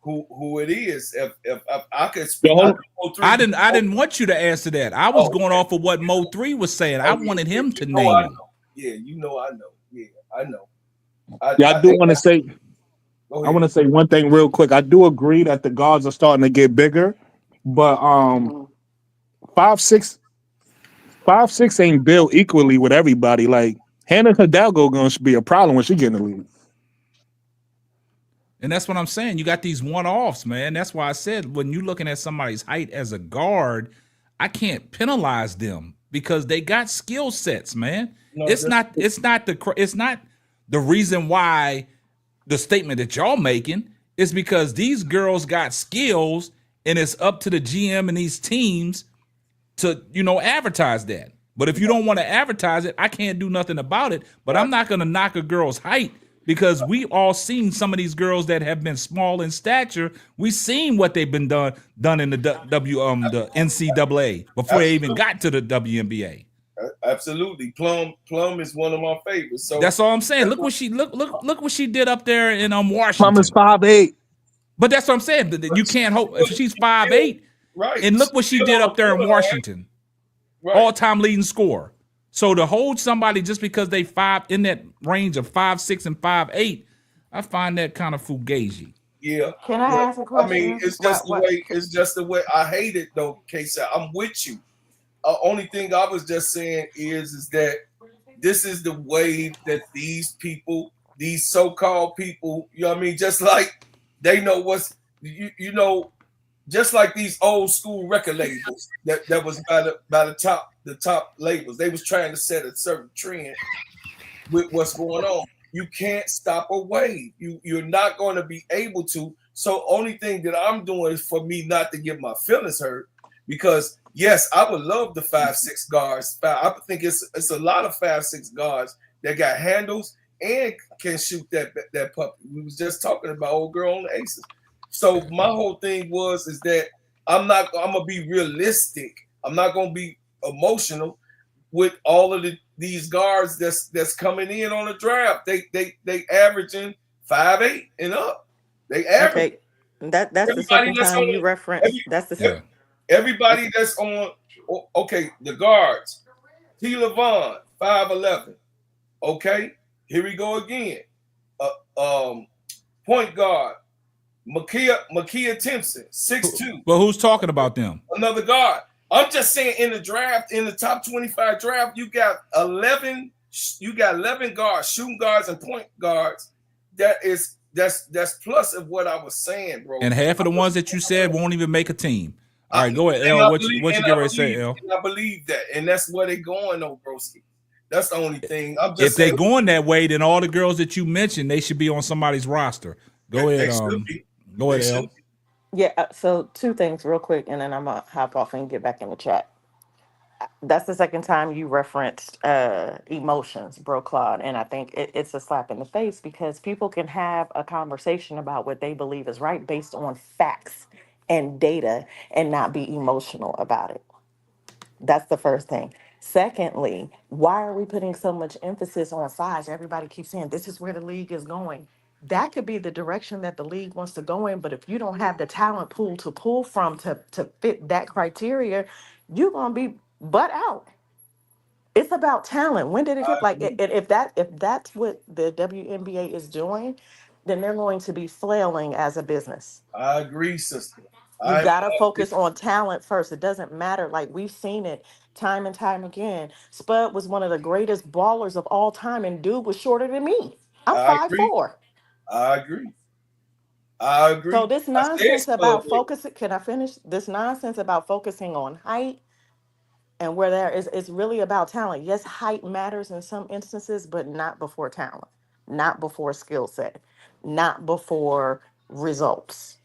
who it is. If I could speak, I didn't want you to answer that. I was going off of what Mo 3 was saying. I wanted him to name him. Yeah, I know. Yeah, I know. I do want to say. I want to say one thing real quick. I do agree that the guards are starting to get bigger, but 5'6" ain't built equally with everybody. Like Hannah Hidalgo going to be a problem when she get in the league. And that's what I'm saying. You got these one-offs, man. That's why I said when you're looking at somebody's height as a guard, I can't penalize them because they got skill sets, man. No, it's not the reason why the statement that y'all making is because these girls got skills and it's up to the GM and these teams to, advertise that. But if you don't want to advertise it, I can't do nothing about it. But I'm not going to knock a girl's height because we all seen some of these girls that have been small in stature. We seen what they've been done in the the NCAA before they even got to the WNBA. Absolutely, Plum is one of my favorites. So that's all I'm saying. Look what she did up there in Washington. Plum is 5'8". But that's what I'm saying. You can't hope if she's 5'8". Right. And look what she did up there in Washington. Right. All-time leading scorer. So to hold somebody just because they in that range of 5'6" and 5'8", I find that kind of fugazi. Yeah. Can I ask a question? I mean, it's just the way. It's just the way. I hate it though, K-Sap. I'm with you. Only thing I was just saying is that this is the way that these people, these so-called people, you know what I mean? Just like they know what's, just like these old school record labels that was by the top labels. They was trying to set a certain trend with what's going on. You can't stop a wave. You're not going to be able to. So only thing that I'm doing is for me not to get my feelings hurt, because yes, I would love the 5'6" guards. I think it's a lot of 5'6" guards that got handles and can shoot that puppy. We was just talking about old girl on the Aces. So my whole thing is that I'm gonna be realistic. I'm not gonna be emotional with all of these guards that's coming in on the draft. They averaging 5'8" and up. They average. Okay. That's the second time you referenced. Everybody that's on, the guards. T. Lavon, 5'11". Okay, here we go again. Point guard, Makia Timpson, 6'2". But who's talking about them? Another guard. I'm just saying in the draft, in the top 25 draft, you got 11 guards, shooting guards and point guards. That's plus of what I was saying, bro. And half of the ones that you said won't even make a team. All right, go ahead, L. What you get ready to say, L? I believe that, and that's where they're going, though, broski. That's the only thing. I'm just If they saying. going that way, then all the girls that you mentioned, they should be on somebody's roster. Go ahead, go ahead, El. Yeah, so two things real quick, and then I'm gonna hop off and get back in the chat. That's the second time you referenced emotions, bro, Claude, and I think it's a slap in the face because people can have a conversation about what they believe is right based on facts and data and not be emotional about it. That's the first thing. Secondly, why are we putting so much emphasis on size? Everybody keeps saying this is where the league is going. That could be the direction that the league wants to go in, but if you don't have the talent pool to pull from to fit that criteria, you're gonna be butt out. It's about talent. When did it get like if that's what the WNBA is doing, then they're going to be flailing as a business. I agree, sister. You gotta focus on talent first. It doesn't matter. Like we've seen it time and time again. Spud was one of the greatest ballers of all time, and dude was shorter than me. I'm 5'4". I agree. I agree. So this nonsense about focusing. Can I finish? This nonsense about focusing on height and where there is, it's really about talent. Yes, height matters in some instances, but not before talent, not before skill set, not before results.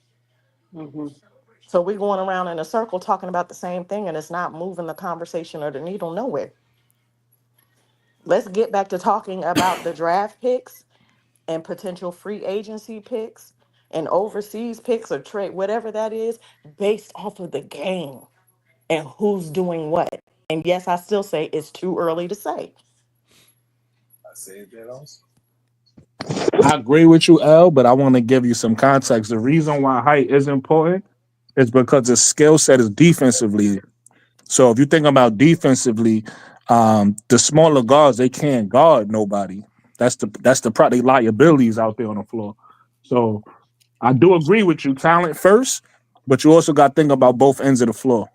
So we're going around in a circle talking about the same thing, and it's not moving the conversation or the needle nowhere. Let's get back to talking about the draft picks and potential free agency picks and overseas picks or trade, whatever that is, based off of the game and who's doing what. And yes, I still say it's too early to say. I said that also. I agree with you, El, but I want to give you some context. The reason why height is important is because the skill set is defensively. So if you think about defensively, the smaller guards, they can't guard nobody. That's the probably liabilities out there on the floor. So I do agree with you, talent first, but you also got to think about both ends of the floor.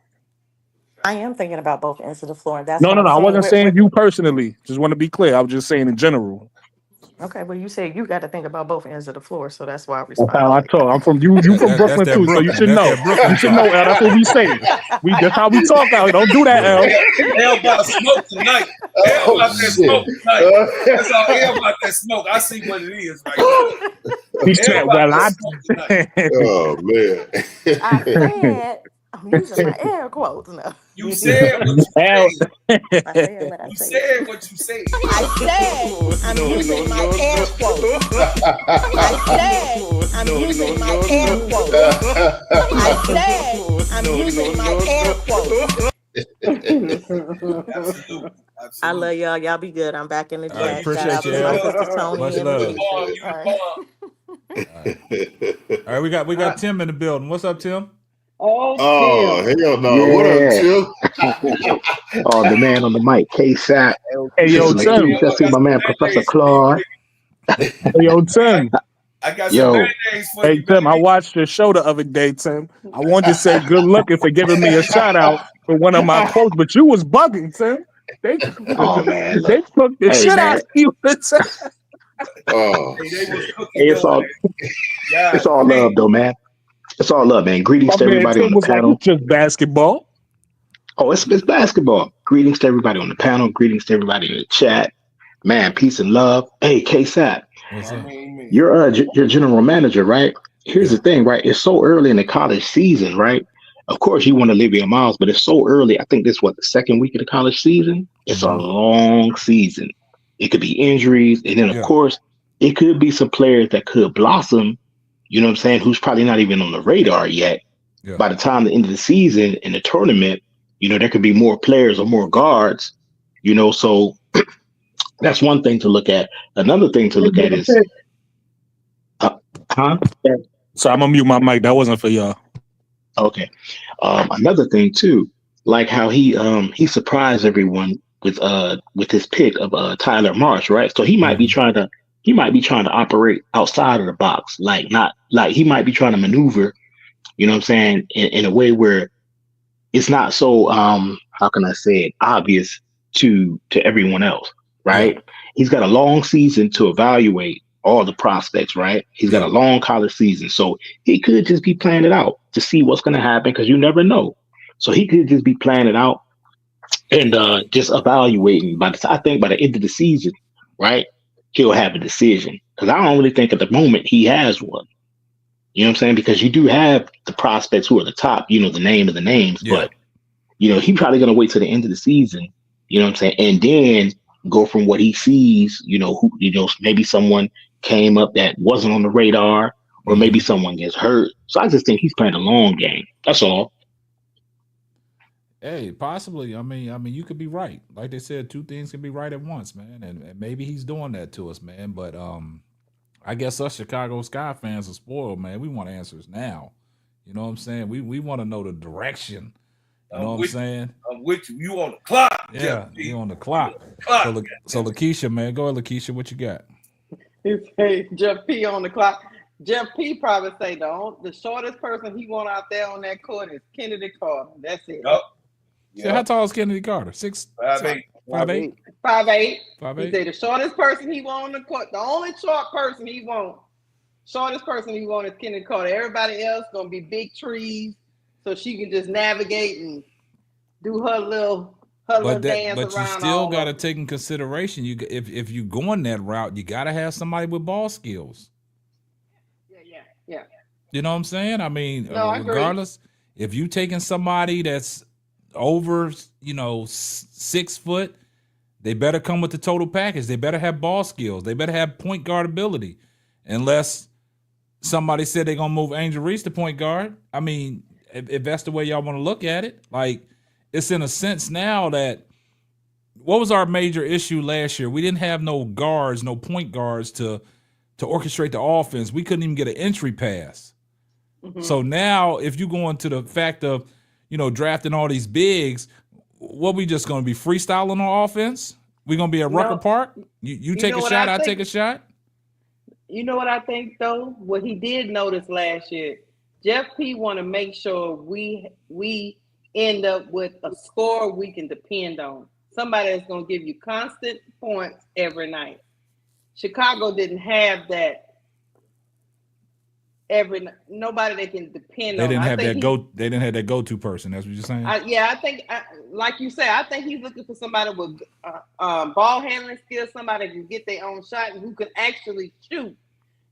I am thinking about both ends of the floor. And that's No, what I'm I saying. wasn't saying you personally. Just want to be clear. I was just saying in general. Okay, well, you say you got to think about both ends of the floor, so that's why I That's respond. how I talk. I'm from you. You from Brooklyn too, so you should know. You should know, El. That's what we say. That's how we talk out here. Don't do that, El. El about smoke tonight. El about that smoke tonight. That's all. El about that smoke. I see what it is right now. He said, "Well, I." Oh man. I said I'm using my air quotes now. You said what you said. I said what I You said. said what you said. I said I'm using my air quotes. I said I'm using my air quotes. I said I'm using my air quotes. Absolutely. I love y'all. Y'all be good. I'm back in the All right, chat. appreciate Shout out you, to my El. sister Tony. Much and love. Alicia. All right, we got Tim in the building. What's up, Tim? Oh, hell no. Yeah. What up, Tim? Oh, the man on the mic, K-Sap. Hey, yo, Tim. Just my man, Professor Claude. Hey, yo, Tim. I got Yo. some band-aids for Hey, you. Tim, I watched your show the other day, Tim. I wanted to say good looking for giving me a shout out for one of my quotes, but you was bugging, Tim. Oh, man. They took the shit out of you. Oh, It's all love, though, man. It's all love, man. Greetings to everybody on the panel. Like, it's just basketball. Oh, it's basketball. Greetings to everybody on the panel. Greetings to everybody in the chat. Man, peace and love. Hey, K-Sap, you're your general manager, right? Here's the thing, right? It's so early in the college season, right? Of course, you want Olivia Miles, but it's so early. I think this is the second week of the college season. It's a long season. It could be injuries, and then of course, it could be some players that could blossom. You know what I'm saying? Who's probably not even on the radar yet. Yeah. By the time the end of the season in the tournament, there could be more players or more guards. So that's one thing to look at. Another thing to look at is, So I'm gonna mute my mic. That wasn't for y'all. Okay. Another thing too, like how he surprised everyone with his pick of Tyler Marsh, right? So he might be trying to operate outside of the box, not he might be trying to maneuver, you know what I'm saying, in a way where it's not so how can I say it, obvious to everyone else, right? Yeah. He's got a long season to evaluate all the prospects, right? He's got a long college season, so he could just be planning it out to see what's going to happen, because you never know. So he could just be planning it out, and just evaluating. I think by the end of the season, right, he'll have a decision. Because I don't really think at the moment he has one. You know what I'm saying? Because you do have the prospects who are the top, the name of the names, Yeah. but he's probably gonna wait till the end of the season, you know what I'm saying, and then go from what he sees, maybe someone came up that wasn't on the radar, or maybe someone gets hurt. So I just think he's playing a long game. That's all. Hey, possibly. I mean, you could be right. Like they said, two things can be right at once, man. And maybe he's doing that to us, man. But I guess us Chicago Sky fans are spoiled, man. We want answers now. You know what I'm saying? We want to know the direction. You know what I'm saying? I'm with you. You on the clock. Yeah, you on the clock. So Lakeisha, man, go ahead, Lakeisha. What you got? He say Jeff P on the clock. Jeff P probably say the shortest person he want out there on that court is Kennedy Carter. That's it. Yep. So how tall is Kennedy Carter? 5'8". 5'8". 5'8". 5'8". He say the shortest person he want on the court. The only short person he want. Shortest person he want is Kennedy Carter. Everybody else gonna be big trees, so she can just navigate and do her little dance around. But you still got to take in consideration. If you going that route, you got to have somebody with ball skills. Yeah. You know what I'm saying? I mean, No, regardless, if you taking somebody that's over, 6 foot, they better come with the total package. They better have ball skills. They better have point guard ability, unless somebody said they're gonna move Angel Reese to point guard. I mean, if that's the way y'all want to look at it, like it's in a sense now that what was our major issue last year? We didn't have no guards, no point guards to orchestrate the offense. We couldn't even get an entry pass. Mm-hmm. So now, if you go into the fact of drafting all these bigs, what we just going to be freestyling on offense? We're going to be at Rucker Park? You take a shot, I take a shot? You know what I think, though? What he did notice last year, Jeff P. want to make sure we end up with a score we can depend on. Somebody that's going to give you constant points every night. Chicago didn't have that. Nobody they can depend on. They didn't have that go-to person. That's what you're saying. I think, like you say, I think he's looking for somebody with ball handling skills, somebody who can get their own shot and who can actually shoot.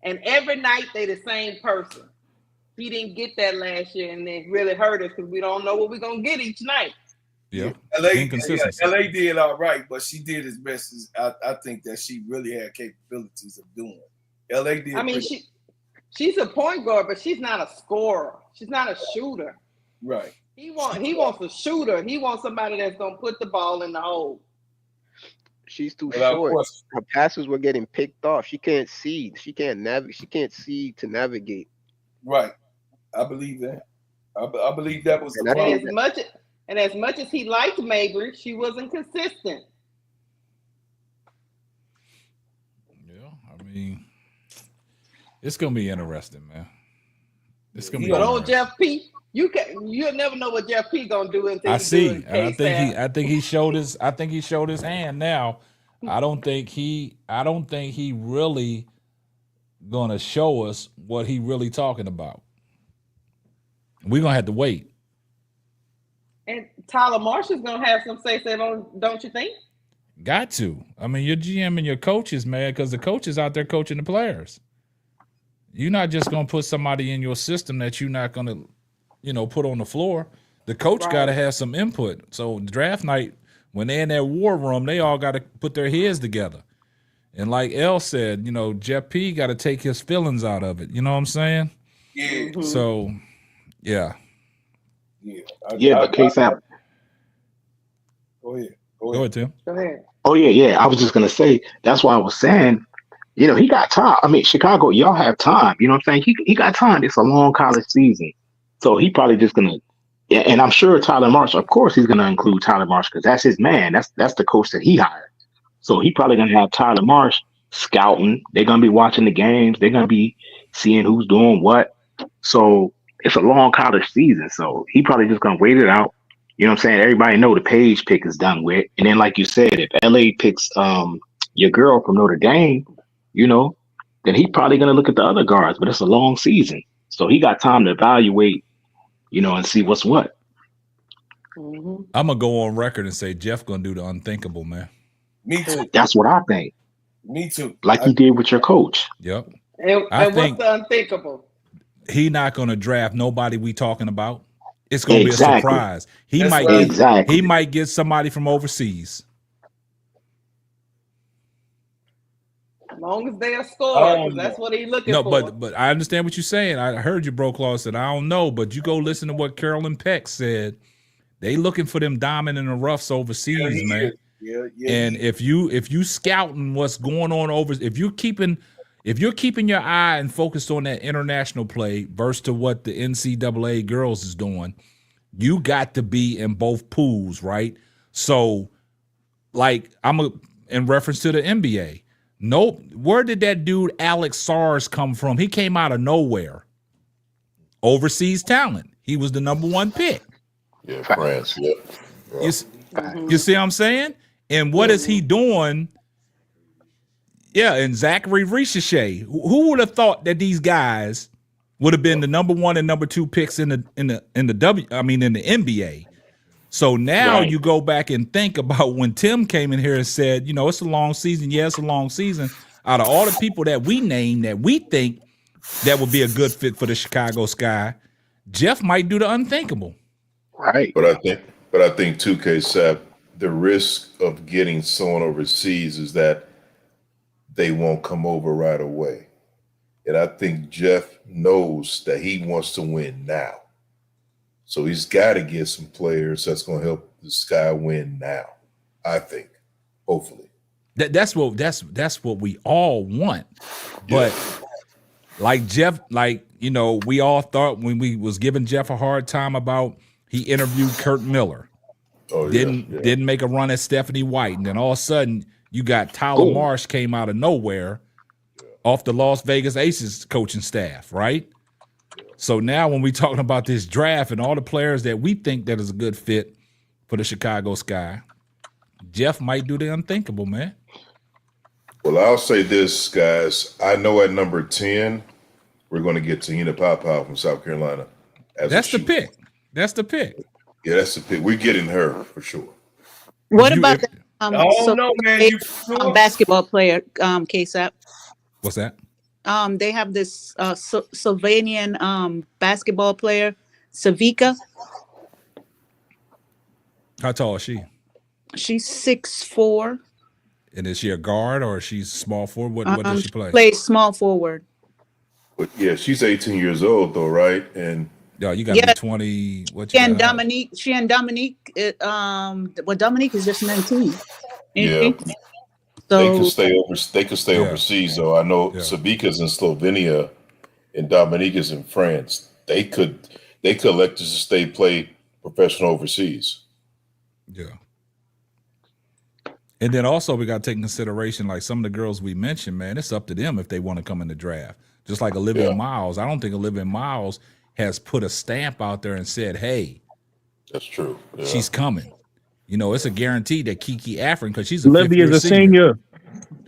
And every night they the same person. He didn't get that last year, and it really hurt us because we don't know what we're gonna get each night. Yeah, LA did all right, but she did as best as I think that she really had capabilities of doing. LA did. I mean, she's a point guard, but she's not a scorer. She's not a shooter. Right. He wants a shooter. He wants somebody that's gonna put the ball in the hole. She's too short. Her passes were getting picked off. She can't see. She can't navigate. She can't see to navigate. Right. I believe that. I believe that was the problem. And as much as he liked Mabry, she wasn't consistent. Yeah, I mean, it's gonna be interesting, man. It's gonna be. But old Jeff P, you'll never know what Jeff P gonna do until I think he showed his. I think he showed his hand. Now, I don't think he really gonna show us what he really talking about. We're gonna have to wait. And Tyler Marshall's gonna have some say don't you think? Got to. I mean, your GM and your coaches, man, because the coaches out there coaching the players. You're not just gonna put somebody in your system that you're not gonna, put on the floor. The coach got to have some input. So draft night, when they're in that war room, they all got to put their heads together. And like El said, Jeff P got to take his feelings out of it. You know what I'm saying? Yeah. Mm-hmm. So, yeah. Yeah, but KSAP. Go ahead. Go ahead, Tim. Go ahead. Oh yeah. I was just gonna say that's why I was saying, he got time. I mean, Chicago, y'all have time. You know what I'm saying? He got time. It's a long college season, so he probably just gonna. Yeah, and I'm sure Tyler Marshall. Of course, he's gonna include Tyler Marshall because that's his man. That's the coach that he hired. So he probably gonna have Tyler Marsh scouting. They're gonna be watching the games. They're gonna be seeing who's doing what. So it's a long college season, so he probably just gonna wait it out. You know what I'm saying? Everybody know the Page pick is done with. And then, like you said, if LA picks your girl from Notre Dame, then he probably gonna look at the other guards. But it's a long season, so he got time to evaluate, and see what's what. I'm gonna go on record and say Jeff gonna do the unthinkable, man. Me too. That's what I think. Me too. Like you did with your coach. Yep. And I what's think the unthinkable? he not gonna draft nobody we talking about. It's gonna be a Exactly. surprise. He That's might right. get Exactly. he might get somebody from overseas. As long as they're a scorer, Oh, because that's what he's looking No, for. but I understand what you're saying. I heard you, Bro Claw said, I don't know, but you go listen to what Carolyn Peck said. They looking for them diamond in the roughs overseas, man. Yeah. And if you scouting what's going on over, if you're keeping your eye and focused on that international play versus to what the NCAA girls is doing, you got to be in both pools, right? So, like in reference to the NBA. Nope. Where did that dude Alex Sars come from? He came out of nowhere. Overseas talent. He was the number 1 pick. Yeah, France. Yep. You see what I'm saying? And what is he doing? Yeah, and Zachary Ricochet. Who would have thought that these guys would have been the number 1 and number 2 picks in the NBA? So now you go back and think about when Tim came in here and said, it's a long season. Yeah, it's a long season. Out of all the people that we named that we think that would be a good fit for the Chicago Sky, Jeff might do the unthinkable. Right. But I think 2K Sap, the risk of getting someone overseas is that they won't come over right away. And I think Jeff knows that he wants to win now. So he's got to get some players that's going to help the Sky win now. I think, hopefully. That's what we all want. But like Jeff, we all thought when we was giving Jeff a hard time about he interviewed Kurt Miller. Didn't make a run at Stephanie White, and then all of a sudden you got Tyler Marsh came out of nowhere off the Las Vegas Aces coaching staff, right? So now when we talking about this draft and all the players that we think that is a good fit for the Chicago Sky, Jeff might do the unthinkable, man. Well, I'll say this, guys. I know at number 10, we're going to get Tahina Paopao from South Carolina. That's the pick. That's the pick. Yeah, that's the pick. We're getting her for sure. What about the basketball player, KSAP? What's that? They have this Slovenian basketball player, Savica. How tall is she? She's 6'4". And is she a guard or she's small forward? What does she play? Plays small forward. But yeah, she's 18 years old though, right? And you got to be 20. What you and got? Dominique. She and Dominique. Dominique is just 19. Yeah. So they could stay overseas though. I know Savica's in Slovenia and Dominique is in France. They could elect to stay play professional overseas. Yeah. And then also we got to take in consideration like some of the girls we mentioned, man, it's up to them if they want to come in the draft. Just like Olivia Miles. I don't think Olivia Miles has put a stamp out there and said, hey, that's true. Yeah. She's coming. It's a guarantee that Kiki Afrin, because she's a Olivia's a senior.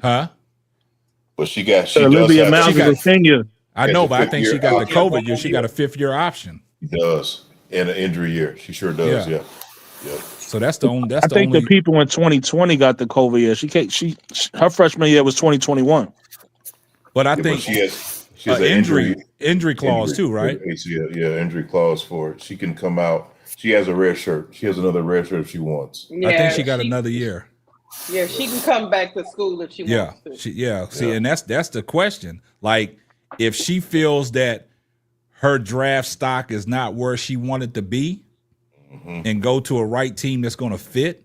Huh? But Olivia Miles is a senior. I know, but I think she got the COVID year. She got a 5th-year option. She does. And an injury year. She sure does, yeah. So that's the only. I think the people in 2020 got the COVID year. Her freshman year was 2021. But I think she has an injury clause too, right? Yeah, injury clause for it. She can come out. She has a red shirt. She has another red shirt if she wants. Yeah, I think she got another year. Yeah, she can come back to school if she wants to. See, and that's the question. Like, if she feels that her draft stock is not where she wanted to be, and go to a right team that's going to fit,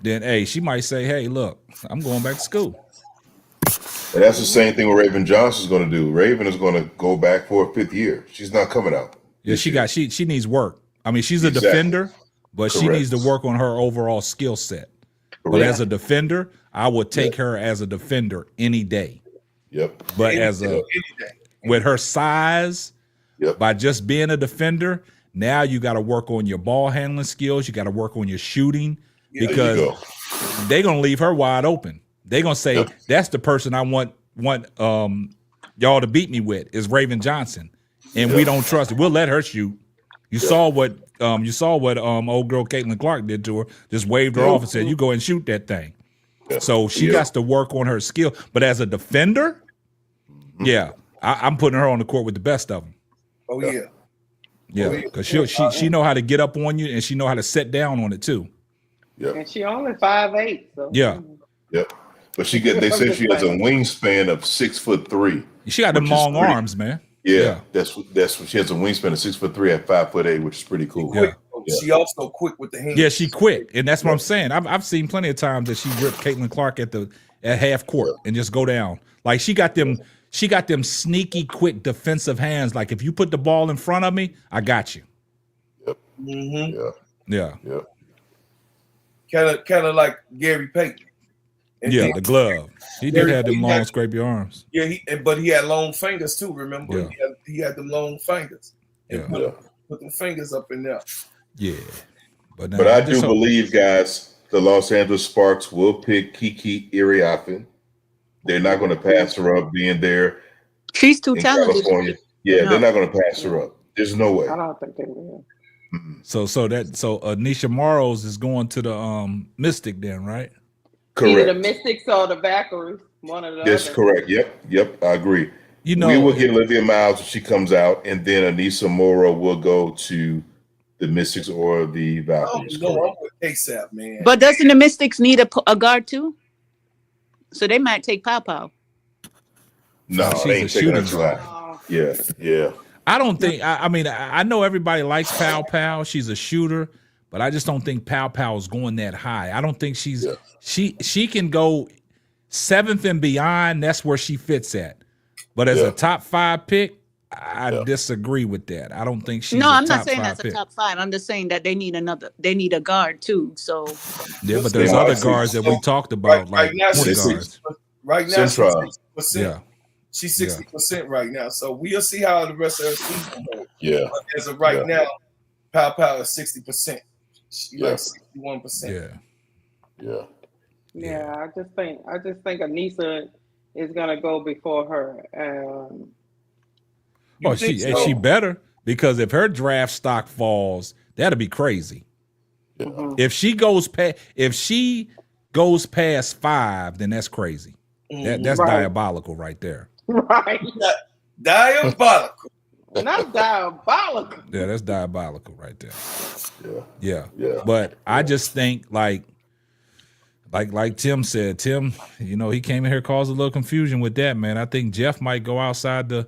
then hey, she might say, "Hey, look, I'm going back to school." And that's the same thing what Raven Johnson's going to do. Raven is going to go back for a 5th year. She's not coming out. Yeah, she needs work. I mean, she's a defender, but she needs to work on her overall skill set. But as a defender, I would take her as a defender any day. Yep. But with her size, by just being a defender, now you got to work on your ball handling skills. You got to work on your shooting because they're gonna leave her wide open. They're gonna say that's the person I want y'all to beat me with is Raven Johnson, and we don't trust it. We'll let her shoot. You saw what You saw what old girl Caitlin Clark did to her. Just waved her off and said, "You go and shoot that thing." Yeah. So she got to work on her skill. But as a defender, I'm putting her on the court with the best of them. Oh yeah. Yeah, because she know how to get up on you, and she know how to sit down on it too. Yeah, and she only 5'8". So. Yeah. But they say she has a wingspan of 6'3". She got them long arms, man. Yeah, that's what she has a wingspan of 6'3" at 5'8", which is pretty cool. She also quick with the hands. Yeah, she quick, and that's what I'm saying. I've seen plenty of times that she ripped Caitlin Clark at half court and just go down. Like she got them sneaky, quick defensive hands. Like if you put the ball in front of me, I got you. Yep. Yeah. Kind of like Gary Payton. And the glove. He did have them long, scrape your arms. Yeah, but he had long fingers too. Remember, he had them long fingers. And put them fingers up in there. Yeah, but I do believe, guys, the Los Angeles Sparks will pick Kiki Iriafen. They're not going to pass her up being there. She's too talented. California. Yeah, they're not going to pass her up. There's no way. I don't think they will. So Anisha Morrows is going to the Mystic then, right? Correct. Either the Mystics or the Valkyries. One of the That's correct. Yep, I agree. We will get Olivia Miles if she comes out, and then Anissa Morrow will go to the Mystics or the Valkyries. I'm with ASAP, man. But doesn't the Mystics need a guard too? So they might take Pow. No, they ain't taking her too high. Yeah. I don't think. I mean, I know everybody likes Pow. She's a shooter, but I just don't think Pow is going that high. I don't think she's she can go 7th and beyond. That's where she fits at. But as a top 5 pick, I disagree with that. I don't think she's. No, I'm not top saying 5 that's pick. a top 5. I'm just saying that they need a guard too. So but there's other guards that we talked about, like right now, point guards. Right now, she's 60%. She's 60% right now. So we'll see how the rest of her season goes. Yeah. But as of right now, Pow is 60%. She's like 61%. Yeah. I just think Anissa is gonna go before her. She better, because if her draft stock falls, that'll be crazy. If she goes past 5, then that's crazy. That's diabolical right there. Right. Diabolical. Not diabolical. Yeah, that's diabolical right there. Yeah. But I just think like Tim said, he came in here, caused a little confusion with that, man. I think Jeff might go outside the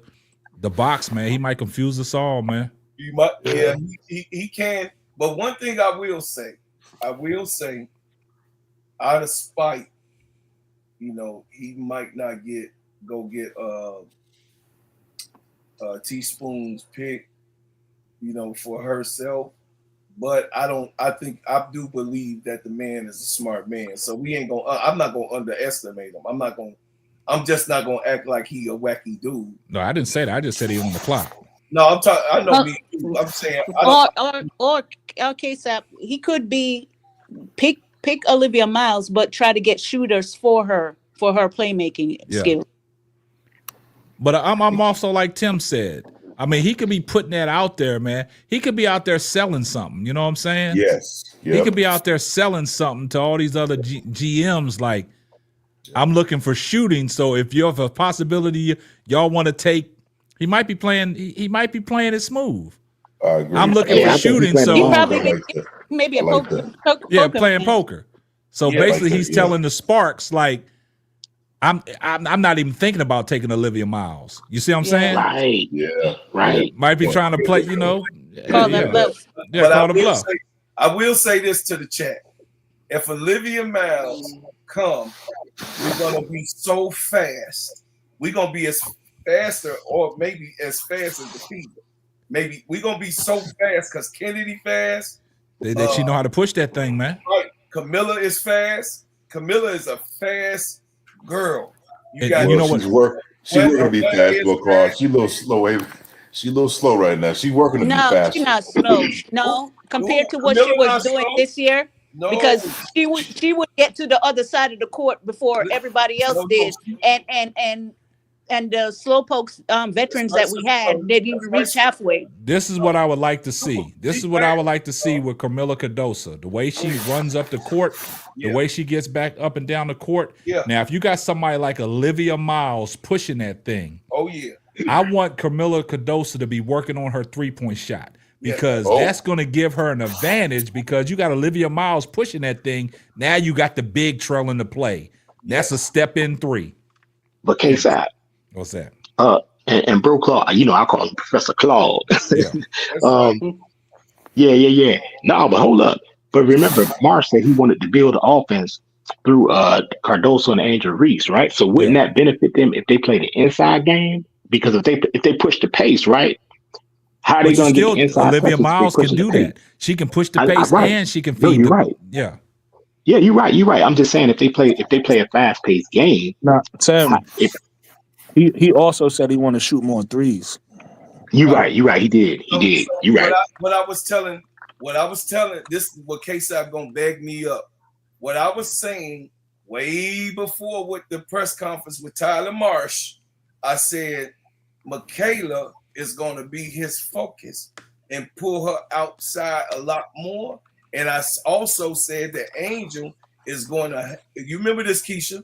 box, man. He might confuse us all, man. He might, he can. But one thing I will say, out of spite, he might not go get Teaspoon's pick, for herself. But I do believe that the man is a smart man. So I'm not gonna underestimate him. I'm just not gonna act like he a wacky dude. No, I didn't say that. I just said he on the clock. No, I'm talking. I know me. I'm saying. Or KSAP, he could be pick Olivia Miles, but try to get shooters for her playmaking skill. But I'm also like Tim said. I mean, he could be putting that out there, man. He could be out there selling something. You know what I'm saying? Yes. He could be out there selling something to all these other GMs. Like, I'm looking for shooting. So if you have a possibility, y'all want to take, he might be playing. He might be playing it smooth. I agree. I'm looking for shooting. So he probably maybe a poker. Playing poker. So basically, he's telling the Sparks like, I'm not even thinking about taking Olivia Miles. You see what I'm saying? Right. Yeah. Right. Might be trying to play, Call that bluff. Yeah, call the bluff. I will say this to the chat. If Olivia Miles come, we're gonna be so fast. We're gonna be as faster, or maybe as fast as the people. Maybe we're gonna be so fast because Kennedy fast. She know how to push that thing, man. Right. Camilla is fast. Camilla is a fast girl. You know what? She's working to be fast, Cross. She's a little slow. She's a little slow right now. She's working to be fast. No, she's not slow. No, compared to what she was doing this year. No. Because she would get to the other side of the court before everybody else did, and and the slowpokes veterans that we had, they didn't even reach halfway. This is what I would like to see. This is what I would like to see with Camila Cardoso. The way she runs up the court, the way she gets back up and down the court. Yeah. Now, if you got somebody like Olivia Miles pushing that thing, Oh yeah. I want Camila Cardoso to be working on her three-point shot because Oh. that's going to give her an advantage because you got Olivia Miles pushing that thing. Now you got the big trail in the play. That's a step in three. But K-Side. What's that? And Bro Claude, I call him Professor Claude. Yeah. Yeah. No, but hold up. But remember, Marsh said he wanted to build the offense through Cardoso and Angel Reese, right? So wouldn't that benefit them if they played the inside game? Because if they push the pace, right? How are they going to get the inside? Olivia Miles can do that. She can push the pace and she can feed. No, you're right. Yeah. Yeah, you're right. I'm just saying if they play a fast paced game. Now, Tim, he also said he want to shoot more threes. You're right. He did. You're right. What I was telling, this is what K-Side gonna beg me up. What I was saying way before with the press conference with Tyler Marsh, I said Michaela is gonna be his focus and pull her outside a lot more. And I also said that Angel is going to, you remember this, Keisha?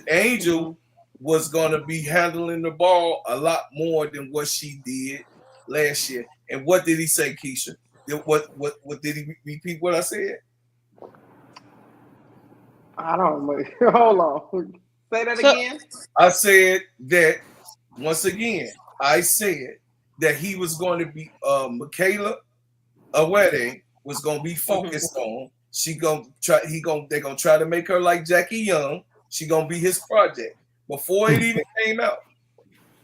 Angel was going to be handling the ball a lot more than what she did last year. And what did he say, Keisha? What did he repeat what I said? I don't know. Hold on. Say that again. I said that, once again, I said that he was going to be Michaela Awede was gonna be focused on. They're gonna try to make her like Jackie Young. She gonna be his project. Before it even came out,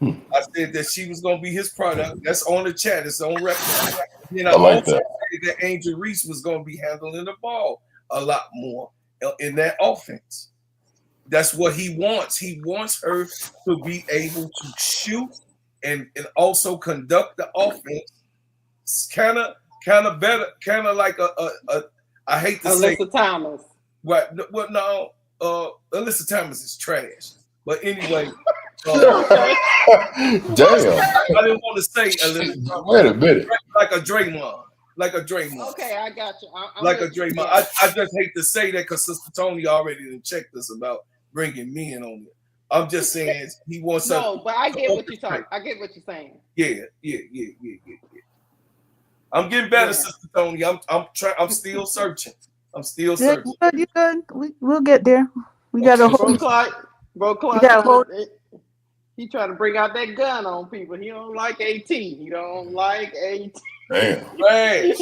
I said that she was gonna be his product. That's on the chat. It's on record. And I also said that Angel Reese was gonna be handling the ball a lot more in that offense. That's what he wants. He wants her to be able to shoot and also conduct the offense. It's kind of better, kind of like a I hate to say Alyssa Thomas. Right. Well, no, Alyssa Thomas is trash. But anyway, Damn. I didn't want to say Alyssa Thomas. Wait a minute. Like a Draymond. Okay, I got you. Like a Draymond. I just hate to say that because Sister Tony already checked us about bringing men on it. I'm just saying he wants No, but I get what you're talking. I get what you're saying. Yeah. I'm getting better, Sister Tony. I'm still searching. You good. We'll get there. We got a whole. Bro Clark, he trying to bring out that gun on people. He don't like 18. He don't like 18. Damn. Trash.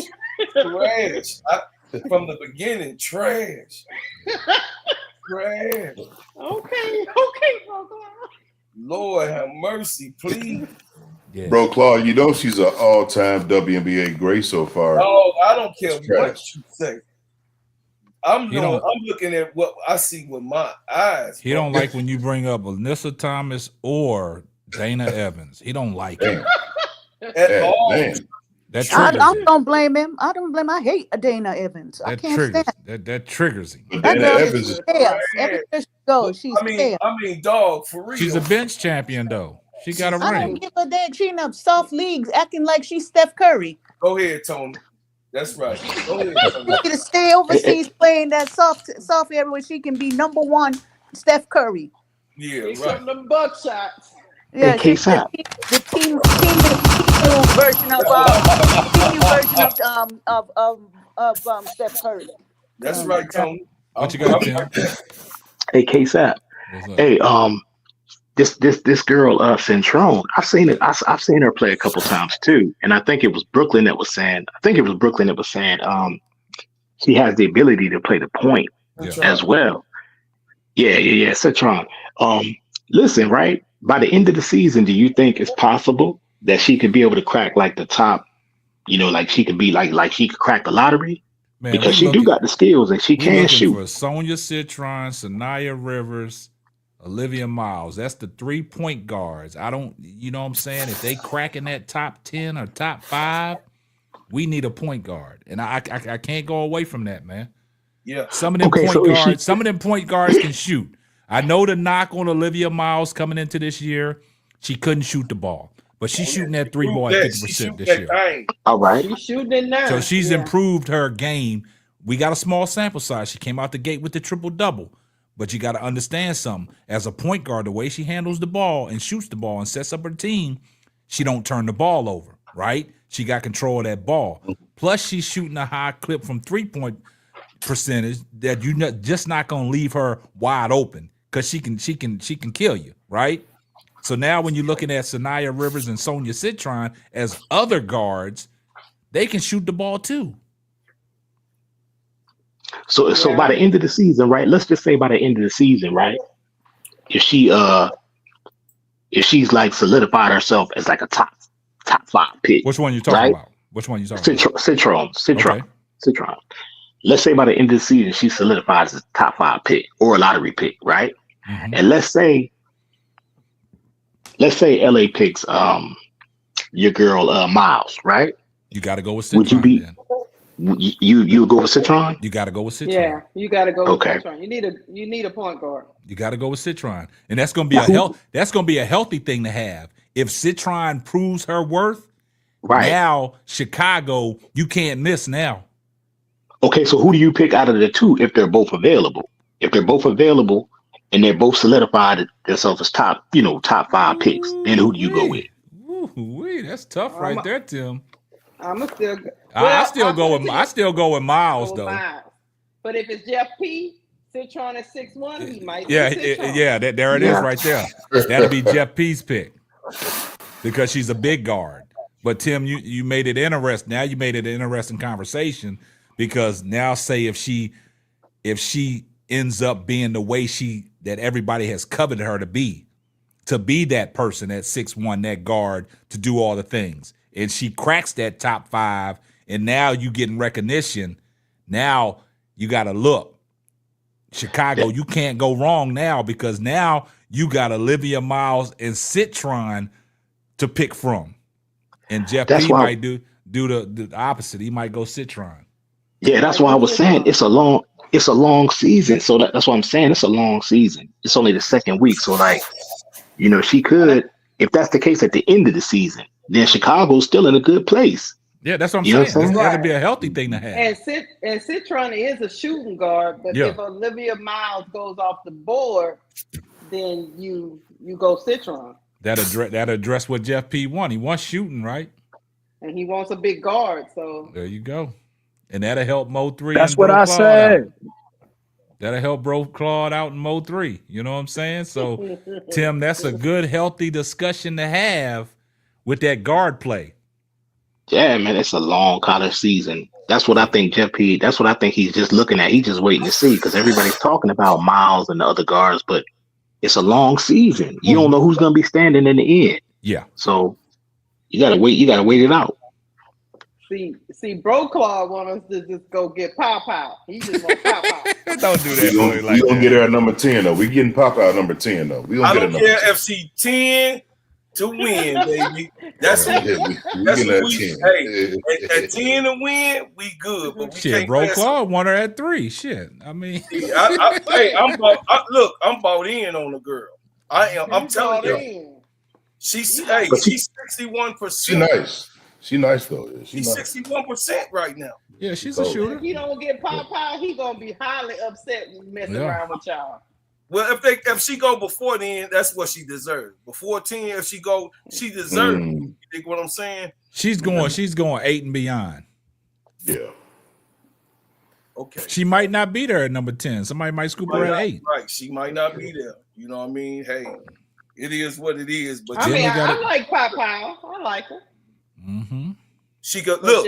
From the beginning, trash. Okay, Bro Clark. Lord have mercy, please. Yeah. Bro, Claude, she's an all-time WNBA great so far. Oh, I don't care what you say. I'm looking at what I see with my eyes. He don't like when you bring up Alyssa Thomas or Dana Evans. He don't like it at all. Man. I don't blame him. I hate Dana Evans. I can't stand that triggers him. That girl is chaos. Everywhere she goes, she's chaos. I mean, dog, for real. She's a bench champion though. She got a ring. I don't give a damn. She in a soft leagues acting like she's Steph Curry. Go ahead, Tony. That's right. Go ahead, Tony. She need to stay overseas playing that soft area where she can be number one Steph Curry. Yeah, right. Some of them buckshots. Yeah, the team version of Steph Curry. That's right, Tony. What you got, Tim? Hey, K-Sap. Hey, this girl, Centrone, I've seen her play a couple times too, and I think it was Brooklyn that was saying. She has the ability to play the point as well. Yeah, Centrone. Listen, right. By the end of the season, do you think it's possible that she could be able to crack like the top? Like she could be like she could crack the lottery. Man, because she got the skills and she can shoot. For Sonia Citron, Sanaya Rivers, Olivia Miles. That's the 3-point guards. I don't, you know what I'm saying? If they cracking that top 10 or top 5, we need a point guard. And I can't go away from that, man. Yeah. Some of them point guards can shoot. I know the knock on Olivia Miles coming into this year, she couldn't shoot the ball. But she's shooting that 3-ball at 50% this year. All right. She's shooting it now. So she's improved her game. We got a small sample size. She came out the gate with the triple-double. But you got to understand something. As a point guard, the way she handles the ball and shoots the ball and sets up her team, she don't turn the ball over, right? She got control of that ball. Plus, she's shooting a high clip from three-point percentage that you're just not going to leave her wide open because she can kill you, right? So now when you're looking at Sanaya Rivers and Sonia Citron as other guards, they can shoot the ball too. So by the end of the season, right? Let's just say by the end of the season, right? If she's like solidified herself as like a top 5 pick. Which one you talking about? Which one you talking about? Citron. Let's say by the end of the season, she solidifies as a top 5 pick or a lottery pick, right? Mm-hmm. And let's say LA picks your girl Miles, right? You got to go with Citron. Would you be you go with Citron? You got to go with Citron. Yeah, you got to go with Citron. You need a point guard. You got to go with Citron, and that's going to be a healthy thing to have. If Citron proves her worth, right now Chicago, you can't miss now. Okay, so who do you pick out of the two if they're both available? If they're both available and they're both solidified themselves as top 5 picks, then who do you go with? Ooh, that's tough right there, Tim. I still go with Miles though. But if it's Jeff P, Citron at 6'1", he might. There it is right there. That'll be Jeff P's pick because she's a big guard. But Tim, you made it interesting. Now you made it an interesting conversation because now say if she ends up being the way that everybody has coveted her to be that person at 6'1", that guard, to do all the things. And she cracks that top 5, and now you getting recognition. Now you got to look. Chicago, you can't go wrong now because now you got Olivia Miles and Citron to pick from. And Jeff P might do the opposite. He might go Citron. Yeah, that's why I was saying it's a long season. So that's what I'm saying. It's a long season. It's only the second week. So she could, if that's the case at the end of the season, then Chicago's still in a good place. Yeah, that's what I'm saying. That'd be a healthy thing to have. And Citron is a shooting guard, but if Olivia Miles goes off the board, then you go Citron. That address what Jeff P want. He wants shooting, right? And he wants a big guard. So there you go. And that'll help Mo 3. That's what I said. That'll help Bro Claude out in Mo 3. You know what I'm saying? So, Tim, that's a good, healthy discussion to have with that guard play. Yeah, man, it's a long college season. That's what I think Jeff P. That's what I think he's just looking at. He's just waiting to see because everybody's talking about Miles and the other guards, but it's a long season. You don't know who's going to be standing in the end. Yeah. So you gotta wait. You gotta wait it out. See, Bro Claude want us to just go get Pow. He just want Pow. Don't do that. We gonna get her at number 10 though. We getting Pow at number 10 though. We I gonna don't get care if she 10 to win, baby. That's what we. Hey, at 10 to win, we good. But we shit, Bro Claude want her at 3. Shit, I mean, I'm bought in on the girl. I'm telling you. She's 61%. She nice though. She's 61% right now. Yeah, she's a shooter. If he don't get Pow, he gonna be highly upset messing around with y'all. Well, if she go before then, that's what she deserves. Before 10, if she go, she deserves. You think what I'm saying? She's going 8 and beyond. Yeah. Okay. She might not be there at number 10. Somebody might scoop her at 8. Right. She might not be there. You know what I mean? Hey, it is what it is. But I like Pow. I like her. Mm-hmm. She go look.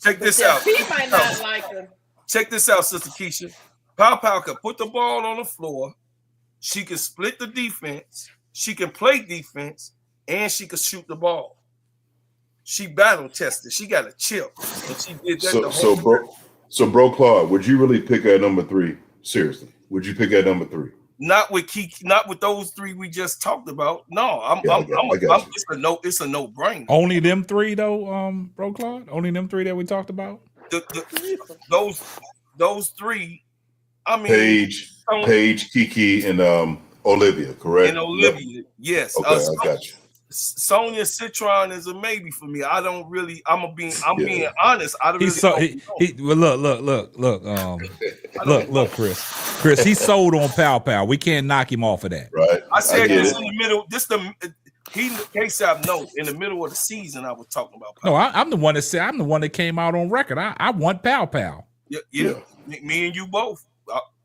Check this out. He might not like her. Check this out, Sister Keisha. Pow could put the ball on the floor. She can split the defense. She can play defense, and she can shoot the ball. She battle tested. She got a chip, and she did that. So, Bro Claude, would you really pick her at number 3? Seriously, would you pick her at number 3? Not with those 3 we just talked about. No, it's a no-brainer. Only them 3 though, Bro Claude? Only them 3 that we talked about? Those 3 I mean, Paige, Kiki, and Olivia, correct? And Olivia, yes. Okay, I got you. Sonya Citron is a maybe for me. I don't really. I'm being honest. I don't really. Well, look, Chris. He's sold on Pow. We can't knock him off of that. Right. I said this in the middle. KSAP no. In the middle of the season, I was talking about Pow. No, I'm the one that said I'm the one that came out on record. I want Pow. Yeah. Me and you both.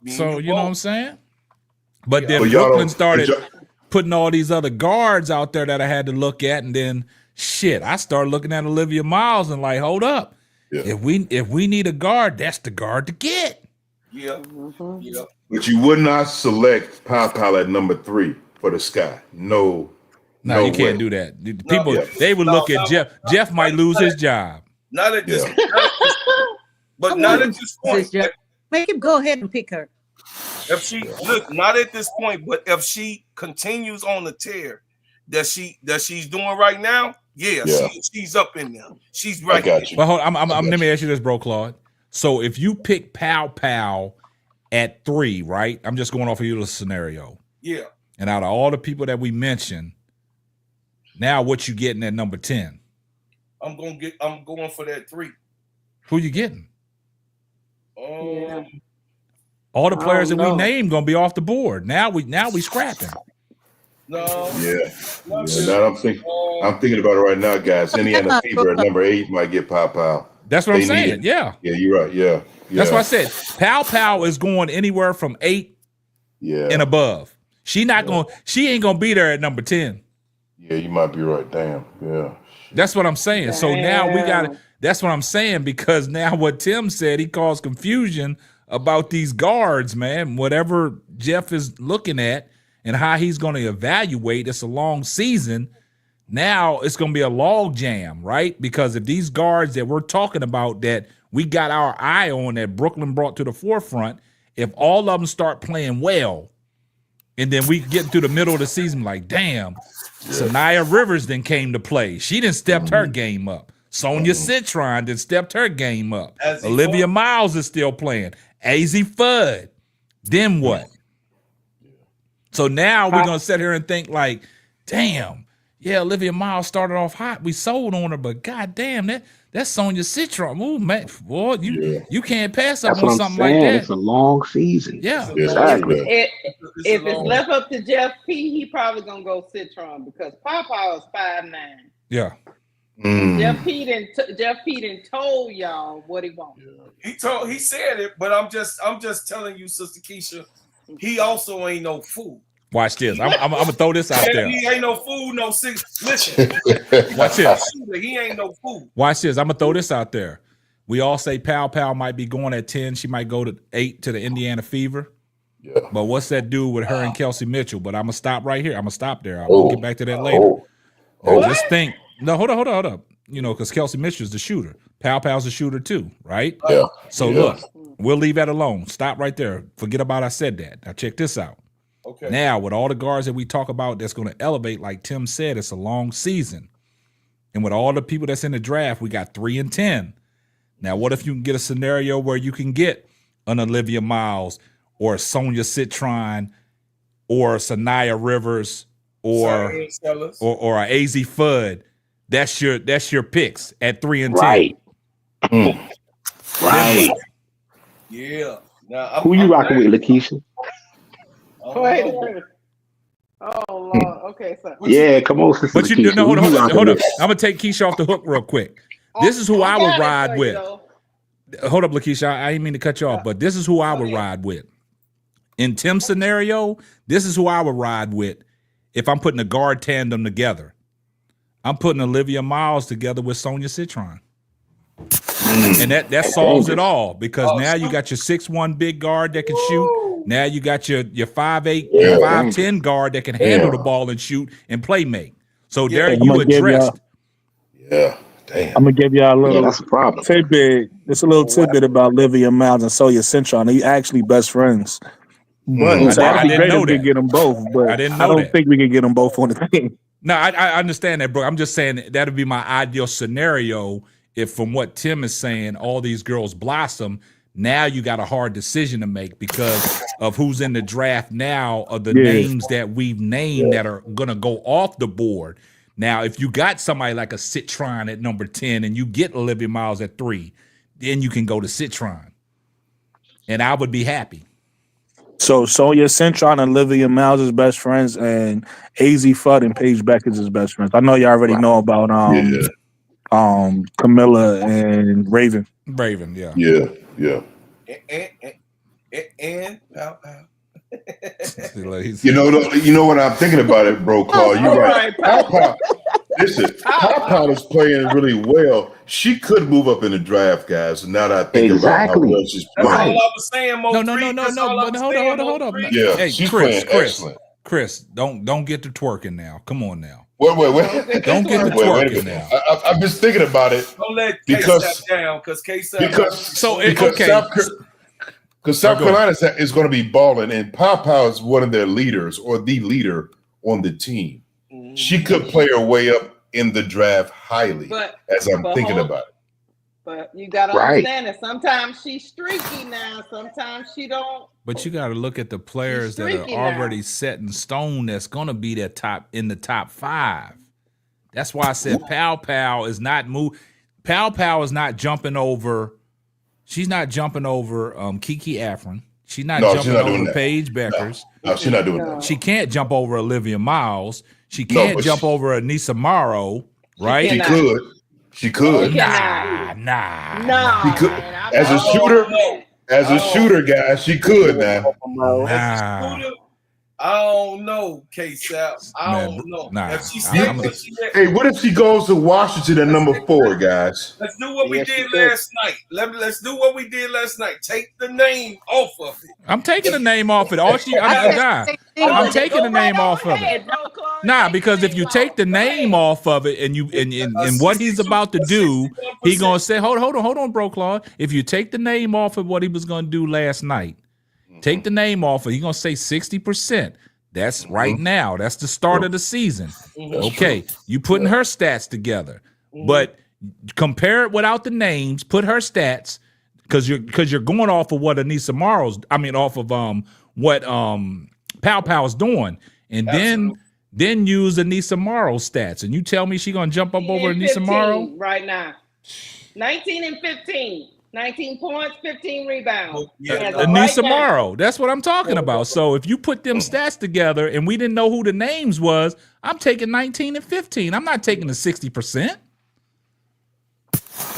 So you know what I'm saying? But then Brooklyn started putting all these other guards out there that I had to look at, and then shit, I started looking at Olivia Miles and like, hold up, if we need a guard, that's the guard to get. Yeah. But you would not select Pow at number 3 for the Sky. No, you can't do that. People they would look at Jeff. Jeff might lose his job. Not at this. But not at this point. Make him go ahead and pick her. If she not at this point, but if she continues on the tear that she's doing right now, she's up in there. She's right. I got you. But hold on, let me ask you this, bro, Claude. So if you pick Pow at 3, right? I'm just going off of your scenario. Yeah. And out of all the people that we mentioned, now what you getting at number 10? I'm going for that 3. Who you getting? All the players that we named gonna be off the board. Now we scrapping. No. Yeah. Now I'm thinking about it right now, guys. Indiana Fever at number 8 might get Pow. That's what I'm saying. Yeah. Yeah, you're right. Yeah. That's what I said. Pow is going anywhere from 8 and above. She ain't gonna be there at number 10. Yeah, you might be right. Damn. Yeah. That's what I'm saying. So now we got that's what I'm saying, because now what Tim said, he caused confusion about these guards, man. Whatever Jeff is looking at and how he's going to evaluate, it's a long season. Now it's going to be a log jam, right? Because if these guards that we're talking about that we got our eye on that Brooklyn brought to the forefront, if all of them start playing well, and then we get to the middle of the season like, damn, Sanaya Rivers then came to play. She done stepped her game up. Sonya Citron then stepped her game up. Olivia Miles is still playing. AZ Fudd. Then what? So now we're going to sit here and think like, damn, Olivia Miles started off hot. We sold on her, but goddamn, that's Sonya Citron. Ooh, man, boy, you can't pass up on something like that. It's a long season. Yeah. Exactly. If it's left up to Jeff P, he probably going to go Citron because Pow is 5'9". Yeah. Jeff P done told y'all what he wants. He said it, but I'm just telling you, Sister Keisha, he also ain't no fool. Watch this. I'm gonna throw this out there. He ain't no fool, no six. Listen, watch this. He ain't no fool. Watch this. I'm gonna throw this out there. We all say Pow might be going at 10. She might go to 8 to the Indiana Fever. Yeah. But what's that do with her and Kelsey Mitchell? But I'm gonna stop right here. I'm gonna stop there. I'll get back to that later. Just think. No, hold up. You know, because Kelsey Mitchell's the shooter. Pow's a shooter too, right? Yeah. So look, we'll leave that alone. Stop right there. Forget about I said that. Now check this out. Okay. Now, with all the guards that we talk about that's going to elevate, like Tim said, it's a long season. And with all the people that's in the draft, we got 3 and 10. Now, what if you can get a scenario where you can get an Olivia Miles or Sonya Citron or Sanaya Rivers or a AZ Fudd? That's your picks at 3 and 10. Right. Right. Yeah. Now, who you rocking with, Lakeisha? Wait a minute. Oh Lord. Okay, so yeah, come on, Sister But you know, hold on. I'm gonna take Keisha off the hook real quick. This is who I would ride with. Hold up, Lakeisha. I didn't mean to cut you off, but this is who I would ride with. In Tim's scenario, this is who I would ride with if I'm putting a guard tandem together. I'm putting Olivia Miles together with Sonya Citron. And that solves it all, because now you got your 6'1" big guard that can shoot. Now you got your 5'8", 5'10" guard that can handle the ball and shoot and play make. So there you addressed. Yeah. Damn. I'm gonna give y'all a little that's a problem. tidbit. It's a little tidbit about Olivia Miles and Sonya Citron. They actually best friends. But I didn't know that. Get them both, but I don't think we can get them both on the team. No, I understand that, bro. I'm just saying that would be my ideal scenario if, from what Tim is saying, all these girls blossom. Now you got a hard decision to make because of who's in the draft now, of the names that we've named that are gonna go off the board. Now, if you got somebody like a Citron at number 10 and you get Olivia Miles at 3, then you can go to Citron. And I would be happy. So Sonya Citron and Olivia Miles is best friends, and AZ Fudd and Paige Beckers is best friends. I know you already know about Camilla and Raven. Raven, yeah. Yeah. And You know what I'm thinking about it, bro, Claw. You're right. Pow. Listen, Pow is playing really well. She could move up in the draft, guys. Now that I think about how well she's playing. That's all I was saying, Mo. No. Hold up. Yeah, hey, she's playing excellent. Chris, don't get to twerking now. Come on now. Wait. Don't get to twerking now. I'm just thinking about it. Don't let because down because South Carolina is going to be balling, and Pow is one of their leaders or the leader on the team. She could play her way up in the draft highly, as I'm thinking about it. But you got to understand that sometimes she's streaky now. Sometimes she don't. But you got to look at the players that are already set in stone that's going to be in the top 5. That's why I said Pow is not Pow is not jumping over. She's not jumping over Kiki Afrin. She's not jumping over Paige Beckers. No, she's not doing that. She can't jump over Olivia Miles. She can't jump over Anissa Morrow, right? She could. Nah. She could. As a shooter, guys, she could now. I don't know, K-Sap. I don't know. Hey, what if she goes to Washington at number 4, guys? Let's do what we did last night. Let's do what we did last night. Take the name off of it. I'm taking the name off it. I'm taking the name off of it. Nah, because if you take the name off of it and what he's about to do, he gonna say, hold on, bro, Claude. If you take the name off of what he was gonna do last night, take the name off of it, he's gonna say 60%. That's right now. That's the start of the season. Okay, you putting her stats together, but compare it without the names. Put her stats because you're going off of what Anissa Morrow's. Off of what Pow is doing, and then use Anissa Morrow's stats, and you tell me she's gonna jump up over Anissa Morrow right now. 19 and 15. 19 points, 15 rebounds. Anissa Morrow. That's what I'm talking about. So if you put them stats together and we didn't know who the names was, I'm taking 19 and 15. I'm not taking the 60%.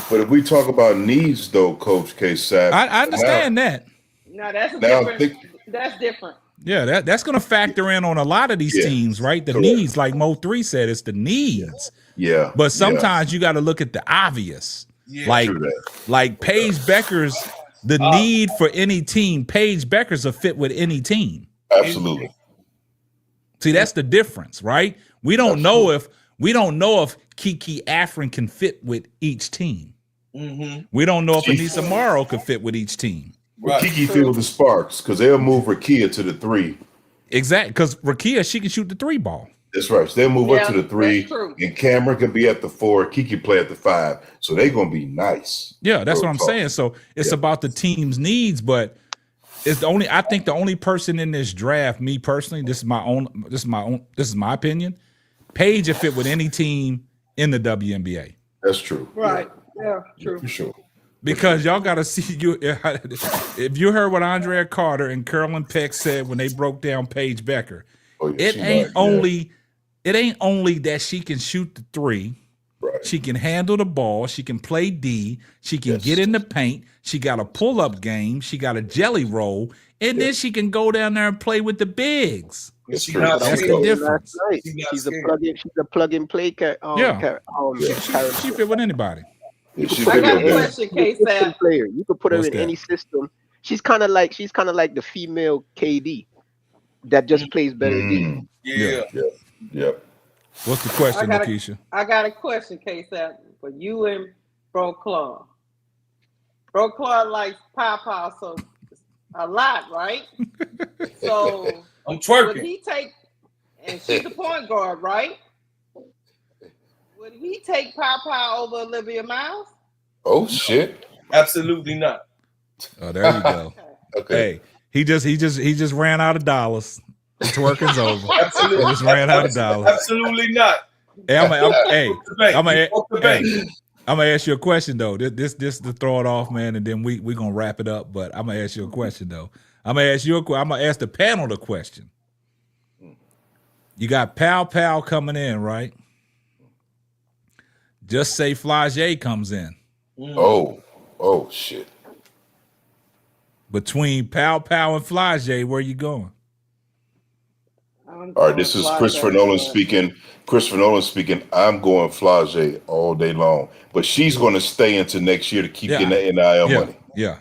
But if we talk about needs, though, Coach K-Sap, I understand that. No, that's different. Yeah, that's going to factor in on a lot of these teams, right? The needs, like Mo 3 said, it's the needs. Yeah. But sometimes you got to look at the obvious. Like Paige Beckers, the need for any team, Paige Beckers will fit with any team. Absolutely. See, that's the difference, right? We don't know if Kiki Afrin can fit with each team. We don't know if Anissa Morrow could fit with each team. Right. Kiki feels the sparks because they'll move Rakia to the 3. Exactly, because Rakia, she can shoot the 3 ball. That's right. So they'll move up to the 3, and Cameron can be at the 4. Kiki play at the 5. So they're gonna be nice. Yeah, that's what I'm saying. So it's about the team's needs, but it's I think the only person in this draft, me personally, this is my opinion. Paige will fit with any team in the WNBA. That's true. Right. Yeah, true. For sure. Because y'all got to see if you heard what Andrea Carter and Carolyn Peck said when they broke down Paige Becker, it ain't only that she can shoot the 3, right. She can handle the ball, she can play D, she can get in the paint, she got a pull-up game, she got a jelly roll, and then she can go down there and play with the bigs. That's the difference. She's a plug-and-play she fit with anybody. I got a question, K-Sap. Player. You could put her in any system. She's kind of like the female KD that just plays better D. Yeah. What's the question, Lakeisha? I got a question, K-Sap, for you and Bro Claude. Bro Claude likes Pow so a lot, right? So I'm twerking. Would he take, and she's the point guard, right? Would he take Pow over Olivia Miles? Oh shit! Absolutely not. Oh, there you go. Okay. Hey, he just ran out of dollars. The twerking's over. Absolutely. He just ran out of dollars. Absolutely not. Hey, I'm Hey, gonna ask you a question though. This to throw it off, man, and then we gonna wrap it up. But I'm gonna ask you a question though. I'm gonna ask the panel the question. You got Pow coming in, right? Just say Flage comes in. Oh shit. Between Pow and Flage, where you going? All right, this is Christopher Nolan speaking. Christopher Nolan speaking. I'm going Flage all day long, but she's going to stay into next year to keep getting that NIL money. Yeah.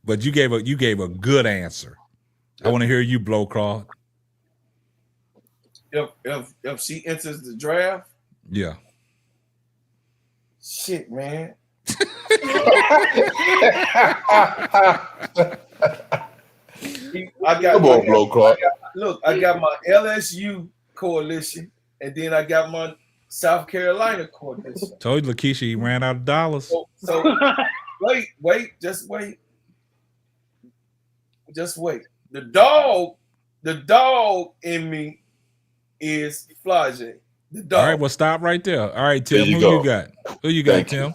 But you gave a good answer. I want to hear you, Blowcraw. if she enters the draft, yeah. Shit, man. I got my LSU coalition, and then I got my South Carolina coalition. Told you, Lakeisha, he ran out of dollars. So wait, just wait. The dog in me is Flage. The dog. All right, well, stop right there. All right, Tim, you who go. you got? Who you got, Thank Tim?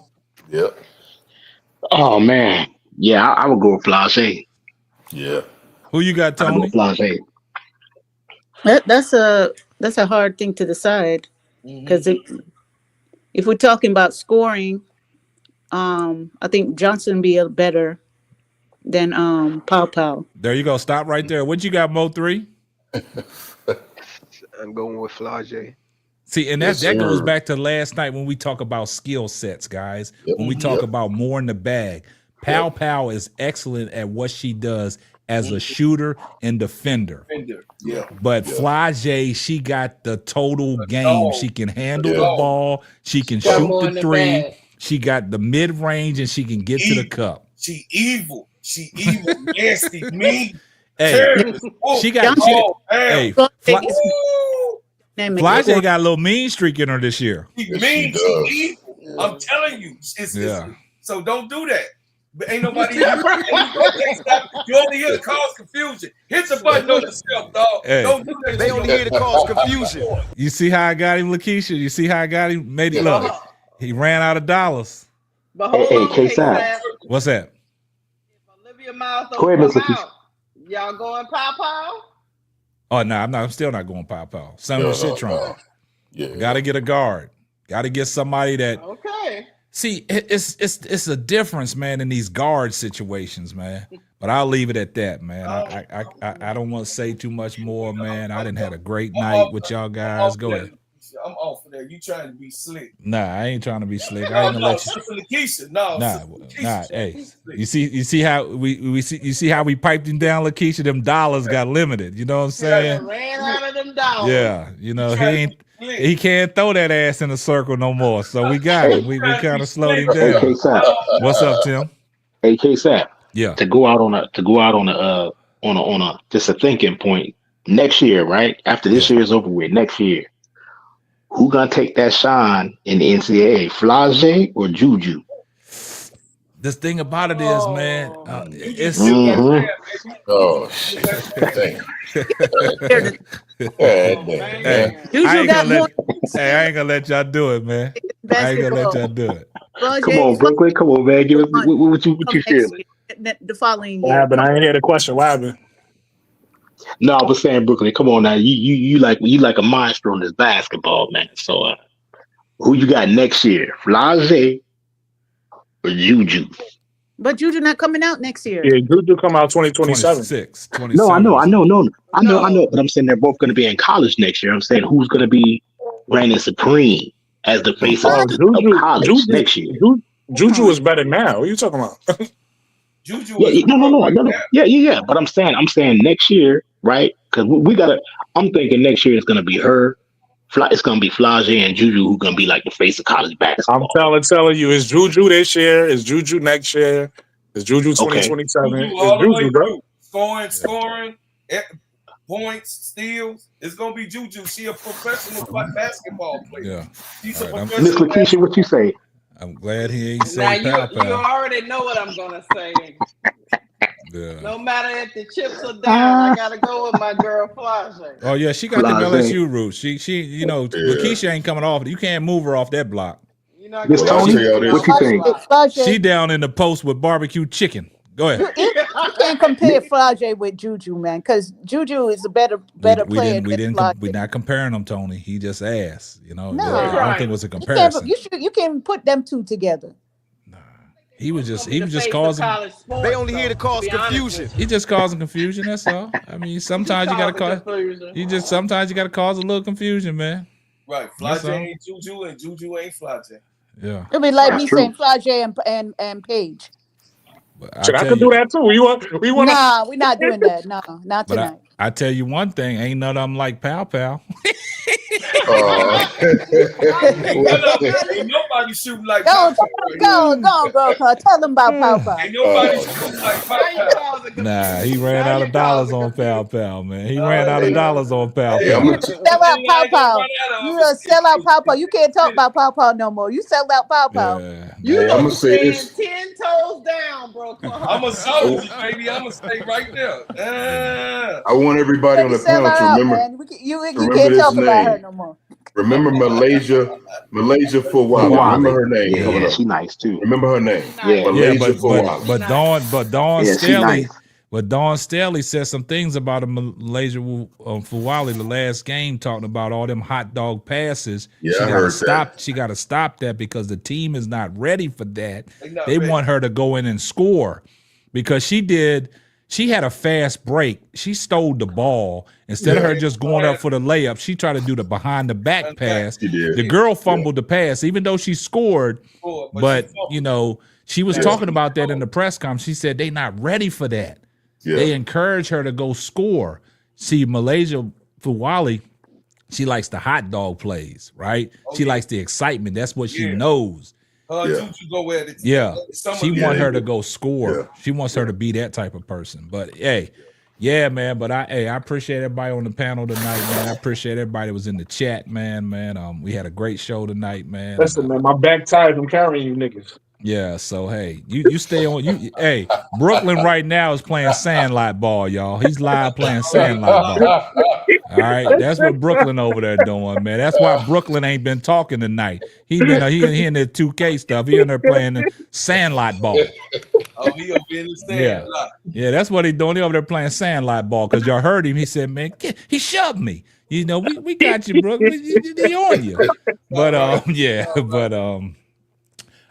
Yep. Oh man, yeah, I would go with Flage. Yeah. Who you got, Tony? I go Flage. That's a hard thing to decide because if we're talking about scoring, I think Johnson be a better than Pow. There you go. Stop right there. What you got, Mo3? I'm going with Flage. See, and that goes back to last night when we talk about skill sets, guys. When we talk about more in the bag, Pow is excellent at what she does as a shooter and defender. But Flage, she got the total game. She can handle the ball. She can shoot the three. She got the mid range, and she can get to the cup. She evil. She evil, nasty, mean. Hey, she got. Flage got a little mean streak in her this year. She mean. She evil. I'm telling you. So don't do that. But ain't nobody. You only here to cause confusion. Hit the button on yourself, dog. Hey. Don't do that. They only here to cause confusion. You see how I got him, Lakeisha? You see how I got him? Made it look. He ran out of dollars. But hold on, K-Sap. What's that? Olivia Miles Go ahead, don't Mr. come out. Y'all going Pow? Oh no, I'm still not going Pow. Samuel Citron. Gotta get a guard. Gotta get somebody that Okay. See, it's a difference, man, in these guard situations, man. But I'll leave it at that, man. I don't want to say too much more, man. I didn't had a great night with y'all guys. Go ahead. I'm off of that. You trying to be slick? Nah, I ain't trying to be slick. I ain't gonna let you. Nah. Hey, you see how we see how we piped him down, Lakeisha. Them dollars got limited. You know what I'm saying? Ran out of them dollars. Yeah, you know he can't throw that ass in a circle no more. So we got him. We kind of slowed him down. What's up, Tim? Hey, K-Sap. Yeah. To go out on a just a thinking point next year, right? After this year is over with, next year, who gonna take that shine in the NCAA? Flage or Juju? The thing about it is, man, it's oh shit. I ain't gonna let y'all do it, man. I ain't gonna let y'all do it. Come on, Brooklyn. Come on, man. Give us what you feeling. The following What year. happened? I ain't hear the question. What happened? No, I was saying, Brooklyn. Come on now. You like a monster on this basketball, man. So who you got next year? Flage or Juju? But Juju not coming out next year. Yeah, Juju come out 2027. 27. No, I know. But I'm saying they're both going to be in college next year. I'm saying who's going to be reigning supreme as the face of college next year? Juju is better now. What are you talking about? Juju. No. Yeah. But I'm saying next year, right? Because we gotta. I'm thinking next year it's going to be her. It's going to be Flage and Juju who's going to be like the face of college basketball. I'm telling you, it's Juju this year, it's Juju next year, it's Juju 2027. Juju all the way bro. Through. Scoring, points, steals. It's going to be Juju. She a professional basketball player. Yeah. She's a Miss professional. Lakeisha, what you say? I'm glad he ain't Now say you pal pal. already know what I'm gonna say. Yeah. No matter if the chips are down, I gotta go with my girl Flage. Oh yeah, she got them Blase. LSU roots. She you know, Yeah. Lakeisha ain't coming off. You can't move her off that block. You're not Miss Well, I'll Tony, tell y'all what this. you think? She down in the post with barbecue chicken. Go ahead. You can't compare Flage with Juju, man, because Juju is a better player than Flage. We're not comparing them, Tony. He just asked. You know, No, I don't think it was a you can't. comparison. You can put them two together. He was just Face of causing. college sports, They only here to though, cause be honest confusion. with He just causing confusion. That's all. I mean, sometimes you gotta cause. Sometimes you gotta cause a little confusion, man. Right. That's Flage all. ain't Juju and Juju ain't Flage. Yeah. It'd be like That's me true. saying Flage and Paige. But I Shit, I tell could do you, that too. You want to? Nah, we're not doing that. No, not but tonight. I tell you one thing, ain't none of them like pal pal. Ain't nobody shooting like Go, Pop. girl. Tell them about Papa. Ain't nobody shooting like Pop. Nah, he ran out of dollars on pal pal, man. He ran out of dollars on pal Hey, I'm pal. gonna Sell out Papa. You sell out Papa. You can't talk about Papa no more. You sell out Papa. Yeah, You I'm know gonna you say stand this. 10 toes down, bro. I'm a soldier, baby. I'm gonna stay right there. I want everybody on the Sell panel her to out, remember man. You remember can't this talk about her name. no more. Remember Malaysia Fawali. Remember her name coming Yeah, up. she nice too. Remember her name. Yeah, Yeah, Malaysia Fawali. but Dawn yeah, she nice. Staley said some things about Malaysia Fawali the last game, talking about all them hot dog passes. Yeah, she I gotta heard stop. that. She gotta stop that because the team is not ready for that. not They ready. want her to go in and score because she had a fast break. She stole the ball. Instead of her just going up for the layup, she tried to do the behind the back pass. She did. The girl fumbled the pass, even though she scored. But you know, she was talking about that in the press conference. She said they not ready for that. Yeah. They encourage her to go score. See, Malaysia Fawali, she likes the hot dog plays, right? She likes the excitement. That's what she knows. Juju go where the Yeah, she want her to Yeah. go score. Yeah. She wants her to be that type of person. But hey, yeah, man. But I appreciate everybody on the panel tonight, man. I appreciate everybody that was in the chat, man. We had a great show tonight, man. Listen, man, my back tired from carrying you niggas. Yeah, so hey, you stay on you. Hey, Brooklyn right now is playing sandlot ball, y'all. He's live playing sandlot ball. All right, that's what Brooklyn over there doing, man. That's why Brooklyn ain't been talking tonight. He been he in the 2K stuff. He in there playing the sandlot ball. Oh, he over in the stand. Yeah, that's what he doing. He over there playing sandlot ball because y'all heard him. He said, "Man, he shoved me." You know, we got you, Brooklyn. He on you. But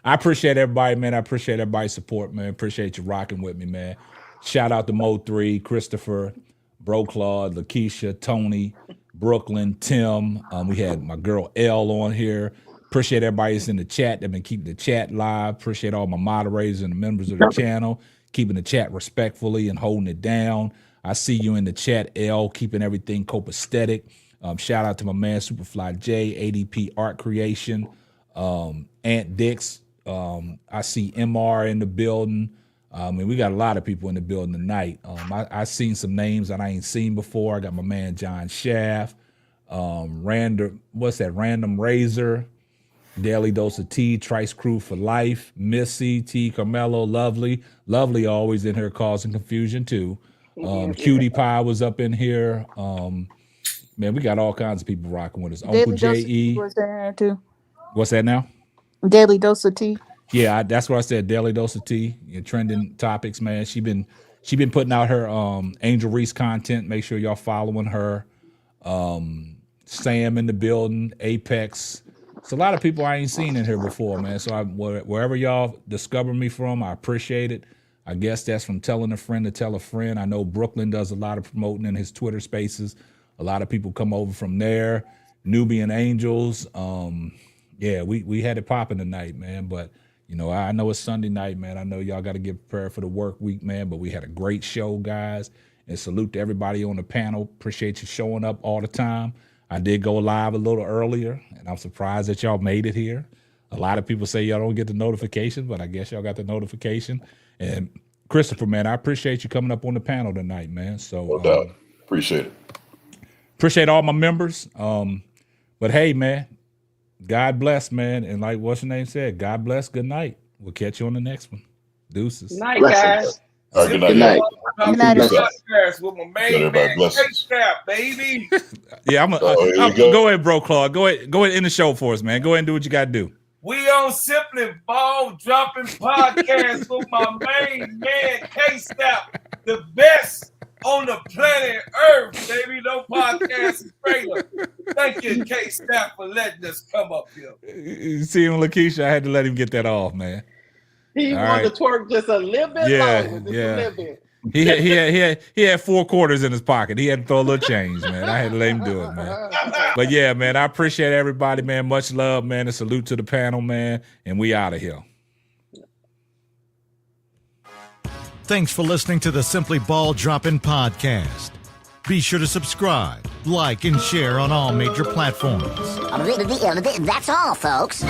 I appreciate everybody, man. I appreciate everybody's support, man. Appreciate you rocking with me, man. Shout out to Mo3, Christopher, Bro Claude, Lakeisha, Tony, Brooklyn, Tim. We had my girl L on here. Appreciate everybody that's in the chat. They've been keeping the chat live. Appreciate all my moderators and the members of the channel, keeping the chat respectfully and holding it down. I see you in the chat, L, keeping everything copacetic. Shout out to my man, Superfly J, ADP Art Creation, Aunt Dix. I see MR in the building. And we got a lot of people in the building tonight. I seen some names that I ain't seen before. I got my man John Shaft, Random Razor, Daily Dose of Tea, Trice Crew for Life, Missy, T, Carmelo, Lovely always in here causing confusion too. Cutie Pie was up in here. Man, we got all kinds of people rocking with us. Uncle Daily Dose of Tea J.E. was there too. What's that now? Daily Dose of Tea. Yeah, that's what I said. Daily Dose of Tea, trending topics, man. She been putting out her Angel Reese content. Make sure y'all following her. Sam in the building, Apex. It's a lot of people I ain't seen in here before, man. So wherever y'all discover me from, I appreciate it. I guess that's from telling a friend to tell a friend. I know Brooklyn does a lot of promoting in his Twitter spaces. A lot of people come over from there. Nubian Angels. Yeah, we had it popping tonight, man. But I know it's Sunday night, man. I know y'all got to get prepared for the work week, man. But we had a great show, guys. And salute to everybody on the panel. Appreciate you showing up all the time. I did go live a little earlier, and I'm surprised that y'all made it here. A lot of people say y'all don't get the notification, but I guess y'all got the notification. And Christopher, man, I appreciate you coming up on the panel tonight, man. So No doubt. Appreciate it. Appreciate all my members. But hey, man, God bless, man. And like what's your name said, God bless. Good night. We'll catch you on the next one. Deuces. Night, guys. All right, good night. Good night. Good night. Podcast with my main Everybody man, blessings. K-Snap, baby. Yeah, here we go. go ahead, bro, Claude. Go ahead end the show for us, man. Go ahead and do what you got to do. We on Simply Ball Dropping Podcast with my main man, K-Snap, the best on the planet Earth, baby. No podcast is greater. Thank you, K-Snap, for letting us come up here. You see him, Lakeisha? I had to let him get that off, man. He wanted to twerk just a little bit longer. Just a little bit. He had 4 quarters in his pocket. He had to throw a little change, man. I had to let him do it, man. But yeah, man, I appreciate everybody, man. Much love, man. A salute to the panel, man. And we out of here. Thanks for listening to the Simply Ball Dropping Podcast. Be sure to subscribe, like, and share on all major platforms. That's all, folks.